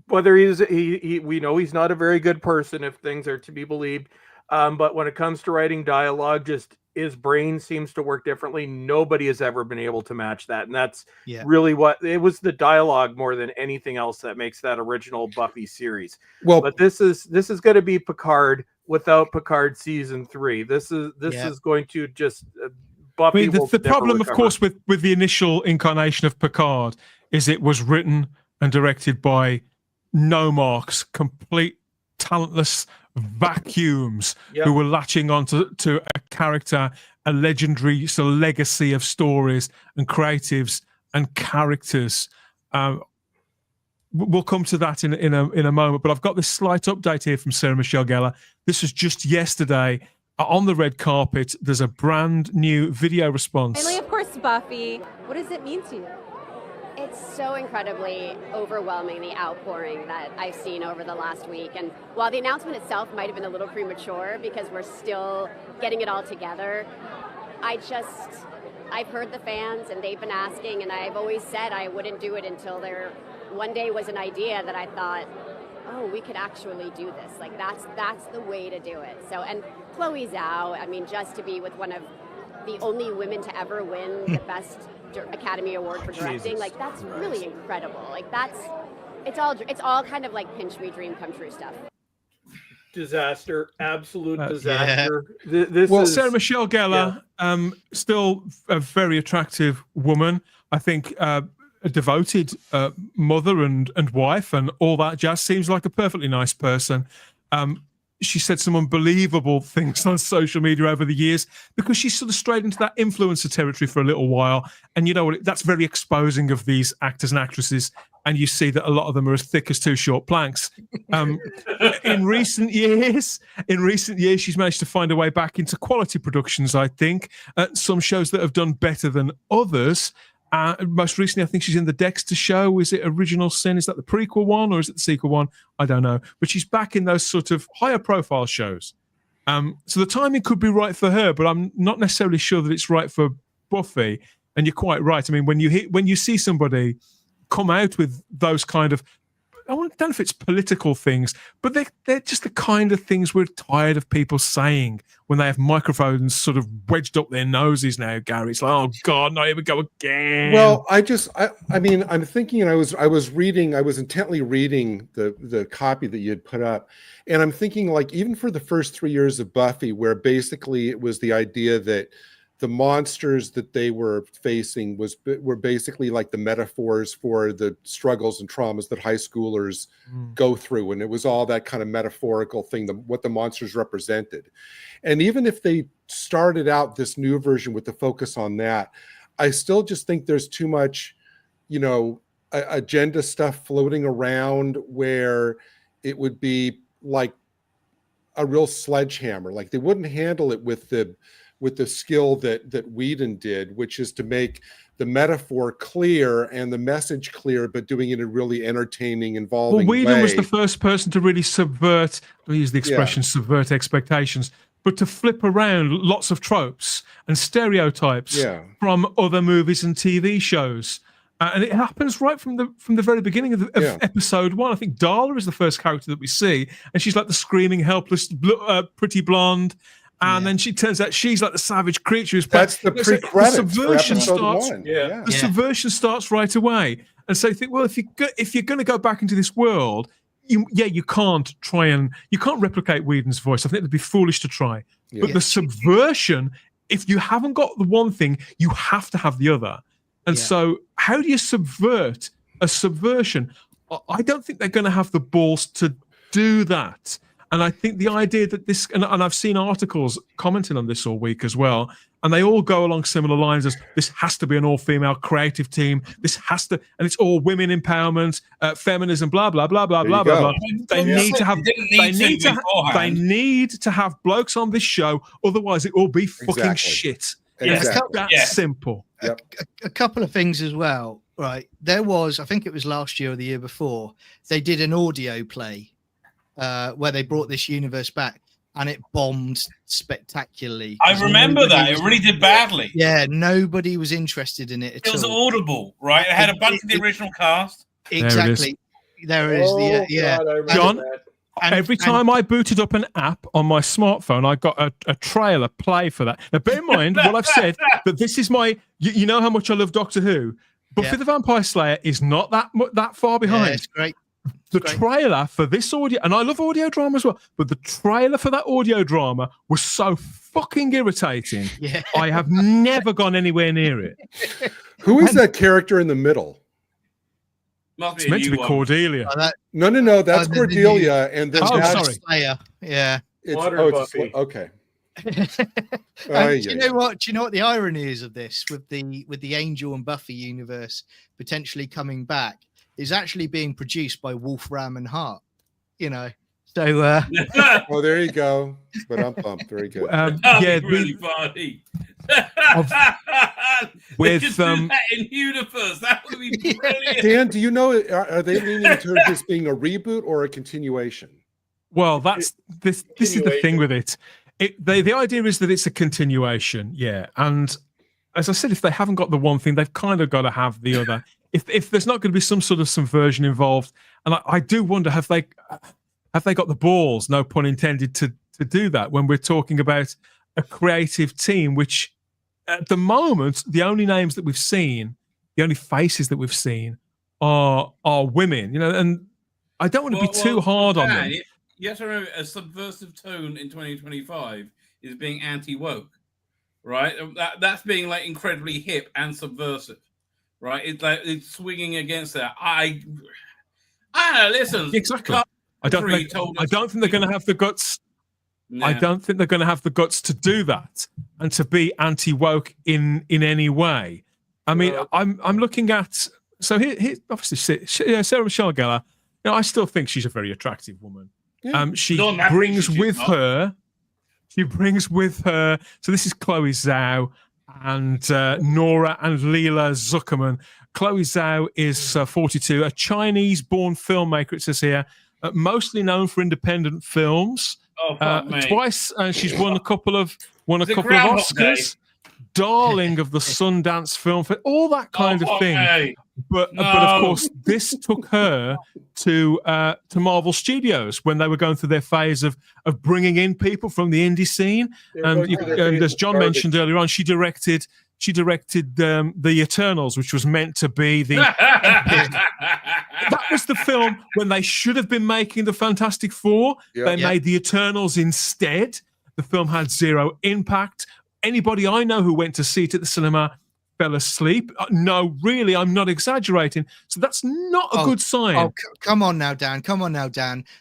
whether we know he's not a very good person, if things are to be believed, but when it comes to writing dialogue, just his brain seems to work differently. Nobody has ever been able to match that, and that's really what it was, the dialogue more than anything else that makes that original Buffy series. But this is going to be Picard without Picard season 3. This is going to just Buffy. The problem, of course, with the initial incarnation of Picard is it was written and directed by no marks, complete talentless vacuums who were latching on to a character, a legendary sort of legacy of stories and creatives and characters. We'll come to that in a moment, but I've got this slight update here from Sarah Michelle Gellar. This was just yesterday on the red carpet. There's a brand new video response. Finally, of course, Buffy. What does it mean to you? It's so incredibly overwhelming, the outpouring that I've seen over the last week. And while the announcement itself might have been a little premature because we're still getting it all together, I've heard the fans and they've been asking, and I've always said I wouldn't do it until there one day was an idea that I thought, oh, we could actually do this. Like that's the way to do it. So, and Chloe Zhao, I mean, just to be with one of the only women to ever win the best Academy Award for directing, like that's really incredible. Like it's all kind of like pinch me dream come true stuff. Disaster, absolute disaster. This is Sarah Michelle Gellar, still a very attractive woman. I think a devoted mother and wife and all that jazz. Seems like a perfectly nice person. She said some unbelievable things on social media over the years because she's sort of strayed into that influencer territory for a little while. And you know what? That's very exposing of these actors and actresses. And you see that a lot of them are as thick as 2 short planks. In recent years, she's managed to find a way back into quality productions, I think. Some shows that have done better than others. Most recently, I think she's in the Dexter show. Is it Original Sin? Is that the prequel one or is it the sequel one? I don't know. But she's back in those sort of higher profile shows. So the timing could be right for her, but I'm not necessarily sure that it's right for Buffy. And you're quite right. I mean, when you see somebody come out with those kind of, I don't know if it's political things, but they're just the kind of things we're tired of people saying when they have microphones sort of wedged up their noses now, Gary. It's like, oh God, no, here we go again. Well, I mean, I'm thinking, and I was intently reading the copy that you had put up, and I'm thinking, like, even for the first 3 years of Buffy, where basically it was the idea that the monsters that they were facing were basically like the metaphors for the struggles and traumas that high schoolers go through. And it was all that kind of metaphorical thing, what the monsters represented. And even if they started out this new version with the focus on that, I still just think there's too much, agenda stuff floating around where it would be like a real sledgehammer. Like they wouldn't handle it with the skill that Whedon did, which is to make the metaphor clear and the message clear, but doing it in a really entertaining, involving way. Well, Whedon was the first person to really subvert, I'll use the expression, subvert expectations, but to flip around lots of tropes and stereotypes from other movies and TV shows. And it happens right from the very beginning of episode 1. I think Darla is the first character that we see, and she's like the screaming, helpless, pretty blonde. And then she turns out she's like the savage creature. That's the pre-credits. The subversion starts. The subversion starts right away. And so you think, well, if you're going to go back into this world, you can't replicate Whedon's voice. I think it'd be foolish to try. Yeah. But the subversion, if you haven't got the one thing, you have to have the other. And so, how do you subvert a subversion? I don't think they're going to have the balls to do that. And I think the idea that this, and I've seen articles commenting on this all week as well, and they all go along similar lines as this has to be an all-female creative team. This has to, and it's all women empowerment, feminism, blah blah blah blah blah blah blah. They need to have blokes on this show, otherwise it will be fucking shit. Exactly. That's simple. Yep. A couple of things as well, right? There was, I think it was last year or the year before, they did an audio play. Where they brought this universe back, and it bombed spectacularly. I remember that. It really did badly. Yeah, nobody was interested in it at all. It was audible, right? It had a bunch of the original cast. Exactly. There it is. John, every time I booted up an app on my smartphone, I got a trailer play for that. Now, bear in mind what I've said, that this is my... You know how much I love Doctor Who. Buffy the Vampire Slayer is not that far behind. Yeah, it's great. The trailer for this audio, and I love audio drama as well, but the trailer for that audio drama was so fucking irritating. Yeah. I have never gone anywhere near it. Who is that character in the middle? It's meant to be Cordelia. No, that's Cordelia. And then sorry. Slayer. Yeah. Okay. Do you know what? Do you know what the irony is of this with the Angel and Buffy universe potentially coming back? Is actually being produced by Wolfram and Hart, So, oh, there you go. But I'm pumped. Very good. Really funny. With that in universe, that would be brilliant. Dan, do you know? Are they leaning towards this being a reboot or a continuation? Well, that's this. This is the thing with it. The idea is that it's a continuation. Yeah, and as I said, if they haven't got the one thing, they've kind of got to have the other. If there's not going to be some sort of subversion involved, and I do wonder, have they got the balls, no pun intended, to do that when we're talking about a creative team, which at the moment, the only names that we've seen, the only faces that we've seen are women, and I don't want to be too hard on them. You have to remember, a subversive tone in 2025 is being anti-woke, right? That's being like incredibly hip and subversive. Right, it's swinging against that. I don't know. Listen, exactly. I don't think they're going to have the guts. No. I don't think they're going to have the guts to do that and to be anti-woke in any way. I mean, I'm looking at here obviously Sarah Michelle Gellar. I still think she's a very attractive woman. Yeah. She brings with her. So this is Chloe Zhao. and Nora and Leela Zuckerman. Chloe Zhao is 42, a Chinese-born filmmaker, it says here, mostly known for independent films. Twice she's won a couple of Oscars. Darling of the Sundance Film Festival, all that kind of thing. But of course, this took her to Marvel Studios when they were going through their phase of bringing in people from the indie scene. And as John mentioned earlier on, she directed the Eternals, which was meant to be the epic. That was the film when they should have been making the Fantastic Four. They made the Eternals instead. The film had zero impact. Anybody I know who went to see it at the cinema fell asleep. No, really, I'm not exaggerating. So that's not a good sign. Oh, come on now, Dan.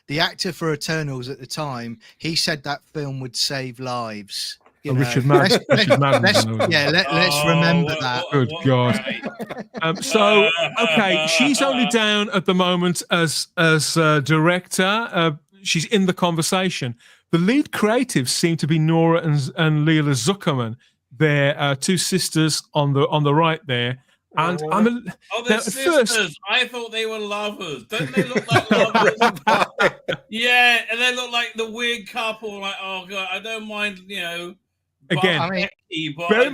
The actor for Eternals at the time, he said that film would save lives. Richard Madden. Let's remember that. Good God. So, okay, she's only down at the moment as director. She's in the conversation. The lead creatives seem to be Nora and Leela Zuckerman. They're two sisters on the right there. And they're sisters. I thought they were lovers. Don't they look like lovers? Yeah, and they look like the weird couple. Like, oh God, I don't mind, Again, bear in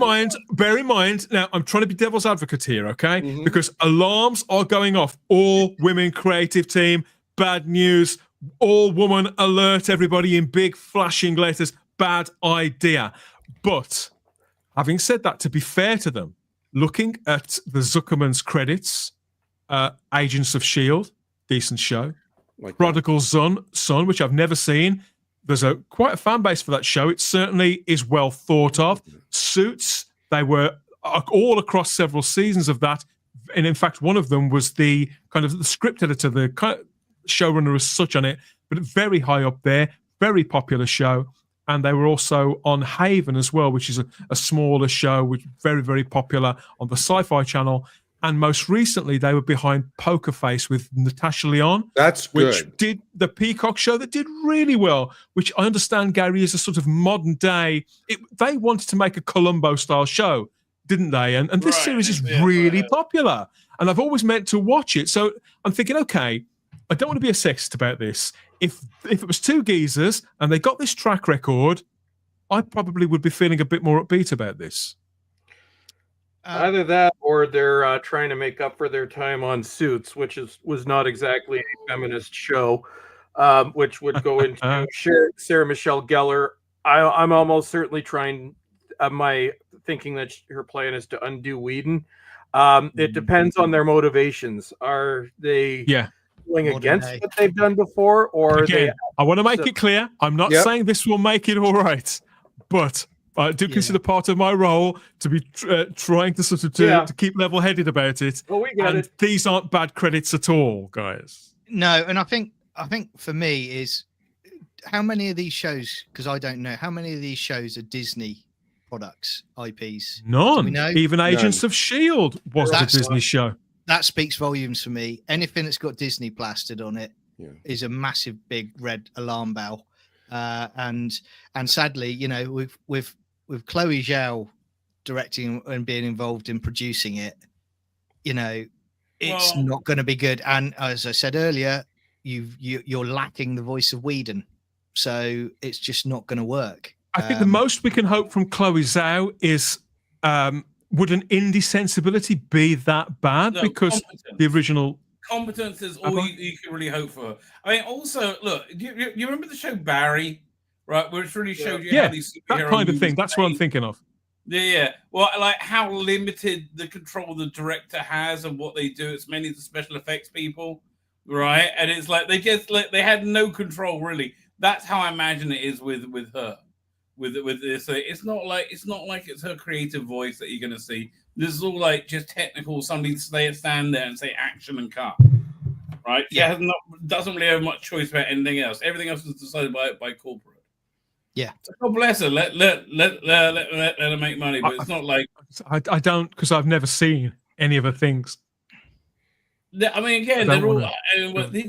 mind. Now, I'm trying to be devil's advocate here, okay? Because alarms are going off. All women creative team, bad news. All woman alert, everybody in big flashing letters. Bad idea. But having said that, to be fair to them, looking at the Zuckerman's credits, Agents of S.H.I.E.L.D., decent show. Prodigal Son, which I've never seen. There's quite a fan base for that show. It certainly is well thought of. Suits, they were all across several seasons of that. And in fact, one of them was the kind of the script editor, the kind of showrunner as such on it, but very high up there, very popular show. And they were also on Haven as well, which is a smaller show, which very, very popular on the Sci-Fi Channel. And most recently, they were behind Poker Face with Natasha Lyonne. That's good. Which did the Peacock show that did really well, which I understand, Gary, is a sort of modern day. They wanted to make a Columbo-style show, didn't they? And this series is really popular. And I've always meant to watch it. So I'm thinking, okay, I don't want to be a sexist about this. If it was two geezers and they got this track record, I probably would be feeling a bit more upbeat about this. Either that, or they're trying to make up for their time on Suits, which was not exactly a feminist show, which would go into Sarah Michelle Gellar. I'm almost certainly trying. My thinking that her plan is to undo Whedon. It depends on their motivations. Are they going against what they've done before, or I want to make it clear. I'm not saying this will make it all right, but I do consider part of my role to be trying to sort of to keep level-headed about it. Well, we get it. These aren't bad credits at all, guys. No, and I think for me is how many of these shows, because I don't know, how many of these shows are Disney products, IPs? None. Even Agents of S.H.I.E.L.D. wasn't a Disney show. That speaks volumes for me. Anything that's got Disney plastered on it is a massive, big red alarm bell. And sadly, with Chloe Zhao directing and being involved in producing it, it's not going to be good. And as I said earlier, you're lacking the voice of Whedon, so it's just not going to work. I think the most we can hope from Chloe Zhao is would an indie sensibility be that bad? Because the original competence is all you can really hope for. I mean, also, look, you remember the show Barry, right? Where it really showed you how these superhero that kind of thing. That's what I'm thinking of. Yeah. Well, like how limited the control the director has and what they do. It's mainly the special effects people, right? And it's like they had no control really. That's how I imagine it is with her. With this, it's not like it's her creative voice that you're going to see. This is all like just technical. Somebody stand there and say action and cut, right? Yeah, doesn't really have much choice about anything else. Everything else is decided by corporate. Yeah, so God bless her. Let her make money, but it's not like I don't, because I've never seen any of her things. I mean, again, they're all.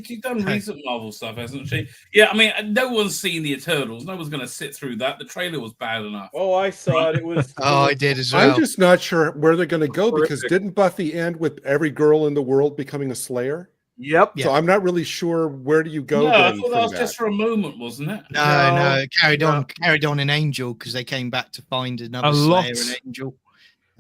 She's done recent Marvel stuff, hasn't she? Yeah, I mean, no one's seen the Eternals. No one's going to sit through that. The trailer was bad enough. Oh, I saw it. It was. I did as well. I'm just not sure where they're going to go because didn't Buffy end with every girl in the world becoming a Slayer? Yep. So I'm not really sure where do you go. No, then I thought that was from just for a moment, wasn't it? No, it carried on in Angel because they came back to find another Slayer in Angel.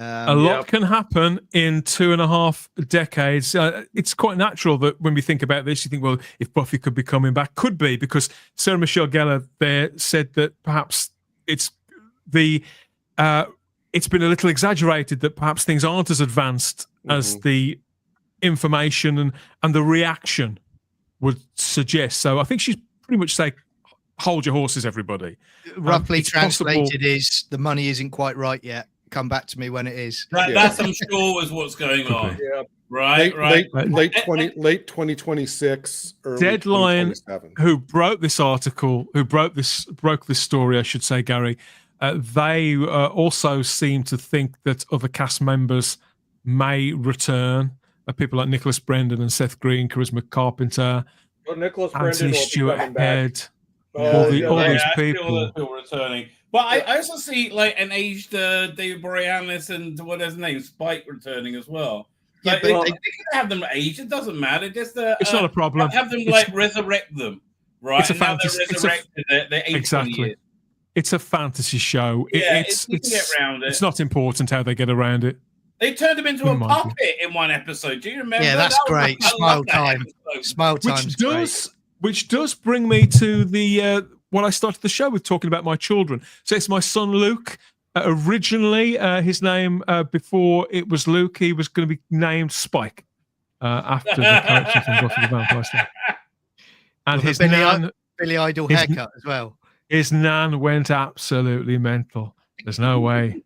A lot can happen in 2.5 decades. It's quite natural that when we think about this, you think, well, if Buffy could be coming back, could be, because Sarah Michelle Gellar there said that perhaps it's been a little exaggerated, that perhaps things aren't as advanced as the information and the reaction would suggest. So I think she's pretty much saying, hold your horses, everybody. Roughly translated is the money isn't quite right yet. Come back to me when it is. That's, I'm sure, is what's going on. Yeah. Right. Late 2026. Early Deadline, 2027. who broke this article, broke this story, I should say, Gary. They also seem to think that other cast members may return. People like Nicholas Brendan and Seth Green, Charisma Carpenter, Well, Nicholas Anthony Brendan will be Stewart coming back. Head, all these people. Still returning. But I also see like an aged David Boreanaz and what is his name, Spike, returning as well. Like, they can have them aged. It doesn't matter. Just it's not a problem. Have them resurrect them, right? It's a fantasy. They're aged Exactly. years. It's a fantasy show. You can get around it. It's not important how they get around it. They turned him into a puppet in one episode. Do you remember? Yeah, that's great. Smile time. Smile time. Which does bring me to the what I started the show with, talking about my children. So it's my son Luke. Originally, his name before it was Luke, he was going to be named Spike after the character from Buffy the Vampire Slayer. And his Billy Idol haircut as well. His nan went absolutely mental. There's no way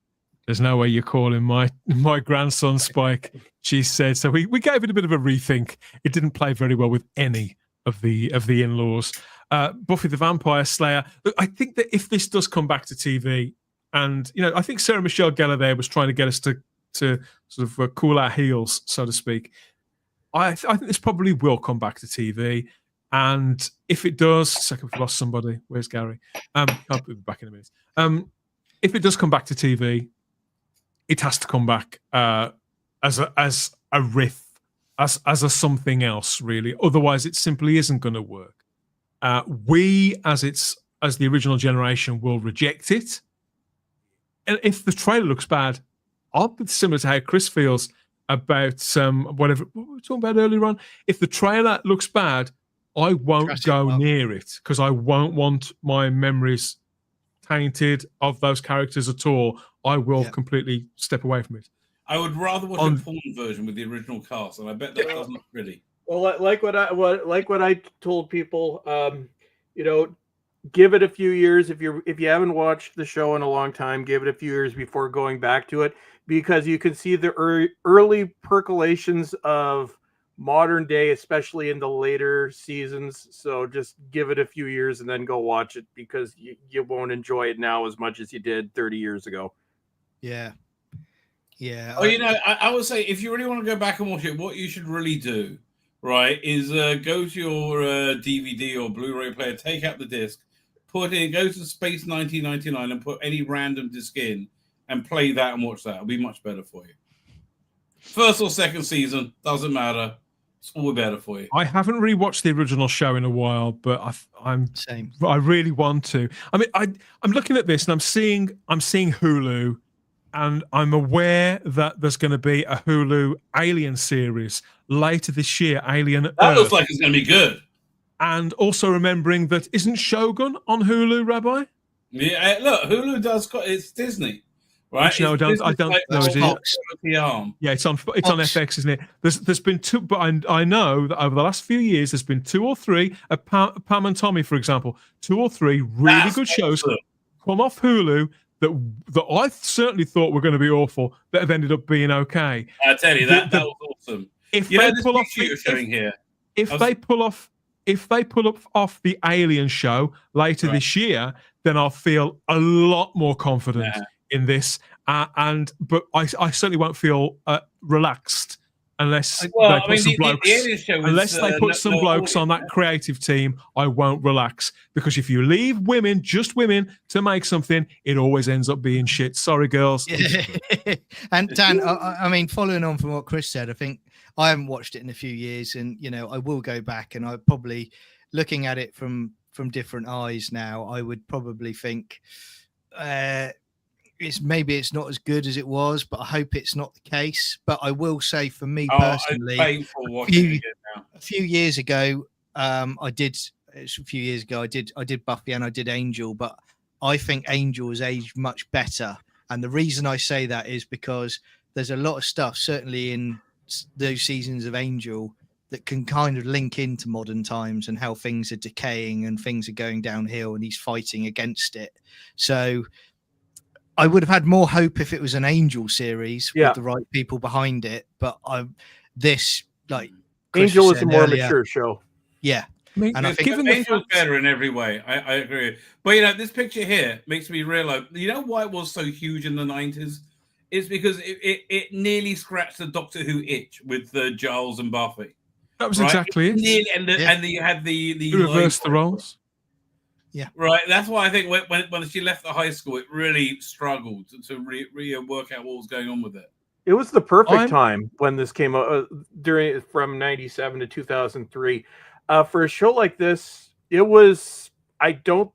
you're calling my grandson Spike, she said. So we gave it a bit of a rethink. It didn't play very well with any of the in-laws. Buffy the Vampire Slayer. Look, I think that if this does come back to TV, and I think Sarah Michelle Gellar there was trying to get us to sort of cool our heels, so to speak. I think this probably will come back to TV. And if it does, second, we've lost somebody. Where's Gary? I'll be back in a minute. If it does come back to TV, it has to come back as a riff, as a something else, really. Otherwise, it simply isn't going to work. We, as the original generation, will reject it. And if the trailer looks bad, I'll be similar to how Chris feels about whatever we were talking about earlier on. If the trailer looks bad, I won't go near it because I won't want my memories tainted of those characters at all. I will completely step away from it. I would rather watch a porn version with the original cast, and I bet that doesn't look pretty. Well, like what I told people, give it a few years. If you haven't watched the show in a long time, give it a few years before going back to it, because you can see the early percolations of modern day, especially in the later seasons. So just give it a few years and then go watch it, because you won't enjoy it now as much as you did 30 years ago. Yeah. Oh, I would say if you really want to go back and watch it, what you should really do, right, is go to your DVD or Blu-ray player, take out the disc, go to Space 1999 and put any random disc in and play that and watch that. It'll be much better for you. First or second season, doesn't matter. It's all better for you. I haven't rewatched the original show in a while, but I really want to. I mean, I'm looking at this and I'm seeing Hulu, and I'm aware that there's going to be a Hulu Alien series later this year. Alien Earth. That looks like it's going to be good. And also remembering that isn't Shogun on Hulu, Rabbi? Yeah, look, Hulu does. It's Disney. Right? No, I don't know. Yeah, it's on FX, isn't it? There's been two, but I know that over the last few years there's been 2 or 3. Pam and Tommy, for example, 2 or 3 really good shows come off Hulu that I certainly thought were going to be awful that have ended up being okay. I tell you that was awesome. If they pull off the Alien show later this year, then I'll feel a lot more confident in this, but I certainly won't feel relaxed unless Well, they I put mean, some the blokes. Alien show was, Unless they put no- some no blokes on that creative team, I won't relax. Because if you leave women, just women, to make something, it always ends up being shit. Sorry, girls. And Dan, I mean, following on from what Chris said, I think I haven't watched it in a few years, and you know, I will go back, and I probably, looking at it from different eyes now, I would probably think it's not as good as it was, but I hope it's not the case. But I will say, for me personally, a few years ago, I did Buffy and I did Angel, but I think Angel has aged much better. And the reason I say that is because there's a lot of stuff, certainly in those seasons of Angel, that can kind of link into modern times and how things are decaying and things are going downhill, and he's fighting against it. So I would have had more hope if it was an Angel series with the right people behind it. But this, like Chris Angel is said a more earlier, mature show. Yeah. And I think Angel's better in every way. I agree. But you know, this picture here makes me realize, you know why it was so huge in the 90s? It's because it nearly scratched the Doctor Who itch with Giles and Buffy. That was exactly it. Nearly, and you had the reverse the roles. Yeah. Right. That's why I think when she left the high school, it really struggled to work out what was going on with it. It was the perfect time when this came out from 97 to 2003. For a show like this, it was, I don't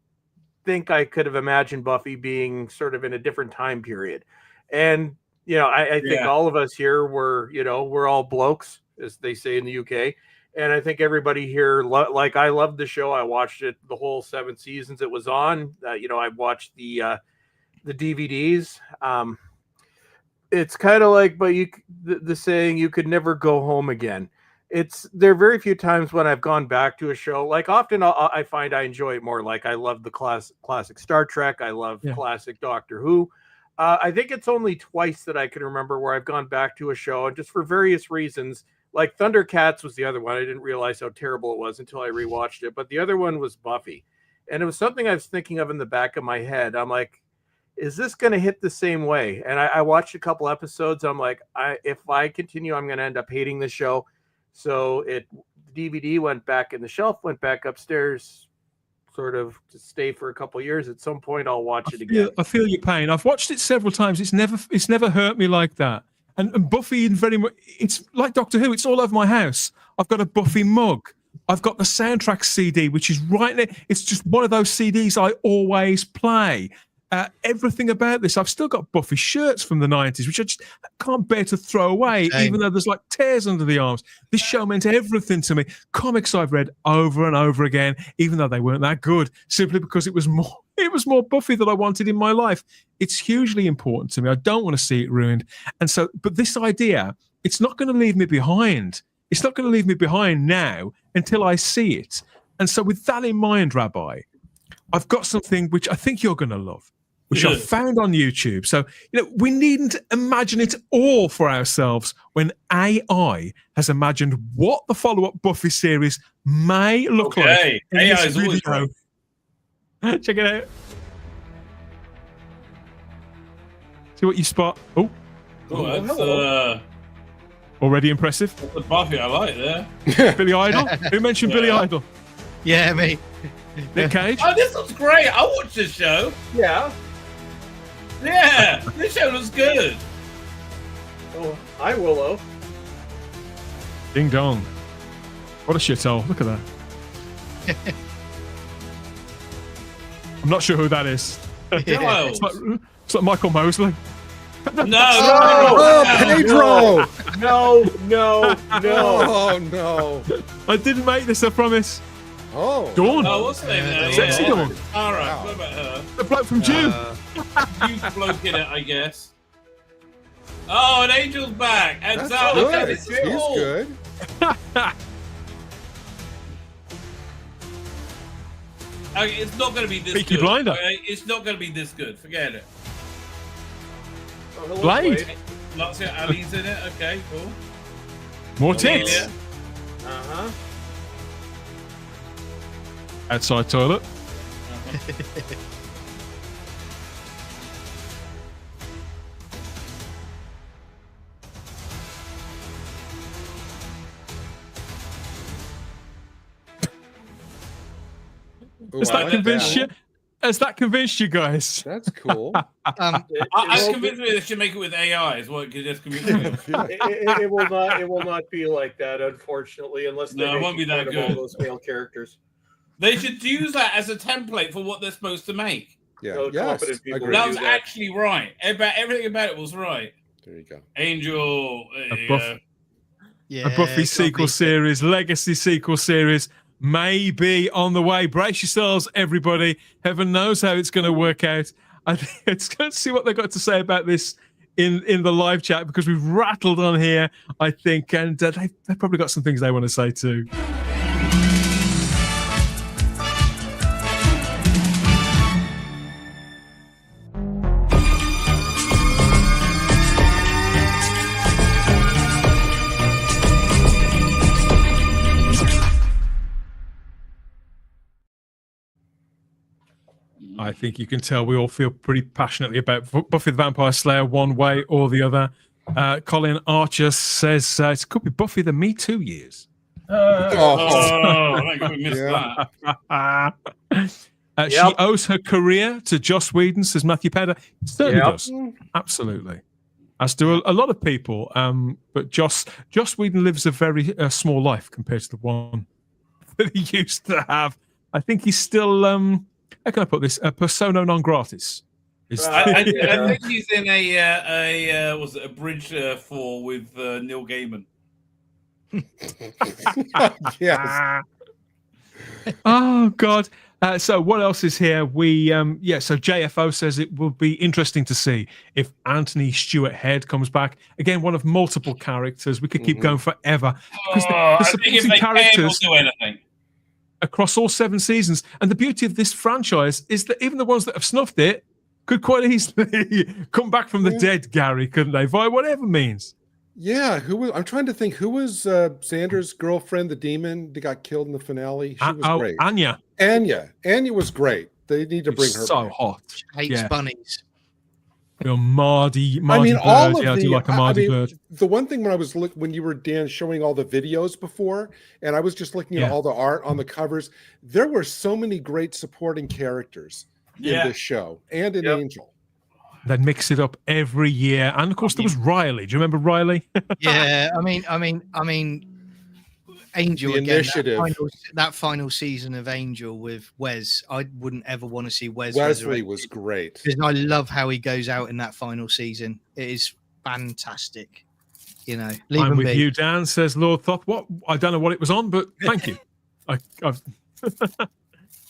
think I could have imagined Buffy being sort of in a different time period. And, you know, I think all of us here were, you know, we're all blokes, as they say in the UK. And I think everybody here, like, I loved the show. I watched it the whole 7 seasons it was on. You know, I watched the DVDs. It's kind of like, but the saying, you could never go home again. There are very few times when I've gone back to a show. Like, often I find I enjoy it more. Like, I love the classic Star Trek. I love classic Doctor Who. I think it's only twice that I can remember where I've gone back to a show, and just for various reasons. Like Thundercats was the other one. I didn't realize how terrible it was until I rewatched it. But the other one was Buffy. And it was something I was thinking of in the back of my head. I'm like, is this going to hit the same way? And I watched a couple episodes. I'm like, if I continue, I'm going to end up hating the show. So DVD went back in the shelf, went back upstairs, sort of to stay for a couple of years. At some point, I'll watch it again. I feel your pain. I've watched it several times. It's never hurt me like that. And Buffy, very much, it's like Doctor Who. It's all over my house. I've got a Buffy mug. I've got the soundtrack CD, which is right there. It's just one of those CDs I always play. Everything about this. I've still got Buffy shirts from the 90s, which I just can't bear to throw away, even though there's like tears under the arms. This show meant everything to me. Comics I've read over and over again, even though they weren't that good, simply because it was more Buffy that I wanted in my life. It's hugely important to me. I don't want to see it ruined. And so, but this idea, it's not going to leave me behind. It's not going to leave me behind now until I see it. And so with that in mind, Rabbi, I've got something which I think you're going to love, which I found on YouTube. So, you know, we needn't imagine it all for ourselves when AI has imagined what the follow-up Buffy series may look like. AI is always right. Check it out. See what you spot. Oh, that's already impressive. That's the Buffy I like there. Billy Idol. Who mentioned Billy Idol? Yeah, me. Nick Cage. Oh, this looks great. I watched this show. Yeah. Yeah, this show looks good. Oh, hi, Willow. Ding dong. What a shithole. Look at that. I'm not sure who that is. It's like Michael Mosley. No, Pedro. No. Oh, no. I didn't make this, I promise. Oh. Dawn. Oh, what's the name of that? Sexy Dawn. All right, what about her? The bloke from June. Huge bloke in it, I guess. Oh, an Angel's back. And That's so, good. okay, this is He's cool. good. Okay, it's not going to be this Peaky good. Blinder. Okay? It's not going to be this good. Forget it. Oh, Blade. Lots of Ali's in it. Okay, cool. More tits. Uh-huh. Outside toilet. Has that convinced you? Has that convinced you guys? That's cool. I'm convinced they should make it with AI. Is what could just convince me. It will not. It will not be like that, unfortunately, unless they No, it won't be that all good. those male characters. They should use that as a template for what they're supposed to make. Yeah, So competent people that do was actually right. Everything about it was right. There you go. Angel. A Buffy sequel series, Legacy sequel series may be on the way. Brace yourselves, everybody. Heaven knows how it's going to work out. I think it's going to see what they've got to say about this in the live chat, because we've rattled on here, I think, and they've probably got some things they want to say too. I think you can tell we all feel pretty passionately about Buffy the Vampire Slayer one way or the other. Colin Archer says it could be Buffy the Me Too years. I think we missed that. She owes her career to Joss Whedon, says Matthew Pedder. Certainly does. Absolutely. As do a lot of people. But Joss Whedon lives a very small life compared to the one that he used to have. I think he's still... how can I put this? Persona non gratis. I think he's in a Bridge 4 with Neil Gaiman. Yes. Oh God. So what else is here? We so JFO says it will be interesting to see if Anthony Stewart Head comes back. Again, one of multiple characters. We could keep going forever. Because the supporting characters do anything across all 7 seasons. And the beauty of this franchise is that even the ones that have snuffed it could quite easily come back from the dead, Gary, couldn't they? Via whatever means. Yeah, I'm trying to think, who was Xander's girlfriend, the demon that got killed in the finale? She was great. Anya. Anya was great. They need to bring her so back. hot. Hates bunnies. Mardy I mean, Bird. all of I do like a Mardy Bird. The one thing when I was when you were, Dan, showing all the videos before, and I was just looking at all the art on the covers, there were so many great supporting characters in this show and in Angel. They'd mix it up every year, and of course there was Riley. Do you remember Riley? Yeah, I mean, Angel the again. Initiative. That final season of Angel with Wes, I wouldn't ever want to see Wes. Wesley was great because I love how he goes out in that final season. It is fantastic. You know, I'm with you, Dan. Says Lord Thoth. What? I don't know what it was on, but thank you. I've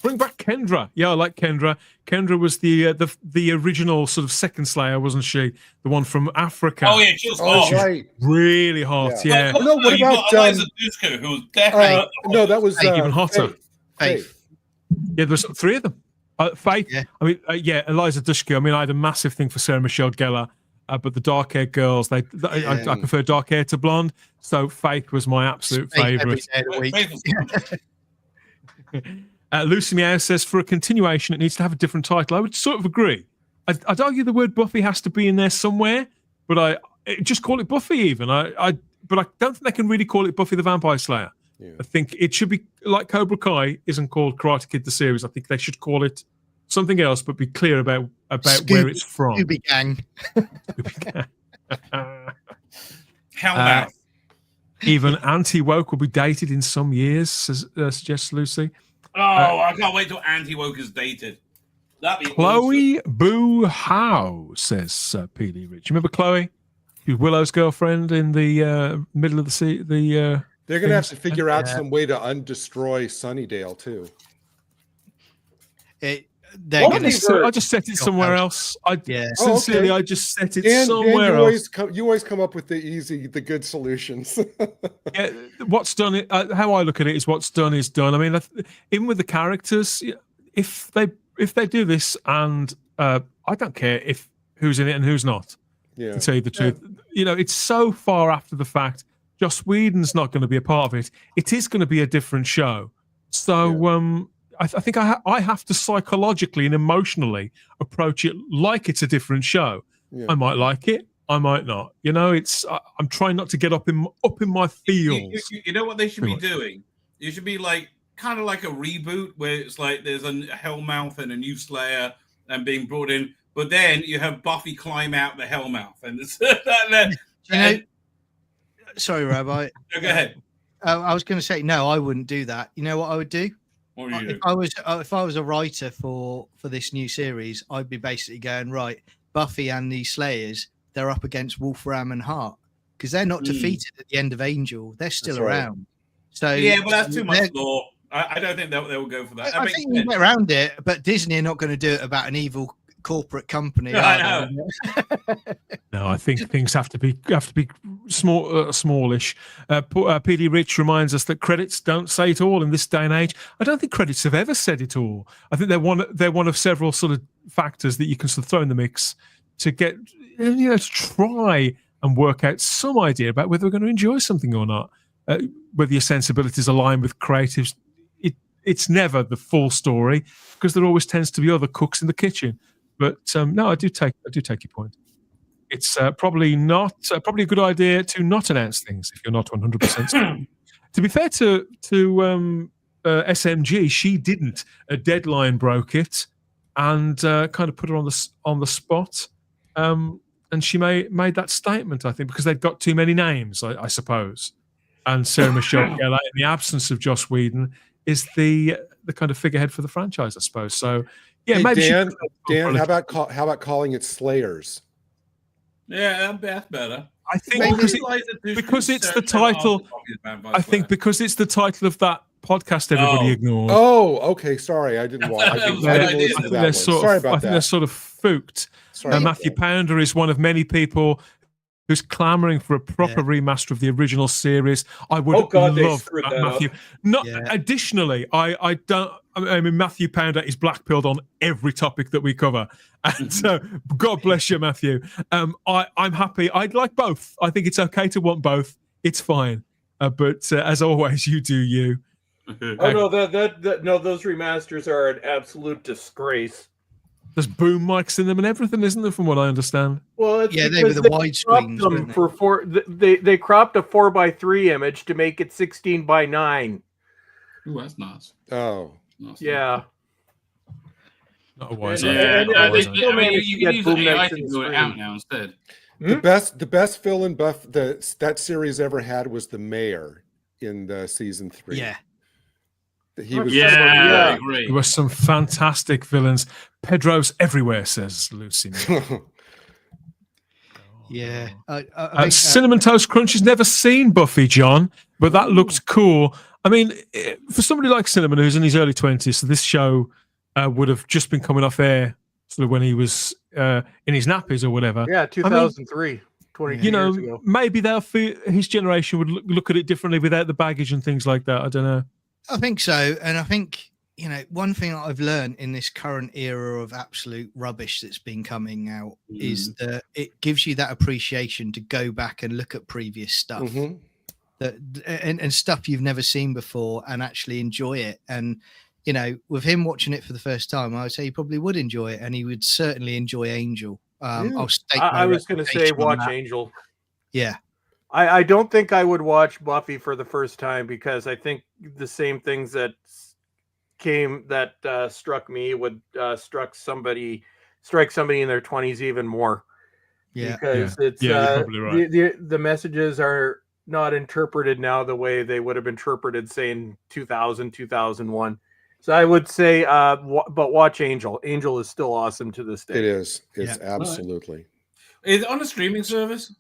bring back Kendra. Yeah, I like Kendra. Kendra was the original sort of second Slayer, wasn't she? The one from Africa. Oh yeah, she was hot. Right. Really hot. Yeah. No, what about Eliza Dushku, who was definitely no, that was even hotter. Faith. Yeah, there was 3 of them. Faith. Yeah. I mean, Eliza Dushku. I mean, I had a massive thing for Sarah Michelle Gellar, but the dark-haired girls, I prefer dark hair to blonde. So Faith was my absolute favorite. Lucy Meow says, for a continuation, it needs to have a different title. I would sort of agree. I'd argue the word Buffy has to be in there somewhere, but just call it Buffy even. But I don't think they can really call it Buffy the Vampire Slayer. Yeah. I think it should be like Cobra Kai isn't called Karate Kid the series. I think they should call it something else, but be clear about where it's from. Scooby Gang. How about even anti-woke will be dated in some years, suggests Lucy. Oh, I can't wait till Anti-Woke is dated. That'd be Chloe Boo How, says Peely Rich. You remember Chloe? She was Willow's girlfriend in the middle of the sea. They're going to have to figure out some way to undestroy Sunnydale, too. I just set it somewhere else. Sincerely, I just set it somewhere else. You always come up with the good solutions. Yeah, what's done? How I look at it is what's done is done. I mean, even with the characters, if they do this, and I don't care if who's in it and who's not. Yeah. To tell you the truth, it's so far after the fact. Joss Whedon's not going to be a part of it. It is going to be a different show. So. I think I have to psychologically and emotionally approach it like it's a different show. Yeah. I might like it, I might not. I'm trying not to get up in my feels. You know what they should be doing? You should be like kind of like a reboot where it's like there's a Hellmouth and a new Slayer and being brought in, but then you have Buffy climb out the Hellmouth and it's sorry, Rabbi. No, go ahead. I was going to say no, I wouldn't do that. You know what I would do? What would you do? If I was a writer for this new series, I'd be basically going, right, Buffy and the Slayers, they're up against Wolfram and Hart because they're not defeated at the end of Angel. They're still around. So yeah, but that's too much lore. I don't think they will go for that. I think you can get around it, but Disney are not going to do it about an evil corporate company. I know. No, I think things have to be smallish. PD Rich reminds us that credits don't say it all in this day and age. I don't think credits have ever said it all. I think they're one of several sort of factors that you can sort of throw in the mix to get to try and work out some idea about whether we're going to enjoy something or not. Whether your sensibilities align with creatives, it's never the full story because there always tends to be other cooks in the kitchen. But no, I do take your point. It's probably a good idea to not announce things if you're not 100%. To be fair to SMG, she didn't. A deadline broke it and kind of put her on the spot. And she made that statement, I think, because they'd got too many names, I suppose. And Sarah Michelle Gellar, in the absence of Joss Whedon, is the kind of figurehead for the franchise, I suppose. So, yeah, hey, maybe Dan, how about calling it Slayers? Yeah, that's better. I think because it's the title. I think because it's the title of that podcast everybody ignored. Oh, okay. Sorry, I didn't watch. I think they're sort of fooked. Matthew Pounder is one of many people who's clamoring for a proper remaster of the original series. I would love that, Matthew. Additionally, I mean, Matthew Pounder is blackpilled on every topic that we cover, and so God bless you, Matthew. I'm happy. I'd like both. I think it's okay to want both. It's fine, but as always, you do you. No, those remasters are an absolute disgrace. There's boom mics in them and everything, isn't there? From what I understand. Well, it's they were the widescreens. They cropped a 4:3 image to make it 16:9. Ooh, that's nice. Oh, yeah. Not a wise idea. You can use AI to do it out now instead. The best villain buff that series ever had was the mayor in the season 3. Yeah. He was I agree. There were some fantastic villains. Pedro's everywhere, says Lucy. Yeah. Cinnamon Toast Crunch has never seen Buffy, John, but that looked cool. I mean, for somebody like Cinnamon, who's in his early 20s, so this show would have just been coming off air sort of when he was in his nappies or whatever. Yeah, 2003. 20 years ago. Maybe his generation would look at it differently without the baggage and things like that. I don't know. I think so. And I think, one thing that I've learned in this current era of absolute rubbish that's been coming out is that it gives you that appreciation to go back and look at previous stuff and stuff you've never seen before and actually enjoy it. And, with him watching it for the first time, I would say he probably would enjoy it, and he would certainly enjoy Angel. I was going to say watch Angel. Yeah. I don't think I would watch Buffy for the first time because I think the same things that struck me would strike somebody in their 20s even more. Yeah, because it's you're probably right. The messages are not interpreted now the way they would have been interpreted, say in 2000, 2001. So I would say, but watch Angel. Angel is still awesome to this day. It is. It's absolutely. Is it on a streaming service?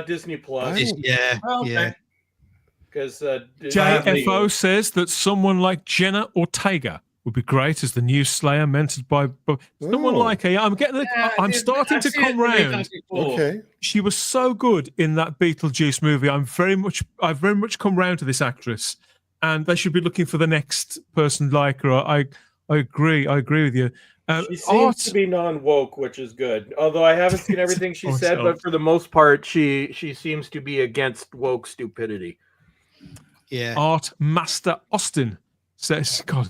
Disney Plus. Yeah. Oh, okay. Yeah. Because JFO says that someone like Jenna Ortega would be great as the new Slayer, mentored by someone like her. I'm starting to come round. Okay. She was so good in that Beetlejuice movie. I've very much come round to this actress, and they should be looking for the next person like her. I agree with you. She seems to be non-woke, which is good. Although I haven't seen everything she said, but for the most part, she seems to be against woke stupidity. Yeah. Art Master Austin says, God,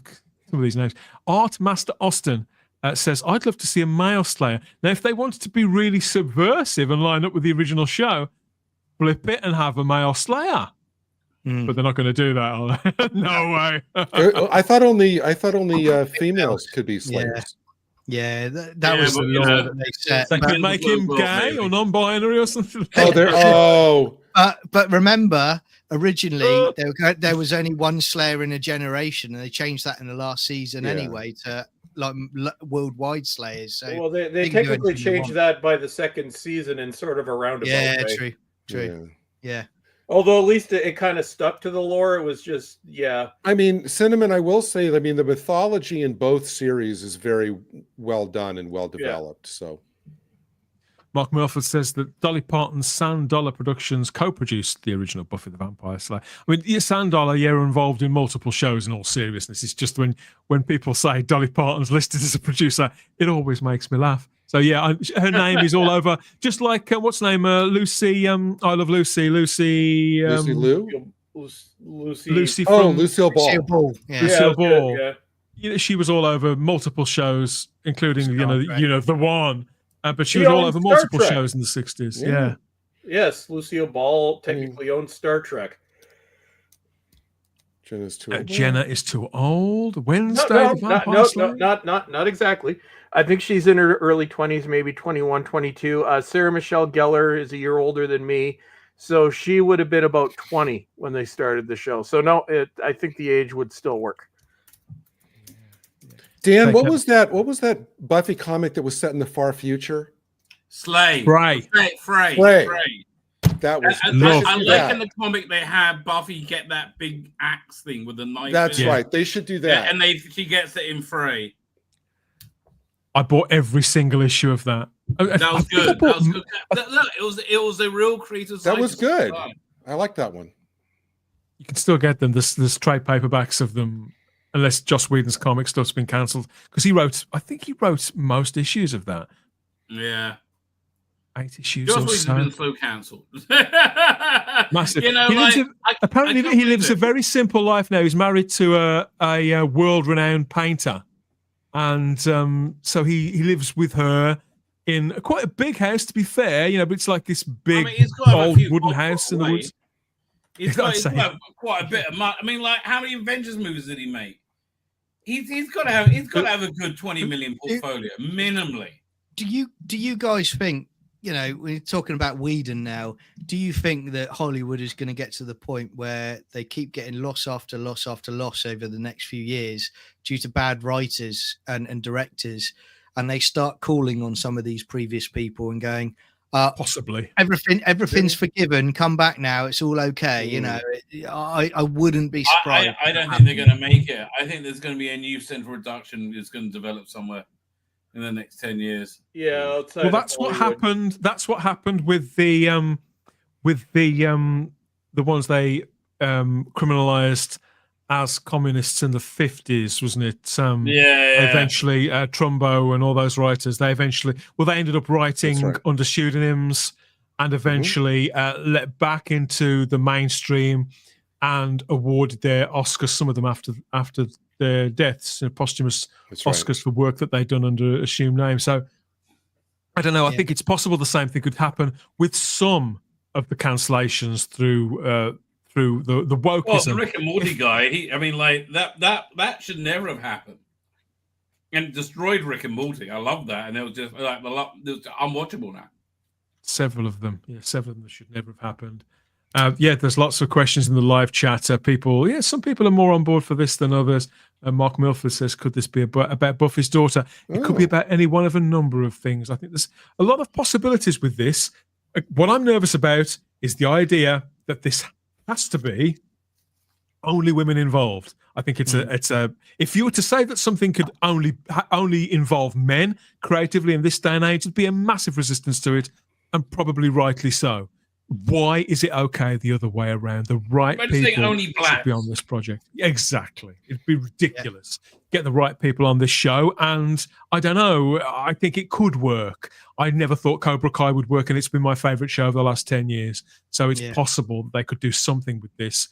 some of these names. Art Master Austin says, I'd love to see a male Slayer. Now, if they wanted to be really subversive and line up with the original show, flip it and have a male Slayer. but they're not going to do that. Are they? No way. I thought only females could be slayers. Yeah, that was the law that they set. They could make him gay or non-binary or something. But remember, originally there was only one Slayer in a generation, and they changed that in the last season anyway to like worldwide Slayers. So well, they technically changed that by the second season in sort of a roundabout way. True. Yeah. Although at least it kind of stuck to the lore. It was just, I mean, Cinnamon, I will say, I mean, the mythology in both series is very well done and well developed. So, Mark Milford says that Dolly Parton's Sand Dollar Productions co-produced the original Buffy the Vampire Slayer. I mean, Sand Dollar, are involved in multiple shows in all seriousness. It's just when people say Dolly Parton's listed as a producer, it always makes me laugh. So her name is all over, just like what's her name, Lucy. I Love Lucy. Lucy Liu. Lucy. From Lucille Ball. Lucille Ball. Yeah. Lucille Ball. She was all over multiple shows, including the one. But she was all over multiple shows in the 60s. Yeah. Yes, Lucille Ball technically owns Star Trek. Jenna's too old. Jenna is too old. Wednesday. Not exactly. I think she's in her early 20s, maybe 21, 22. Sarah Michelle Gellar is a year older than me. So she would have been about 20 when they started the show. So no, I think the age would still work. Dan, what was that Buffy comic that was set in the far future? Slay. Frey. That was. I like in the comic they had Buffy get that big axe thing with the knife. That's right. They should do that. And she gets it in Frey. I bought every single issue of that. That was good. Look, it was a real creative. That was good. I like that one. You can still get them. There's trade paperbacks of them, unless Joss Whedon's comic stuff's been cancelled, because I think he wrote most issues of that. Yeah. 8 issues Joss or Whedon's so. been so cancelled. Massive. Apparently he lives a very simple life now. He's married to a world-renowned painter. And so he lives with her in quite a big house, to be fair, but it's like this big old wooden house in the woods. He's got quite a bit of money. I mean, like, how many Avengers movies did he make? He's got to have a good 20 million portfolio, minimally. Do you guys think, we're talking about Whedon now, do you think that Hollywood is going to get to the point where they keep getting loss after loss after loss over the next few years due to bad writers and directors, and they start calling on some of these previous people and going, possibly everything's forgiven, come back now, it's all okay? I wouldn't be surprised. I don't think they're going to make it. I think there's going to be a new central production that's going to develop somewhere in the next 10 years. Yeah. Well, that's what happened. That's what happened with the ones they criminalized as communists in the 50s, wasn't it? Eventually, Trumbo and all those writers, they ended up writing under pseudonyms and eventually let back into the mainstream and awarded their Oscars, some of them after their deaths, posthumous Oscars for work that they'd done under assumed names. So I don't know. I think it's possible the same thing could happen with some of the cancellations through the wokeism. Well, the Rick and Morty guy, that should never have happened, and destroyed Rick and Morty. I love that, and it was just like it was unwatchable now. Several of them should never have happened. There's lots of questions in the live chat. Some people are more on board for this than others. Mark Milford says, could this be about Buffy's daughter? It could be about any one of a number of things. I think there's a lot of possibilities with this. What I'm nervous about is the idea that this has to be only women involved. I think it's a. If you were to say that something could only involve men creatively in this day and age, it'd be a massive resistance to it, and probably rightly so. Why is it okay the other way around? The right people only should be on this project. Exactly. It'd be ridiculous. Get the right people on this show, and I don't know. I think it could work. I never thought Cobra Kai would work, and it's been my favorite show of the last 10 years. So it's possible that they could do something with this.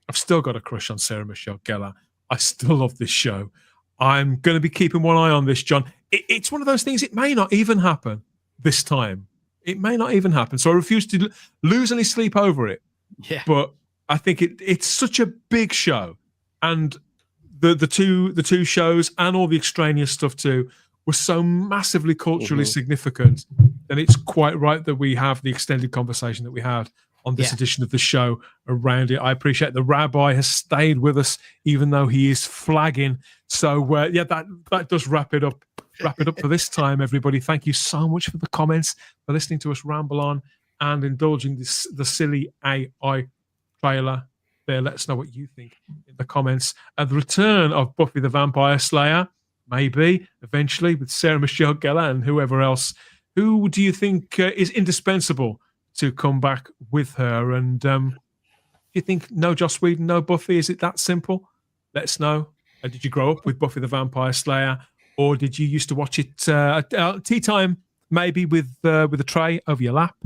I've still got a crush on Sarah Michelle Gellar. I still love this show. I'm going to be keeping one eye on this, John. It's one of those things, it may not even happen this time. It may not even happen. So I refuse to lose any sleep over it. Yeah. But I think it's such a big show, and the two shows and all the extraneous stuff too were so massively culturally significant. And it's quite right that we have the extended conversation that we had on this edition of the show around it. I appreciate the rabbi has stayed with us, even though he is flagging. So that does wrap it up. Wrap it up for this time, everybody. Thank you so much for the comments, for listening to us ramble on and indulging the silly AI trailer there. Let us know what you think in the comments. The return of Buffy the Vampire Slayer, maybe eventually, with Sarah Michelle Gellar and whoever else. Who do you think is indispensable to come back with her? And do you think no Joss Whedon, no Buffy? Is it that simple? Let us know. Did you grow up with Buffy the Vampire Slayer, or did you used to watch it at tea time, maybe with a tray over your lap?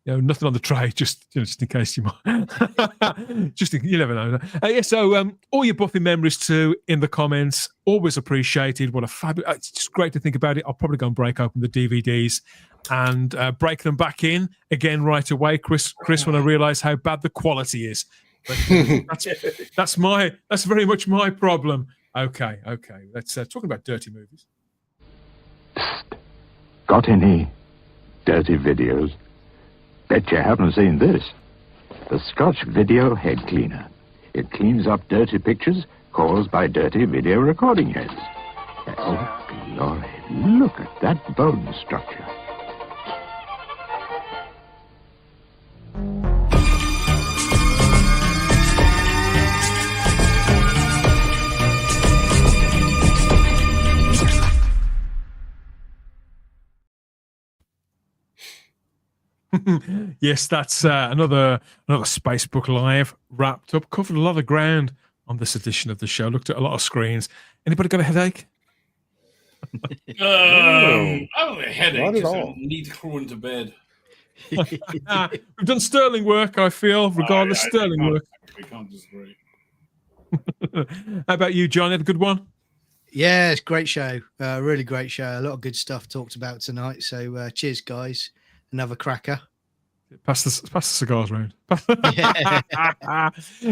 Nothing on the tray, just in case you might. You never know. So all your Buffy memories too in the comments. Always appreciated. What a fabulous! It's just great to think about it. I'll probably go and break open the DVDs and break them back in again right away, Chris. When I realise how bad the quality is, but that's very much my problem. Okay. Let's talk about dirty movies. Got any dirty videos? Bet you haven't seen this. The Scotch Video Head Cleaner. It cleans up dirty pictures caused by dirty video recording heads. Oh, glory. Look at that bone structure. Yes, that's another Spacebook Live wrapped up. Covered a lot of ground on this edition of the show. Looked at a lot of screens. Anybody got a headache? I don't have a headache. Just need to crawl into bed. We've done sterling work, I feel, regardless. Sterling work. We can't disagree. How about you, John? Had a good one? Yeah, it's a great show. Really great show. A lot of good stuff talked about tonight. So cheers, guys. Another cracker. Pass the cigars round.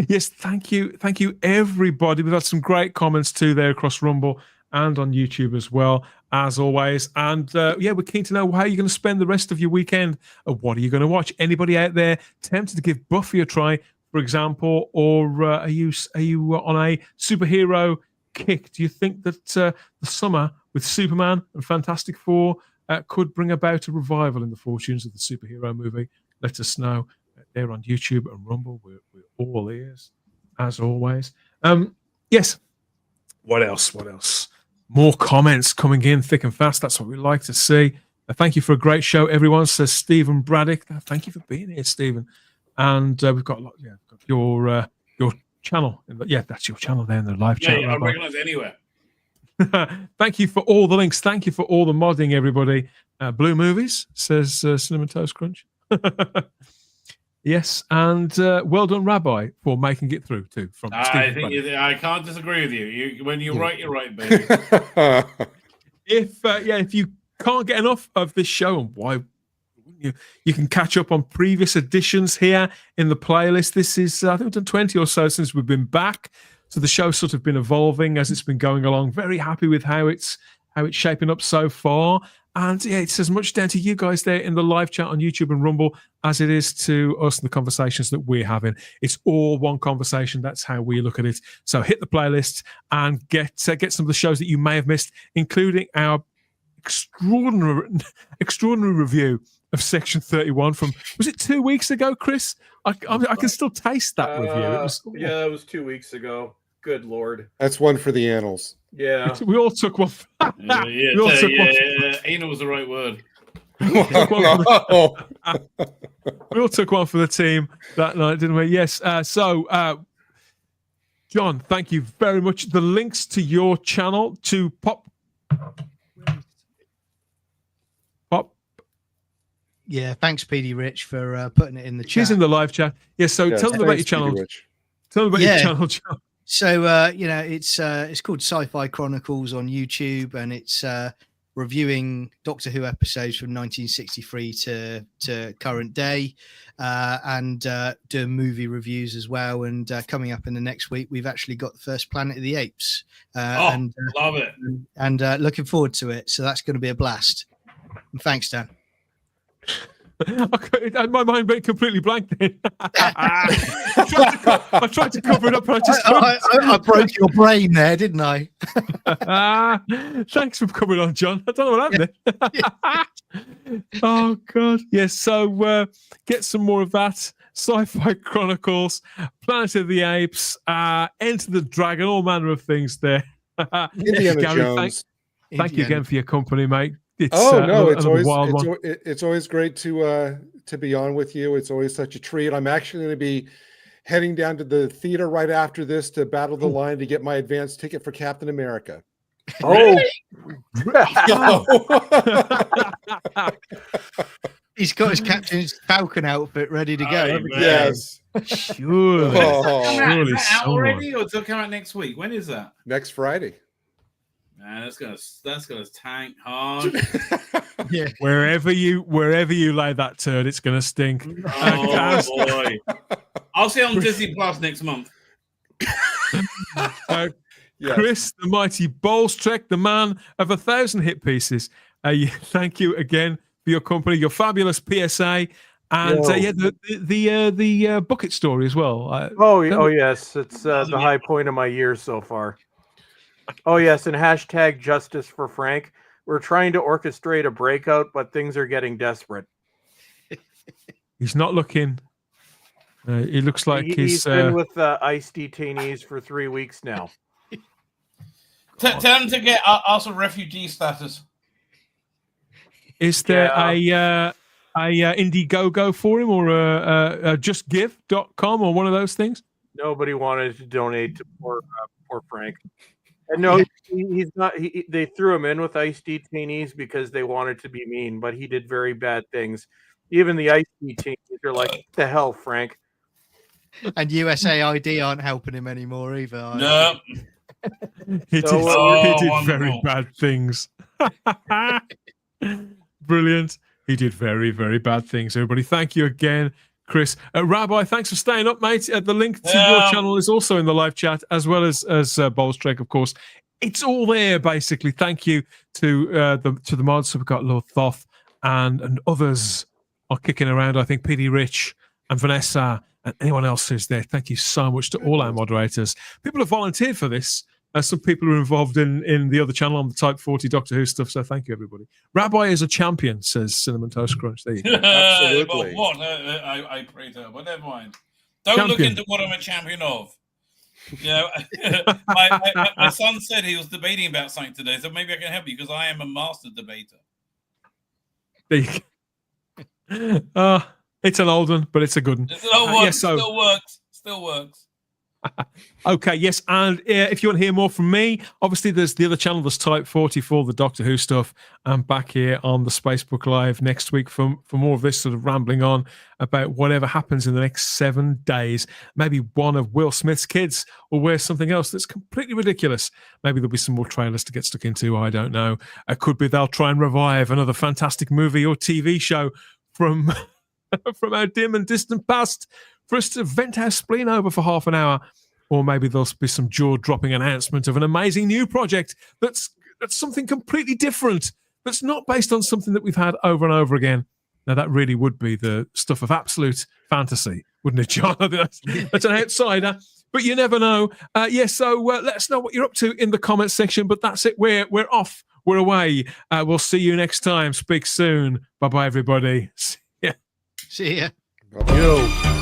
Yes, thank you, everybody. We've had some great comments too there across Rumble and on YouTube as well, as always. And we're keen to know how you're going to spend the rest of your weekend. What are you going to watch? Anybody out there tempted to give Buffy a try, for example, or are you on a superhero kick? Do you think that the summer with Superman and Fantastic Four could bring about a revival in the fortunes of the superhero movie? Let us know there on YouTube and Rumble. We're all ears, as always. Yes. What else? More comments coming in thick and fast. That's what we like to see. Thank you for a great show, everyone, says Stephen Braddock. Thank you for being here, Stephen. And we've got your channel. That's your channel there in the live chat. Yeah, I recognize anywhere. Thank you for all the links. Thank you for all the modding, everybody. Blue Movies, says Cinnamon Toast Crunch. Yes, and well done, Rabbi, for making it through too. I can't disagree with you. When you're right, you're right, baby. If you can't get enough of this show, and why you can catch up on previous editions here in the playlist. This is I think we've done 20 or so since we've been back. So the show's sort of been evolving as it's been going along. Very happy with how it's shaping up so far. And it's as much down to you guys there in the live chat on YouTube and Rumble as it is to us and the conversations that we're having. It's all one conversation. That's how we look at it. So hit the playlist and get some of the shows that you may have missed, including our extraordinary review of Section 31 from, was it 2 weeks ago, Chris? I can still taste that review. It was 2 weeks ago. Good Lord. That's one for the annals. Yeah. We all took one. Anal was the right word. We all took one for the team that night, didn't we? Yes. John, thank you very much. The links to your channel to Pop. Yeah, thanks, PD Rich, for putting it in the chat. She's in the live chat. Yeah, so tell them about your channel. Tell them about your channel, John. So it's called Sci-Fi Chronicles on YouTube, and it's reviewing Doctor Who episodes from 1963 to current day, and doing movie reviews as well. And coming up in the next week, we've actually got the first Planet of the Apes. Love it. And looking forward to it. So that's going to be a blast. And thanks, Dan. My mind went completely blank then. I tried to cover it up, but I broke your brain there, didn't I? Thanks for coming on, John. I don't know what happened. Oh God, yes. So get some more of that. Sci-Fi Chronicles, Planet of the Apes, Enter the Dragon, all manner of things there. Indiana Gary, Jones. Thank you again for your company, mate. It's always great to be on with you. It's always such a treat. I'm actually going to be heading down to the theater right after this to battle the line to get my advance ticket for Captain America. Oh, he's got his Captain's Falcon outfit ready to go. Yes, sure. Is that out already, or does it come out next week? When is that? Next Friday. Man, that's gonna tank hard. Yeah. Wherever you lay that turd, it's gonna stink. Oh boy! I'll see on Disney Plus next month. Chris, the mighty Bolstrek, the man of 1,000 hit pieces. Thank you again for your company, your fabulous PSA, and the bucket story as well. Oh yes, it's the high point of my year so far. Oh yes, and hashtag justice for Frank. We're trying to orchestrate a breakout, but things are getting desperate. He's not looking. He looks like he's been with ICE detainees for 3 weeks now. Tell him to get also refugee status. Is there a Indiegogo for him, or a justgive.com or one of those things? Nobody wanted to donate to poor Frank. And no, he's not. They threw him in with ICE detainees because they wanted to be mean, but he did very bad things. Even the ICE detainees are like, "What the hell, Frank?" And USAID aren't helping him anymore either. No, he did very bad things. Brilliant. He did very, very bad things. Everybody, thank you again. Chris, Rabbi, thanks for staying up, mate. The link to your channel is also in the live chat, as well as Bolstrek, of course. It's all there, basically. Thank you to the mods. We've got Lord Thoth and others are kicking around. I think PD Rich and Vanessa and anyone else who's there. Thank you so much to all our moderators. People have volunteered for this. Some people are involved in the other channel on the Type 40 Doctor Who stuff, so thank you, everybody. Rabbi is a champion, says Cinnamon Toast Crunch. There you go. Absolutely. But what? I pray to her, but never mind. Don't look into what I'm a champion of. You know, my son said he was debating about something today, so maybe I can help you because I am a master debater. There you go. It's an old one, but it's a good one. It's an old one. Still works. Still works. Okay, yes, and if you want to hear more from me, obviously there's the other channel, there's Type 40 for the Doctor Who stuff. I'm back here on the Spacebook Live next week for more of this sort of rambling on about whatever happens in the next 7 days. Maybe one of Will Smith's kids will wear something else that's completely ridiculous. Maybe there'll be some more trailers to get stuck into, I don't know. It could be they'll try and revive another fantastic movie or TV show from our dim and distant past for us to vent our spleen over for half an hour. Or maybe there'll be some jaw-dropping announcement of an amazing new project that's something completely different, that's not based on something that we've had over and over again. Now, that really would be the stuff of absolute fantasy, wouldn't it, John? That's an outsider, but you never know. So let us know what you're up to in the comments section, but that's it. We're off. We're away. We'll see you next time. Speak soon. Bye-bye, everybody. See ya. Bye-bye.